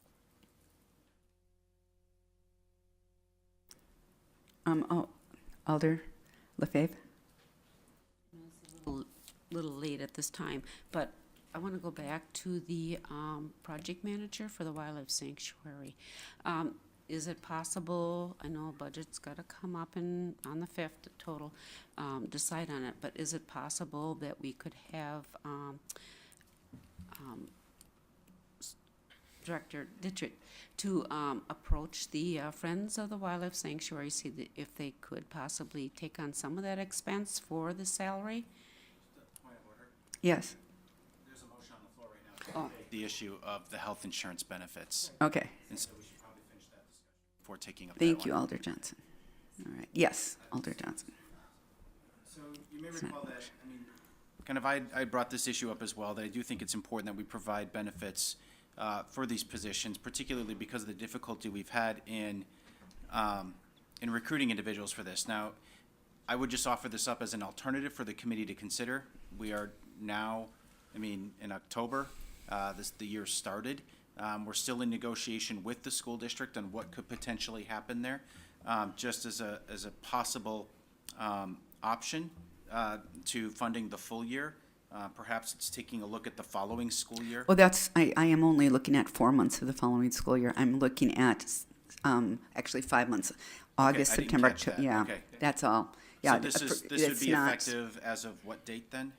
Alder Lefebvre? Little late at this time, but I want to go back to the project manager for the wildlife sanctuary. Is it possible, I know a budget's got to come up on the 5th total, decide on it, but is it possible that we could have Director Dittrich to approach the Friends of the Wildlife Sanctuary, see if they could possibly take on some of that expense for the salary? Yes. There's a motion on the floor right now. The issue of the health insurance benefits. Okay. And so we should probably finish that discussion before taking up that Thank you, one. Alder Johnson. All right. Yes, Alder Johnson. So you may recall that, I mean, kind of, I brought this issue up as well, that I do think it's important that we provide benefits for these positions, particularly because of the difficulty we've had in recruiting individuals for this. Now, I would just offer this up as an alternative for the committee to consider. We are now, I mean, in October, the year started. We're still in negotiation with the school district on what could potentially happen there, just as a possible option to funding the full year. Perhaps it's taking a look at the following school year. Well, I am only looking at 4 months of the following school year. I'm looking at, actually 5 months, August, I didn't September, catch that. Yeah, Okay. that's all. Yeah, So this would it's be not, effective as of what date then?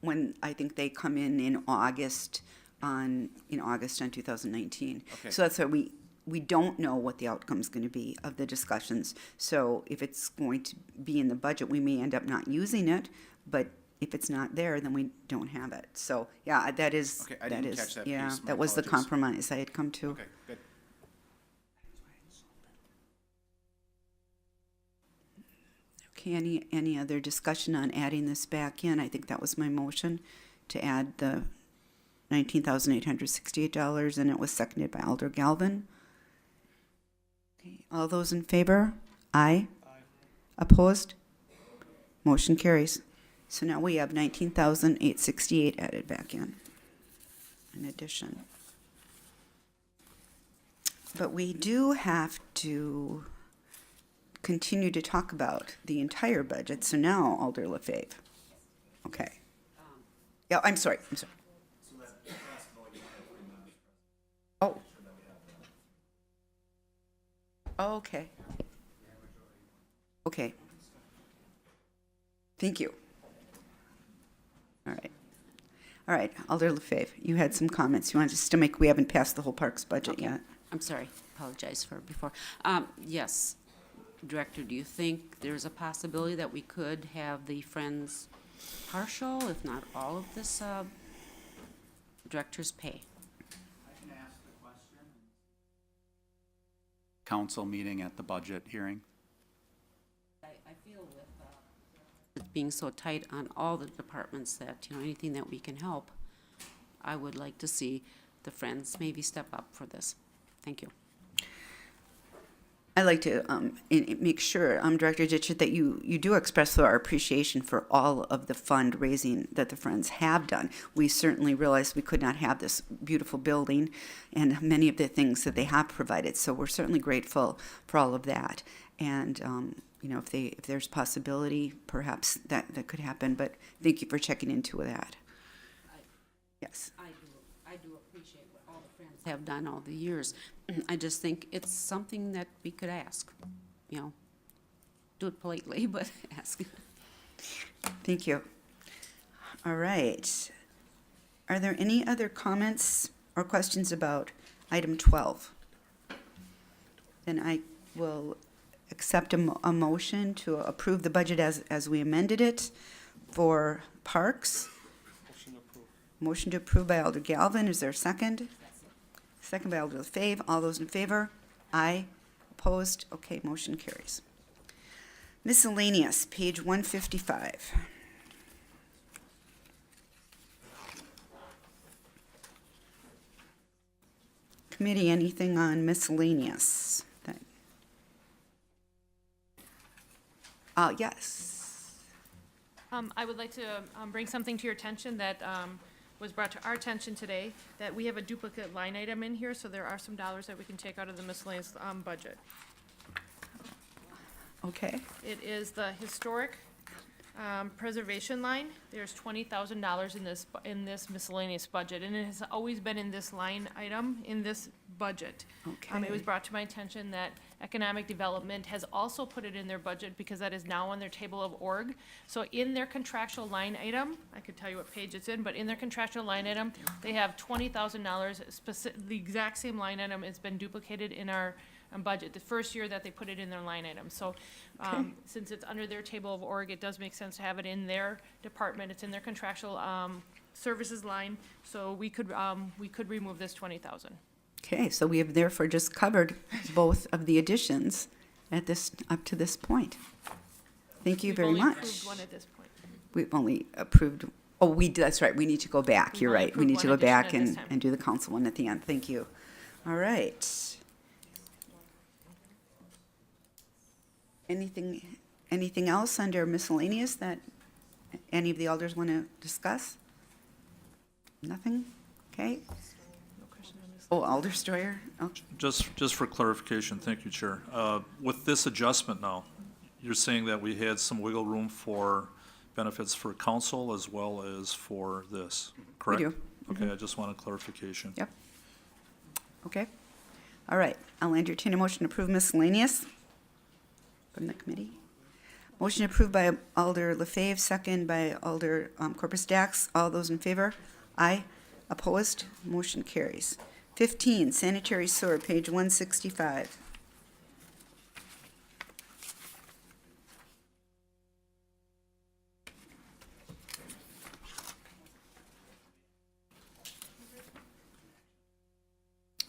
when I think they come in August in August on 2019. Okay. So that's why we don't know what the outcome's going to be of the discussions. So if it's going to be in the budget, we may end up not using it, but if it's not there, then we don't have it. So, yeah, that is, Okay, I didn't catch that yeah, piece. My that was the apologies. compromise I had come to. Okay, good. Okay, any other discussion on adding this back in? I think that was my motion, to add the $19,868, and it was seconded by Alder Galvin. Okay, all those in favor? Aye. Opposed? Motion carries. So now we have 19,868 added back in addition. But we do have to continue to talk about the entire budget. So now, Alder Lefebvre. Okay. Yeah, I'm sorry. Oh. Oh, okay. Okay. Thank you. All right. All right, Alder Lefebvre, you had some comments. You wanted us to make, we haven't passed the whole parks budget Okay. yet. I'm sorry, apologize for before. Yes, Director, do you think there's a possibility that we could have the Friends partial, if not all of this, director's pay? I can ask the question. Council meeting at the budget hearing. I feel with it being so tight on all the departments that, anything that we can help, I would like to see the Friends maybe step up for this. Thank you. I'd like to make sure, Director Ditchett, that you do express our appreciation for all of the fundraising that the Friends have done. We certainly realized we could not have this beautiful building and many of the things that they have provided. So we're certainly grateful for all of that. And if there's possibility, perhaps that could happen. But thank you for checking into that. Yes. I do appreciate what all the Friends have done all the years. I just think it's something that we could ask, do it politely, but ask. Thank you. All right. Are there any other comments or questions about item 12? Then I will accept a motion to approve the budget as we amended it for parks. Motion to approve by Alder Galvin. Is there a second? Second by Alder Lefebvre. All those in favor? Aye. Opposed? Okay, motion carries. Miscellaneous, page 155. Committee, anything on miscellaneous? Yes. I would like to bring something to your attention that was brought to our attention today, that we have a duplicate line item in here, so there are some dollars that we can take out of the miscellaneous budget. Okay. It is the historic preservation line. There's $20,000 in this miscellaneous budget, and it has always been in this line item in this budget. It was Okay. brought to my attention that economic development has also put it in their budget because that is now on their table of org. So in their contractual line item, I could tell you what page it's in, but in their contractual line item, they have $20,000 the exact same line item has been duplicated in our budget, the first year that they put it in their line item. So, since it's under their table of org, it does make sense to have it in their department. It's in their contractual, services line, so we could remove this 20,000. Okay, so we have therefore just covered both of the additions at this, up to this point. Thank you very We've only much. approved one at this point. We've only approved, that's right, we need to go back, We've you're only right. We need to go approved one back addition at this and, time. and do the council one at the end, thank you. All right. Anything else under miscellaneous that any of the elders want to discuss? Nothing? Okay. Oh, Alder Stoyer? Oh, Just for clarification, thank you, Chair. With this adjustment now, you're saying that we had some wiggle room for benefits for council as well as for this, correct? do. Okay, I just want a clarification. Yep. Okay. All right, I'll entertain a motion to approve miscellaneous from the committee. Motion approved by Alder LaFave, second by Alder Corpus Dax. All those in favor? Aye. Opposed? Motion carries. 15, sanitary sewer, page 165.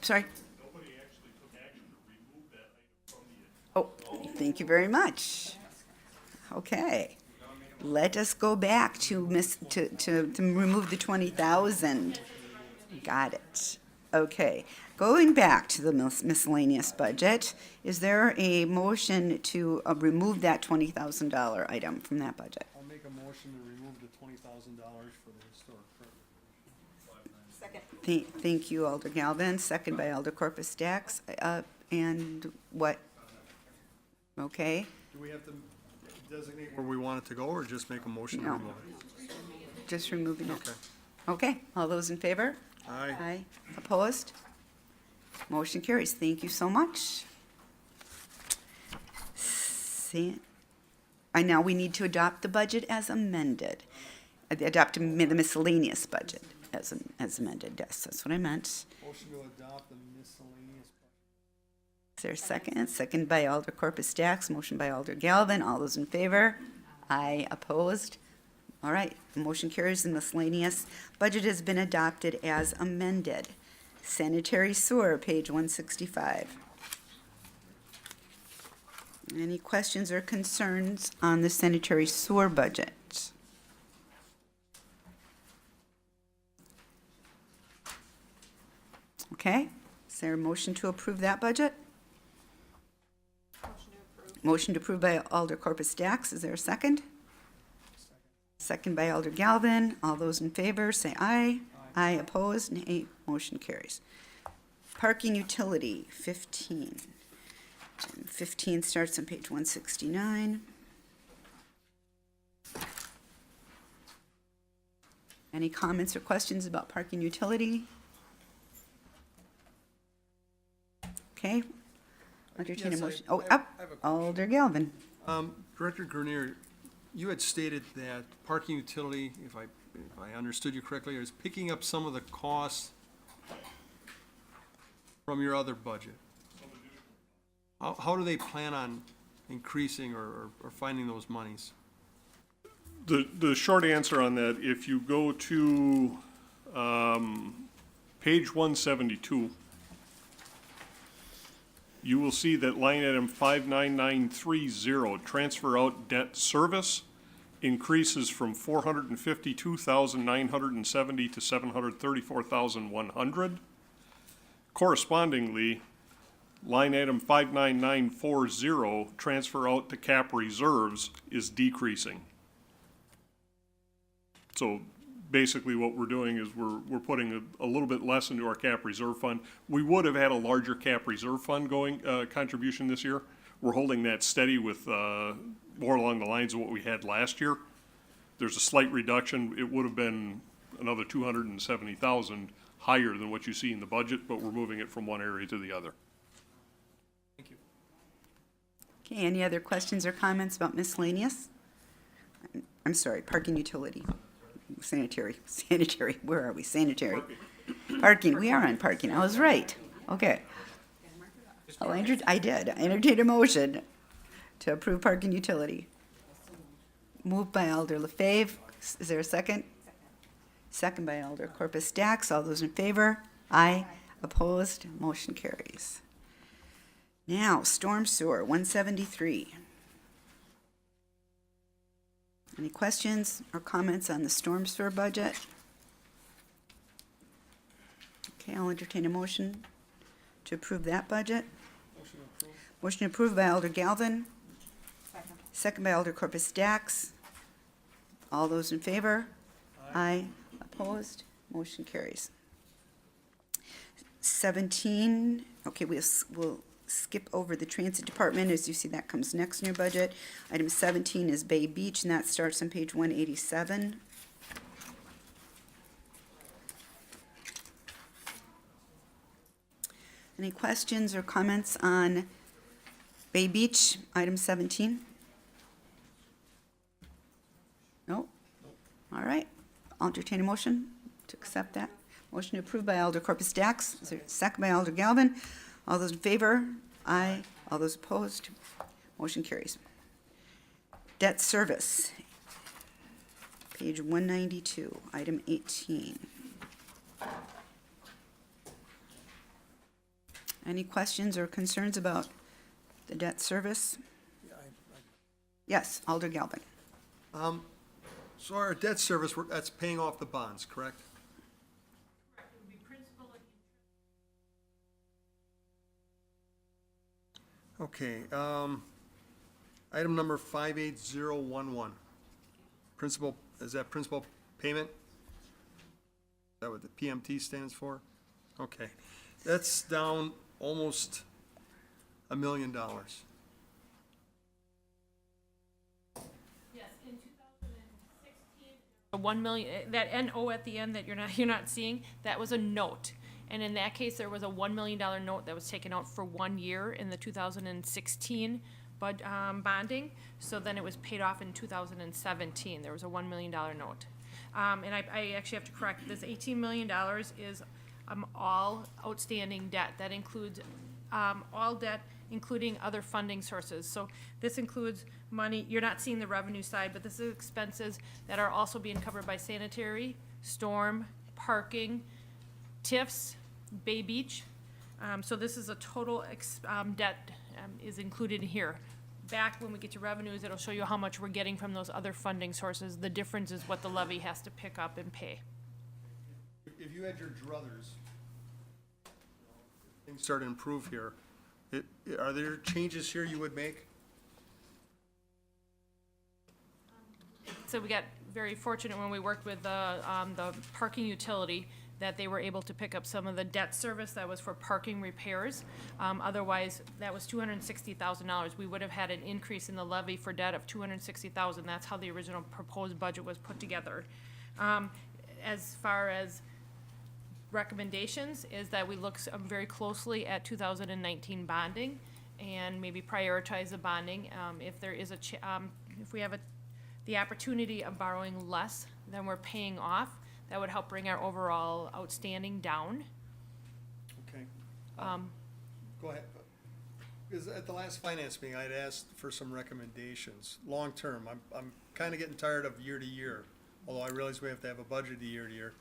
Sorry? Oh, thank you very much. Okay. Let us go back to remove the 20,000. Got it. Okay. Going back to the miscellaneous budget, is there a motion to remove that $20,000 item from that budget? I'll make a motion to remove the $20,000 for the historic. Thank you, Alder Galvin, second by Alder Corpus Dax. And what? Okay. Do we have to designate where we want it to go, or just make a motion to No. remove it? Just removing it. Okay. Okay, all those in favor? Aye. Aye. Opposed? Motion carries. Thank you so much. Now we need to adopt the budget as amended. Adopt the miscellaneous budget as amended. Yes, that's what I meant. Motion to adopt the miscellaneous. Is there a second? Second by Alder Corpus Dax, motion by Alder Galvin. All those in favor? Aye. Opposed? All right, the motion carries. The miscellaneous budget has been adopted as amended. Sanitary sewer, page 165. Any questions or concerns on the sanitary sewer budget? Okay, is there a motion to approve that budget? Motion to approve by Alder Corpus Dax. Is there a second? Second by Alder Galvin. All those in favor, say aye. Aye. Opposed, nay. Motion carries. Parking utility, 15. 15 starts on page 169. Any comments or questions about parking utility? Okay. Entertain a Yes, motion. I Oh, have- up. I have a Alder Galvin. Director Grenier, you had stated that parking utility, if I understood you correctly, is picking up some of the costs from your other budget. How do they plan on increasing or finding those monies? The short answer on that, if you go to page 172, you will see that line item 59930, transfer out debt service, increases from 452,970 to 734,100. Correspondingly, line item 59940, transfer out to cap reserves, is decreasing. So basically what we're doing is we're putting a little bit less into our cap reserve fund. We would have had a larger cap reserve fund going, contribution this year. We're holding that steady with, more along the lines of what we had last year. There's a slight reduction. It would have been another 270,000 higher than what you see in the budget, but we're moving it from one area to the other. Okay, any other questions or comments about miscellaneous? I'm sorry, parking utility, sanitary, where are we? Sanitary. Parking, we are on parking, I was right. Okay. I did. I entertained a motion to approve parking utility. Moved by Alder LaFave. Is there a second? Second by Alder Corpus Dax. All those in favor? Aye. Opposed? Motion carries. Now, storm sewer, 173. Any questions or comments on the storm sewer budget? Okay, I'll entertain a motion to approve that budget. Motion approved by Alder Galvin. Second by Alder Corpus Dax. All those in favor? Aye. Opposed? Motion carries. 17, okay, we'll skip over the transit department. As you see, that comes next in your budget. Item 17 is Bay Beach, and that starts on page 187. Any questions or comments on Bay Beach, item 17? No? All right. I'll entertain a motion to accept that. Motion approved by Alder Corpus Dax. Is there a second by Alder Galvin? All those in favor? Aye. All those opposed? Motion carries. Debt service, page 192, item 18. Any questions or concerns about the debt service? Yes, Alder Galvin. So our debt service, that's paying off the bonds, correct? Okay, item number 58011. Principal, is that principal payment? Is that what the PMT stands for? Okay, that's down almost $1 million. Yes, in 2016, the 1 million, that NO at the end that you're not seeing, that was a note. And in that case, there was a $1 million note that was taken out for 1 year in the 2016 bonding. So then it was paid off in 2017. There was a $1 million note. And I actually have to correct, this $18 million is all outstanding debt. That includes all debt, including other funding sources. So this includes money, you're not seeing the revenue side, but this is expenses that are also being covered by sanitary, storm, parking, TIFs, Bay Beach. So this is a total debt is included here. Back when we get to revenues, it'll show you how much we're getting from those other funding sources. The difference is what the levy has to pick up and pay. If you had your druthers, things start to improve here, are there changes here you would make? So we got very fortunate when we worked with the parking utility that they were able to pick up some of the debt service that was for parking repairs. Otherwise, that was $260,000. We would have had an increase in the levy for debt of $260,000. That's how the original proposed budget was put together. As far as recommendations is that we look very closely at 2019 bonding and maybe prioritize the bonding. If there is if we have the opportunity of borrowing less than we're paying off, that would help bring our overall outstanding down. Okay. Go ahead. Because at the last finance meeting, I'd asked for some recommendations, long-term. I'm kind of getting tired of year to year, although I realize we have to have a budget year to year.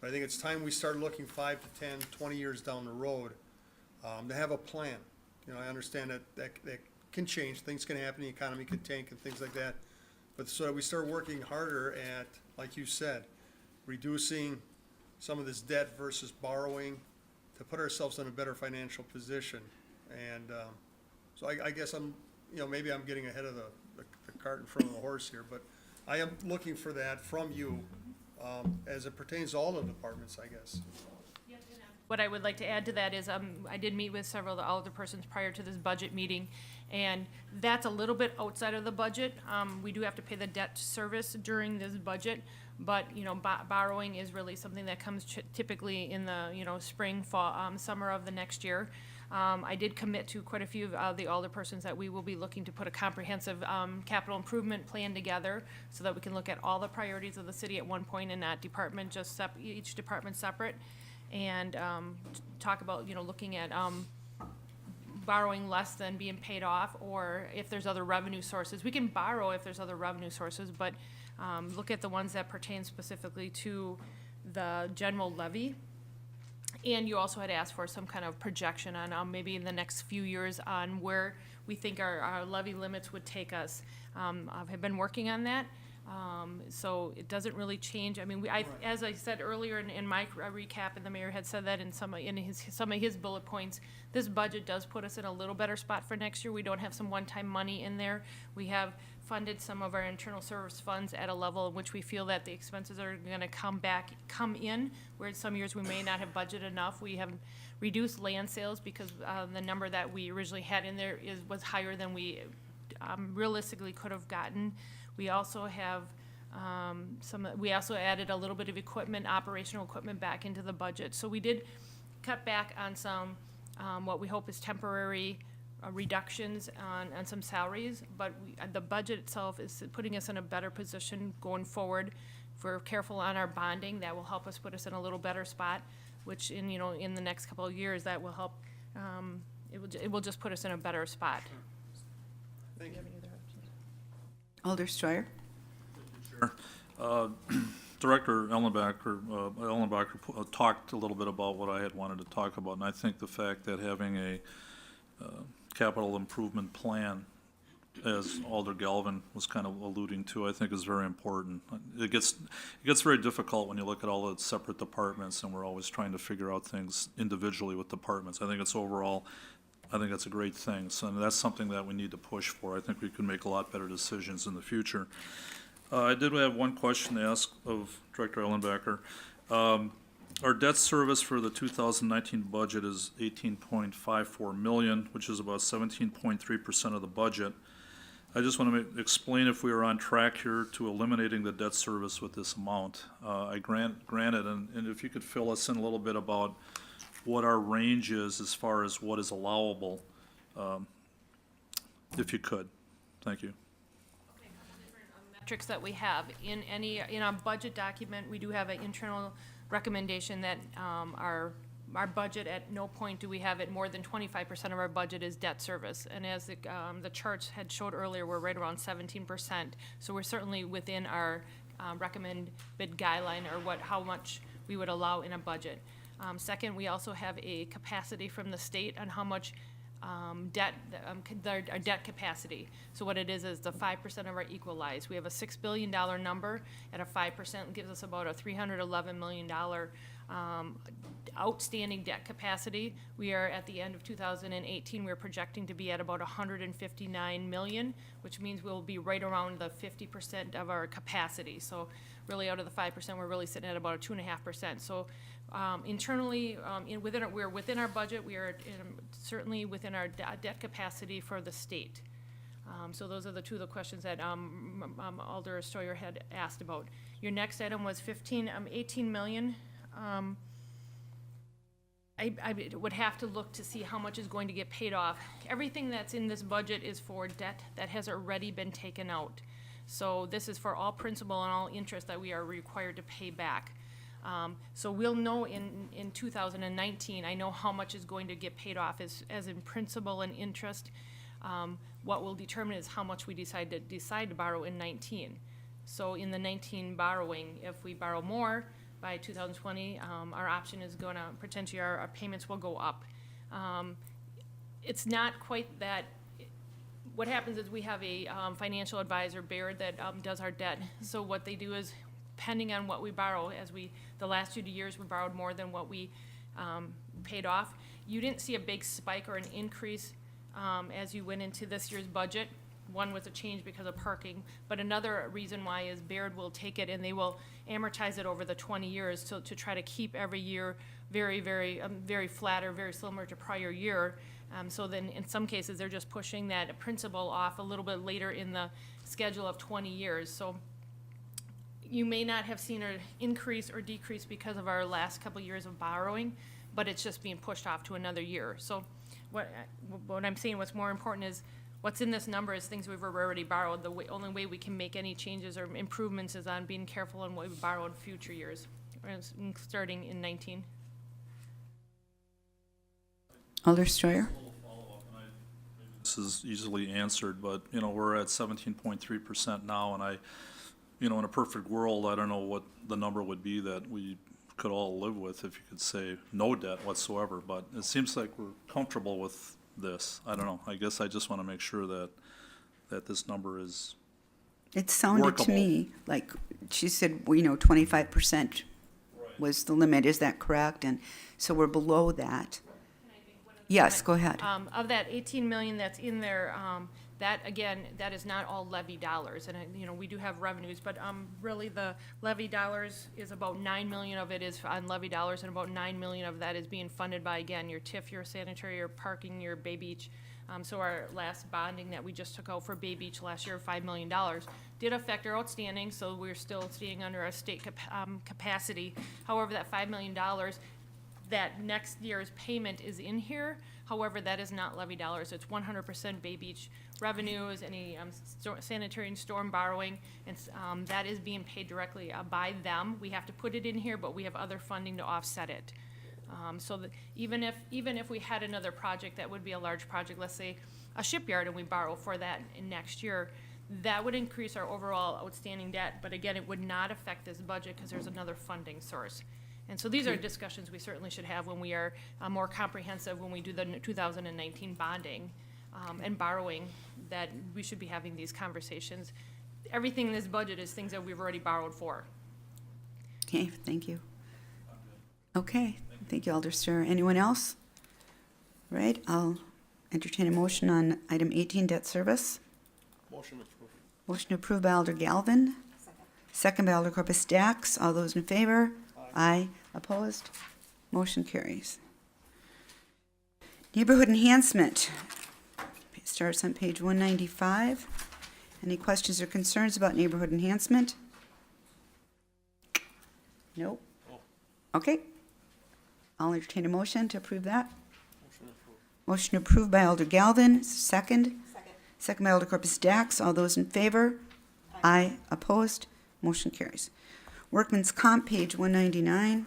But I think it's time we start looking 5 to 10, 20 years down the road, to have a plan. You know, I understand that can change, things can happen, the economy could tank and things like that. But so that we start working harder at, like you said, reducing some of this debt versus borrowing to put ourselves in a better financial position And, so I guess I'm, maybe I'm getting ahead of the cart in front of the horse here, but I am looking for that from you, as it pertains to all the departments, I guess. What I would like to add to that is, I did meet with several of the alderpersons prior to this budget meeting, and that's a little bit outside of the budget. We do have to pay the debt service during this budget, but, borrowing is really something that comes typically in the, spring, fall, summer of the next year. I did commit to quite a few of the alderpersons that we will be looking to put a comprehensive capital improvement plan together so that we can look at all the priorities of the city at one point and not department, just each department separate. And talk about, looking at borrowing less than being paid off, or if there's other revenue sources. We can borrow if there's other revenue sources, but look at the ones that pertain specifically to the general levy. And you also had asked for some kind of projection on maybe in the next few years on where we think our levy limits would take us. I have been working on that. So it doesn't really change. I mean, as I said earlier in my recap, and the mayor had said that in some of his bullet points, this budget does put us in a little better spot for next year. We don't have some one-time money in there. We have funded some of our internal service funds at a level in which we feel that the expenses are gonna come in, where some years we may not have budgeted enough. We have reduced land sales because, the number that we originally had in there was higher than we, realistically could have gotten. We also have, we also added a little bit of equipment, operational equipment back into the budget. So we did cut back on some, what we hope is temporary reductions on some salaries, but the budget itself is putting us in a better position going forward. If we're careful on our bonding, that will help us put us in a little better spot, which in the next couple of years, that will help, it will just put us in a better spot. Thank you. Alder Stryer? Sure. Director Ellenbacher talked a little bit about what I had wanted to talk about, and I think the fact that having a capital improvement plan, as Alder Galvin was kind of alluding to, I think is very important. It gets very difficult when you look at all the separate departments, and we're always trying to figure out things individually with departments. I think that's a great thing. So that's something that we need to push for. I think we can make a lot better decisions in the future. I did have one question to ask of Director Ellenbacher. Our debt service for the 2019 budget is $18.54 million, which is about 17.3% of the budget. I just want to explain if we are on track here to eliminating the debt service with this amount. I granted, and if you could fill us in a little bit about what our range is as far as what is allowable, if you could. Thank you. Metrics that we have in our budget document, we do have an internal recommendation that our budget, at no point do we have it more than 25% of our budget is debt service. And as the charts had showed earlier, we're right around 17%. So we're certainly within our recommended guideline, or how much we would allow in a budget. Second, we also have a capacity from the state on how much debt, our debt capacity. So what it is the 5% of our equalized. We have a $6 billion number at a 5% gives us about a $311 million outstanding debt capacity. We are at the end of 2018, we're projecting to be at about 159 million, which means we'll be right around the 50% of our capacity. So really out of the 5%, we're really sitting at about a 2.5%. So internally, we're within our budget. We are certainly within our debt capacity for the state. So those are the two of the questions that Alder Sawyer had asked about. Your next item was 18 million. I would have to look to see how much is going to get paid off. Everything that's in this budget is for debt that has already been taken out. So this is for all principal and all interest that we are required to pay back. So we'll know in 2019, I know how much is going to get paid off as in principal and interest. What will determine is how much we decide to borrow in 19. So in the 19 borrowing, if we borrow more by 2020, our option is going to, potentially our payments will go up. It's not quite that. What happens is we have a financial advisor, Baird, that does our debt. So what they do is, depending on what we borrow, the last 2 years we borrowed more than what we paid off. you didn't see a big spike or an increase as you went into this year's budget. One was a change because of parking, but another reason why is Baird will take it and they will amortize it over the 20 years to try to keep every year very flat or very similar to prior year. So then in some cases, they're just pushing that principal off a little bit later in the schedule of 20 years. So you may not have seen an increase or decrease because of our last couple years of borrowing, but it's just being pushed off to another year. So what I'm saying, what's more important is what's in this number is things we've already borrowed. The only way we can make any changes or improvements is on being careful on what we borrow in future years, starting in 19. Alder Steuer? This is easily answered, but, you know, we're at 17.3% now, and in a perfect world, I don't know what the number would be that we could all live with if you could say no debt whatsoever, but it seems like we're comfortable with this. I don't know. I guess I just want to make sure that this number is It sounded workable. to me like she said, 25% was the limit. Is that correct? And so we're below that. Yes, go ahead. Of that 18 million that's in there, that again, that is not all levy dollars, and we do have revenues, but really the levy dollars is about 9 million of it is on levy dollars, and about 9 million of that is being funded by, again, your TIF, your sanitary, your parking, your Bay Beach. So our last bonding that we just took out for Bay Beach last year, $5 million, did affect our outstanding, so we're still staying under our state capacity. However, that $5 million, that next year's payment is in here. However, that is not levy dollars. It's 100% Bay Beach revenues, any sanitary and storm borrowing, and that is being paid directly by them. We have to put it in here, but we have other funding to offset it. So that even if we had another project that would be a large project, let's say a shipyard, and we borrow for that in next year, that would increase our overall outstanding debt. But again, it would not affect this budget because there's another funding source. And so these are discussions we certainly should have when we are more comprehensive, when we do the 2019 bonding and borrowing, that we should be having these conversations. Everything in this budget is things that we've already borrowed for. Okay, thank you. Okay, thank you, Alder Steuer. Anyone else? Right, I'll entertain a motion on item 18, debt service. Motion approved. Motion approved by Alder Galvin. Second by Alder Corpus Dax. All those in favor? Aye. Opposed? Motion carries. Neighborhood enhancement. It starts on page 195. Any questions or concerns about neighborhood enhancement? Nope. Okay. I'll entertain a motion to approve that. Motion approved by Alder Galvin. Second? Second by Alder Corpus Dax. All those in favor? Aye. Opposed? Motion carries. Workman's Comp, page 199.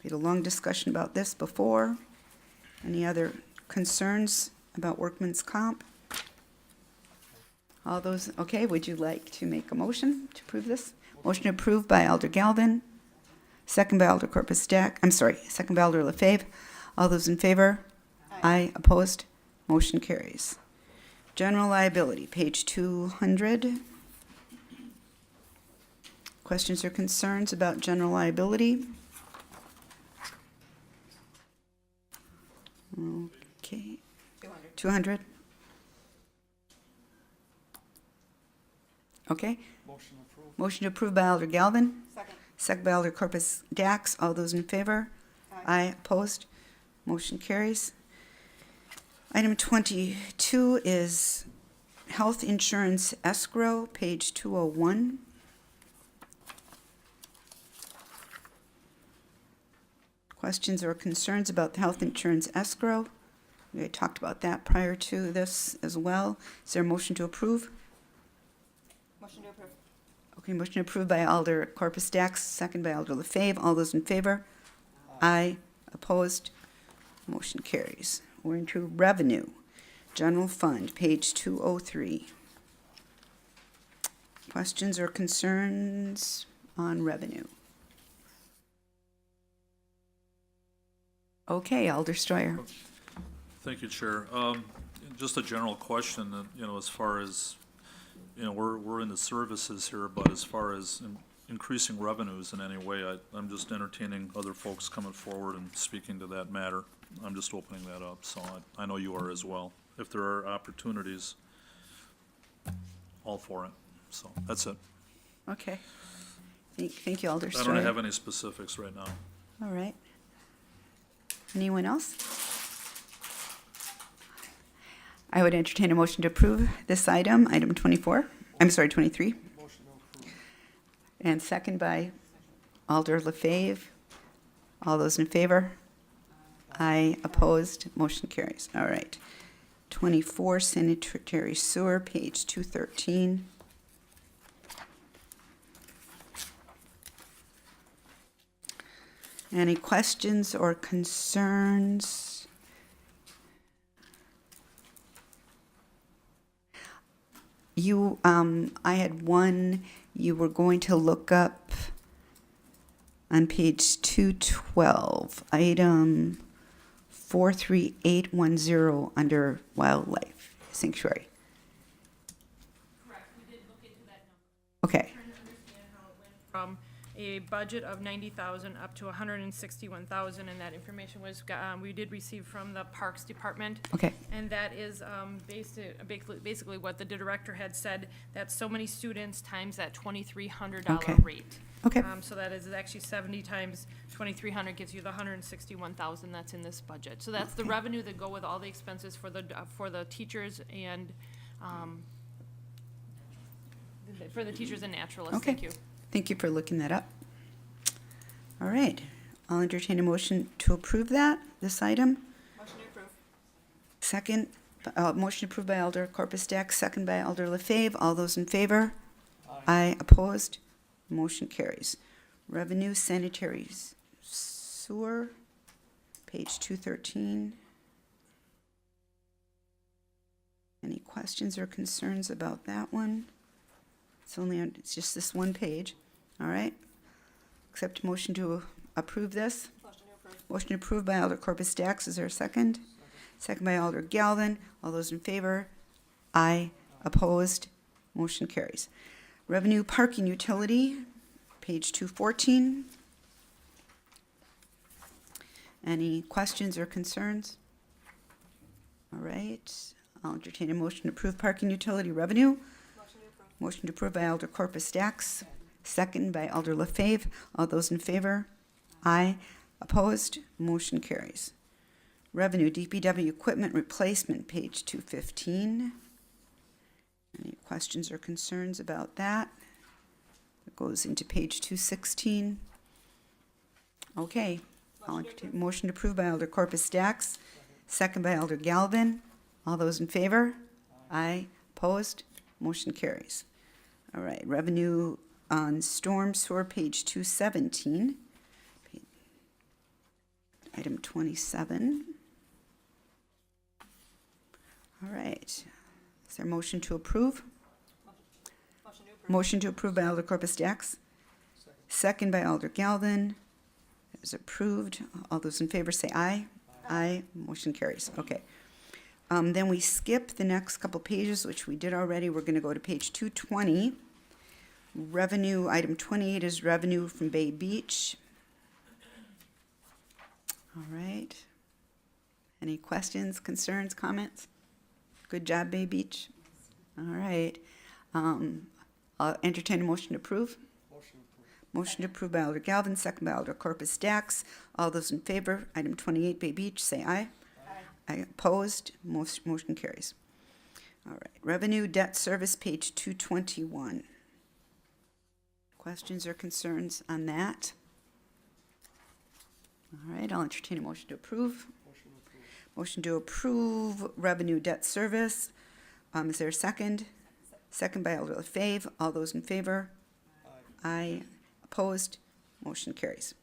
We had a long discussion about this before. Any other concerns about Workman's Comp? All those, okay, would you like to make a motion to approve this? Motion approved by Alder Galvin, second by Alder Corpus Dax, second by Alder LaFave. All those in favor? Aye. Opposed? Motion carries. General liability, page 200. Questions or concerns about general liability? Okay. 200. Okay. Motion approved by Alder Galvin. Second by Alder Corpus Dax. All those in favor? Aye. Opposed? Motion carries. Item 22 is health insurance escrow, page 201. Questions or concerns about the health insurance escrow? We had talked about that prior to this as well. Is there a motion to approve? Motion to approve. Okay, motion approved by Alder Corpus Dax, second by Alder LaFave. All those in favor? Aye. Opposed? Motion carries. We're into revenue. General fund, page 203. Questions or concerns on revenue? Okay, Alder Steuer. Thank you, Chair. Just a general question, as far as, we're in the services here, but as far as increasing revenues in any way. I'm just entertaining other folks coming forward and speaking to that matter. I'm just opening that up, so I know you are as well. If there are opportunities, all for it. So that's it. Okay. Thank you, Alder I don't Story. have any specifics right now. All right. Anyone else? I would entertain a motion to approve this item, item 24. I'm sorry, 23. And second by Alder LaFave. All those in favor? Aye. Opposed? Motion carries. All right. 24, sanitary sewer, page 213. Any questions or concerns? I had one, you were going to look up on page 212, item 43810 under wildlife sanctuary. Correct, we did look into that number. Okay, Trying to understand how it went from a budget of 90,000 up to 161,000, and that information was, we did receive from the Parks Department. okay, And that is basically what the director had said, that's so many students times that $2,300 Okay. rate. Okay. So that is actually 70 times 2,300 gives you the 161,000 that's in this budget. So that's the Okay. revenue that go with all the expenses for the teachers and, for the teachers and naturalists. okay. Thank you. Thank you for looking that up. All right, I'll entertain a motion to approve this item. Motion to approve. Second, motion approved by Alder Corpus Dax, second by Alder LaFave. All those in favor? Aye. Opposed? Motion carries. Revenue sanitary sewer, page 213. Any questions or concerns about that one? It's just this one page. All right. Accept motion to approve this. Motion to approve. Motion approved by Alder Corpus Dax. Is there a second? Second by Alder Galvin. All those in favor? Aye. Opposed? Motion carries. Revenue parking utility, page 214. Any questions or concerns? All right. I'll entertain a motion to approve parking utility revenue. Motion to approve. Motion to approve by Alder Corpus Dax, second by Alder LaFave. All those in favor? Aye. Opposed? Motion carries. Revenue DPW equipment replacement, page 215. Any questions or concerns about that? It goes into page 216. Okay. I'll entertain a motion to approve by Alder Corpus Dax, second by Alder Galvin. All those in favor? Aye. Opposed? Motion carries. All right, revenue on storm sewer, page 217. Item 27. All right. Is there a motion to approve? Motion to approve. Motion to approve by Alder Corpus Dax. Second by Alder Galvin. It is approved. All those in favor say aye. Aye. Motion carries. Okay. Then we skip the next couple pages, which we did already. We're going to go to page 220. Revenue, item 28 is revenue from Bay Beach. All right. Any questions, concerns, comments? Good job, Bay Beach. All right. I'll entertain a motion to approve. Motion to approve by Alder Galvin, second by Alder Corpus Dax. All those in favor, item 28, Bay Beach, say aye. Aye. Opposed, motion carries. All right, revenue debt service, page 221. Questions or concerns on that? All right, I'll entertain a motion to approve. Motion to approve revenue debt service. Is there a second? Second by Alder LaFave. All those in favor? Aye. Opposed, motion carries.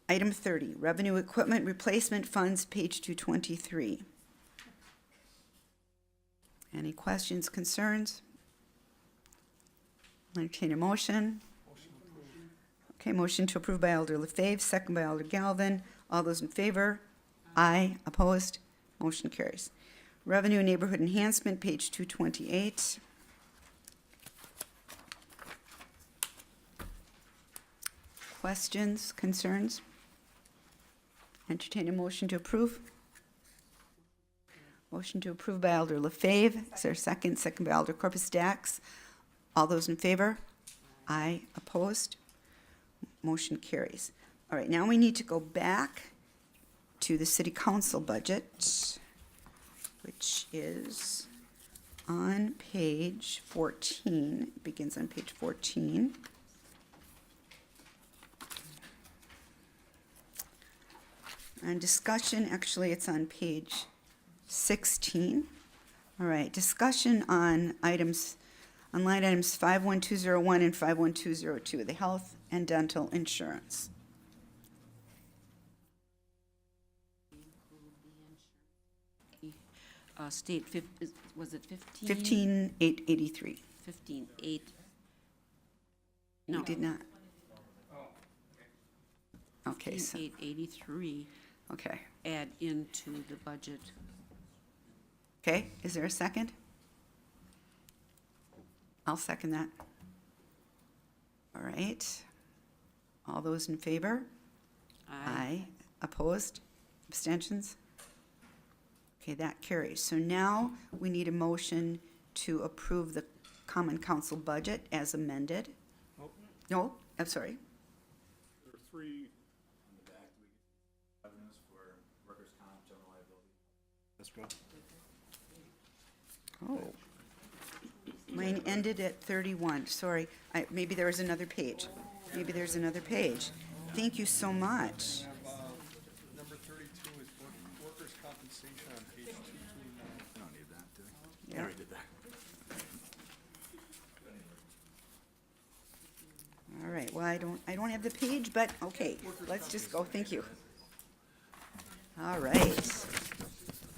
Item 30, revenue equipment replacement funds, page 223. Any questions, concerns? Entertain a motion. Okay, motion to approve by Alder LaFave, second by Alder Galvin. All those in favor? Aye. Opposed? Motion carries. Revenue neighborhood enhancement, page 228. questions, concerns? Entertain a motion to approve. Motion to approve by Alder LaFave. Is there a second? Second by Alder Corpus Dax. All those in favor? Aye. Opposed? Motion carries. All right, now we need to go back to the city council budget, which is on page 14. It begins on page 14. And discussion, actually, it's on page 16. All right, discussion on items, on line items 51201 and 51202, the health and dental insurance. State, was it 15? 15883. 15,8. We No. did not. Okay, so, 15,883 okay. add into the budget. Okay, is there a second? I'll second that. All right. All those in favor? Aye. Opposed? Abstentions? Okay, that carries. So now we need a motion to approve the common council budget as amended. No, I'm sorry. There are three. Revenues for workers' comp, general liability. Oh. Mine ended at 31, sorry. Maybe there was another page. Maybe there's another page. Thank you so much. Number 32 is workers' compensation on page 229. I don't need that, do I? Yeah. I already did that. All right, well, I don't have the page, but, okay, let's just go, thank you. All right.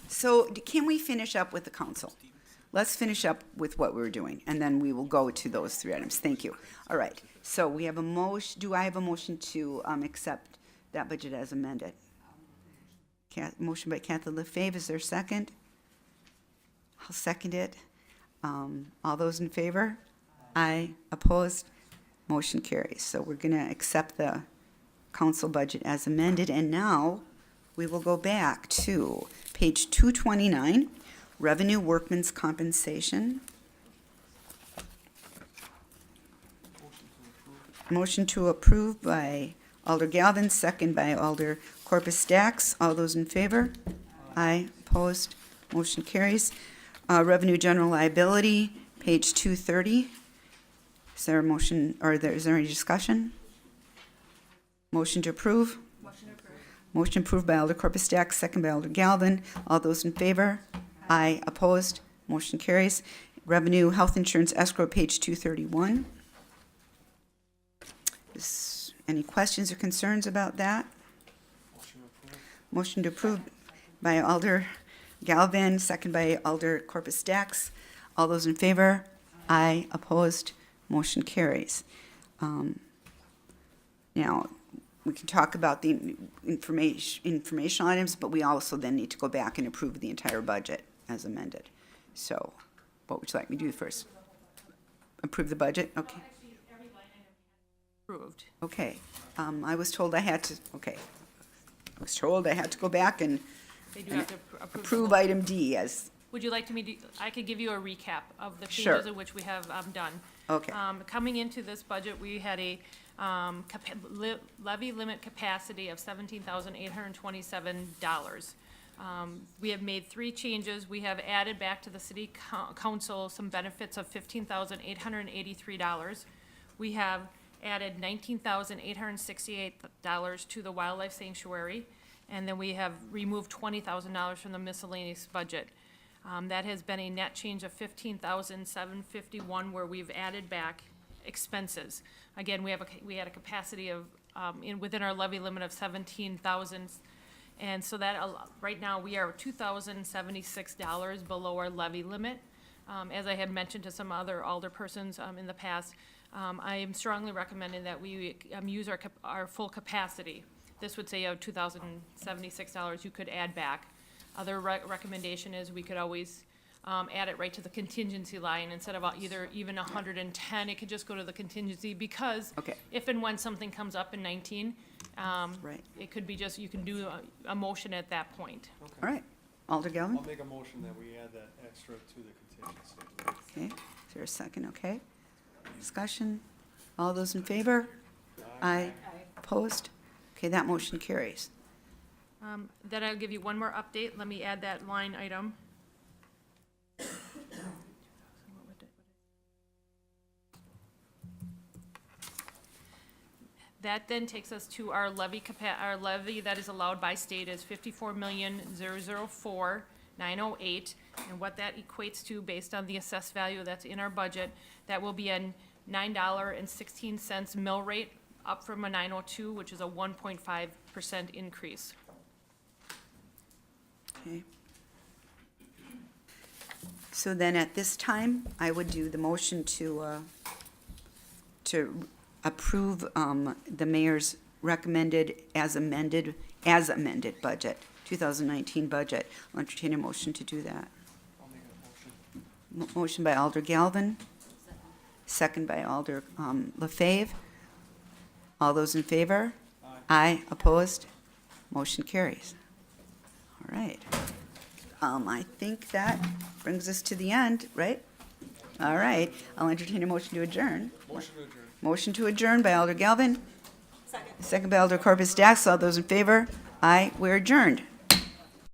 So can we finish up with the council? Let's finish up with what we were doing, and then we will go to those three items. Thank you. All right, so we have a motion, do I have a motion to accept that budget as amended? Motion by Kathy LaFave, is there a second? I'll second it. All those in favor? Aye. Opposed? Motion carries. So we're going to accept the council budget as amended, and now we will go back to page 229, Revenue Workmen's Compensation. Motion to approve by Alder Galvin, second by Alder Corpus Dax. All those in favor? Aye. Opposed? Motion carries. Revenue General Liability, page 230. Is there a motion, or is there any discussion? Motion to approve? Motion approved by Alder Corpus Dax, second by Alder Galvin. All those in favor? Aye. Opposed? Motion carries. Revenue Health Insurance Escrow, page 231. Any questions or concerns about that? Motion to approve by Alder Galvin, second by Alder Corpus Dax. All those in favor? Aye. Opposed? Motion carries. Now, we can talk about the informational items, but we also then need to go back and approve the entire budget as amended. So, what would you like me to do first? Approve the budget? Okay. Approved. Okay. I was told I had to, okay. I was told I had to go back and They do have to approve the whole- item D as, Would you like me to, I could give you a recap of the Sure. changes of which we have done. okay. Coming into this budget, we had a levy limit capacity of $17,827. We have made three changes. We have added back to the city council some benefits of $15,883. We have added $19,868 to the wildlife sanctuary, and then we have removed $20,000 from the miscellaneous budget. That has been a net change of $15,751, where we've added back expenses. Again, we had a capacity of, within our levy limit of 17,000. And so that, right now, we are $2,076 below our levy limit. As I had mentioned to some other alderpersons in the past, I am strongly recommending that we use our full capacity. This would say $2,076 you could add back. Other recommendation is we could always add it right to the contingency line instead of even 110, it could just go to the contingency because Okay. if and when something comes up in 19, Right. it could be just, you can do a motion at that point. All right. Alder Galvin? I'll make a motion that we add that extra to the contingency. Okay, is there a second? Okay. Discussion? All those in favor? Aye. Opposed? Okay, that motion carries. Then I'll give you one more update. Let me add that line item. That then takes us to our levy our levy that is allowed by state is 54,004,908. And what that equates to, based on the assessed value that's in our budget, that will be a $9.16 mill rate, up from a 902, which is a 1.5% increase. Okay. So then at this time, I would do the motion to approve the mayor's recommended as amended budget, 2019 budget. I'll entertain a motion to do that. I'll make a motion. Motion by Alder Galvin, second by Alder LaFave. All those in favor? Aye. Opposed? Motion carries. All right. I think that brings us to the end, right? All right. I'll entertain a motion to adjourn. Motion to adjourn. Motion to adjourn by Alder Galvin. Second by Alder Corpus Dax. All those in favor? Aye. We're adjourned.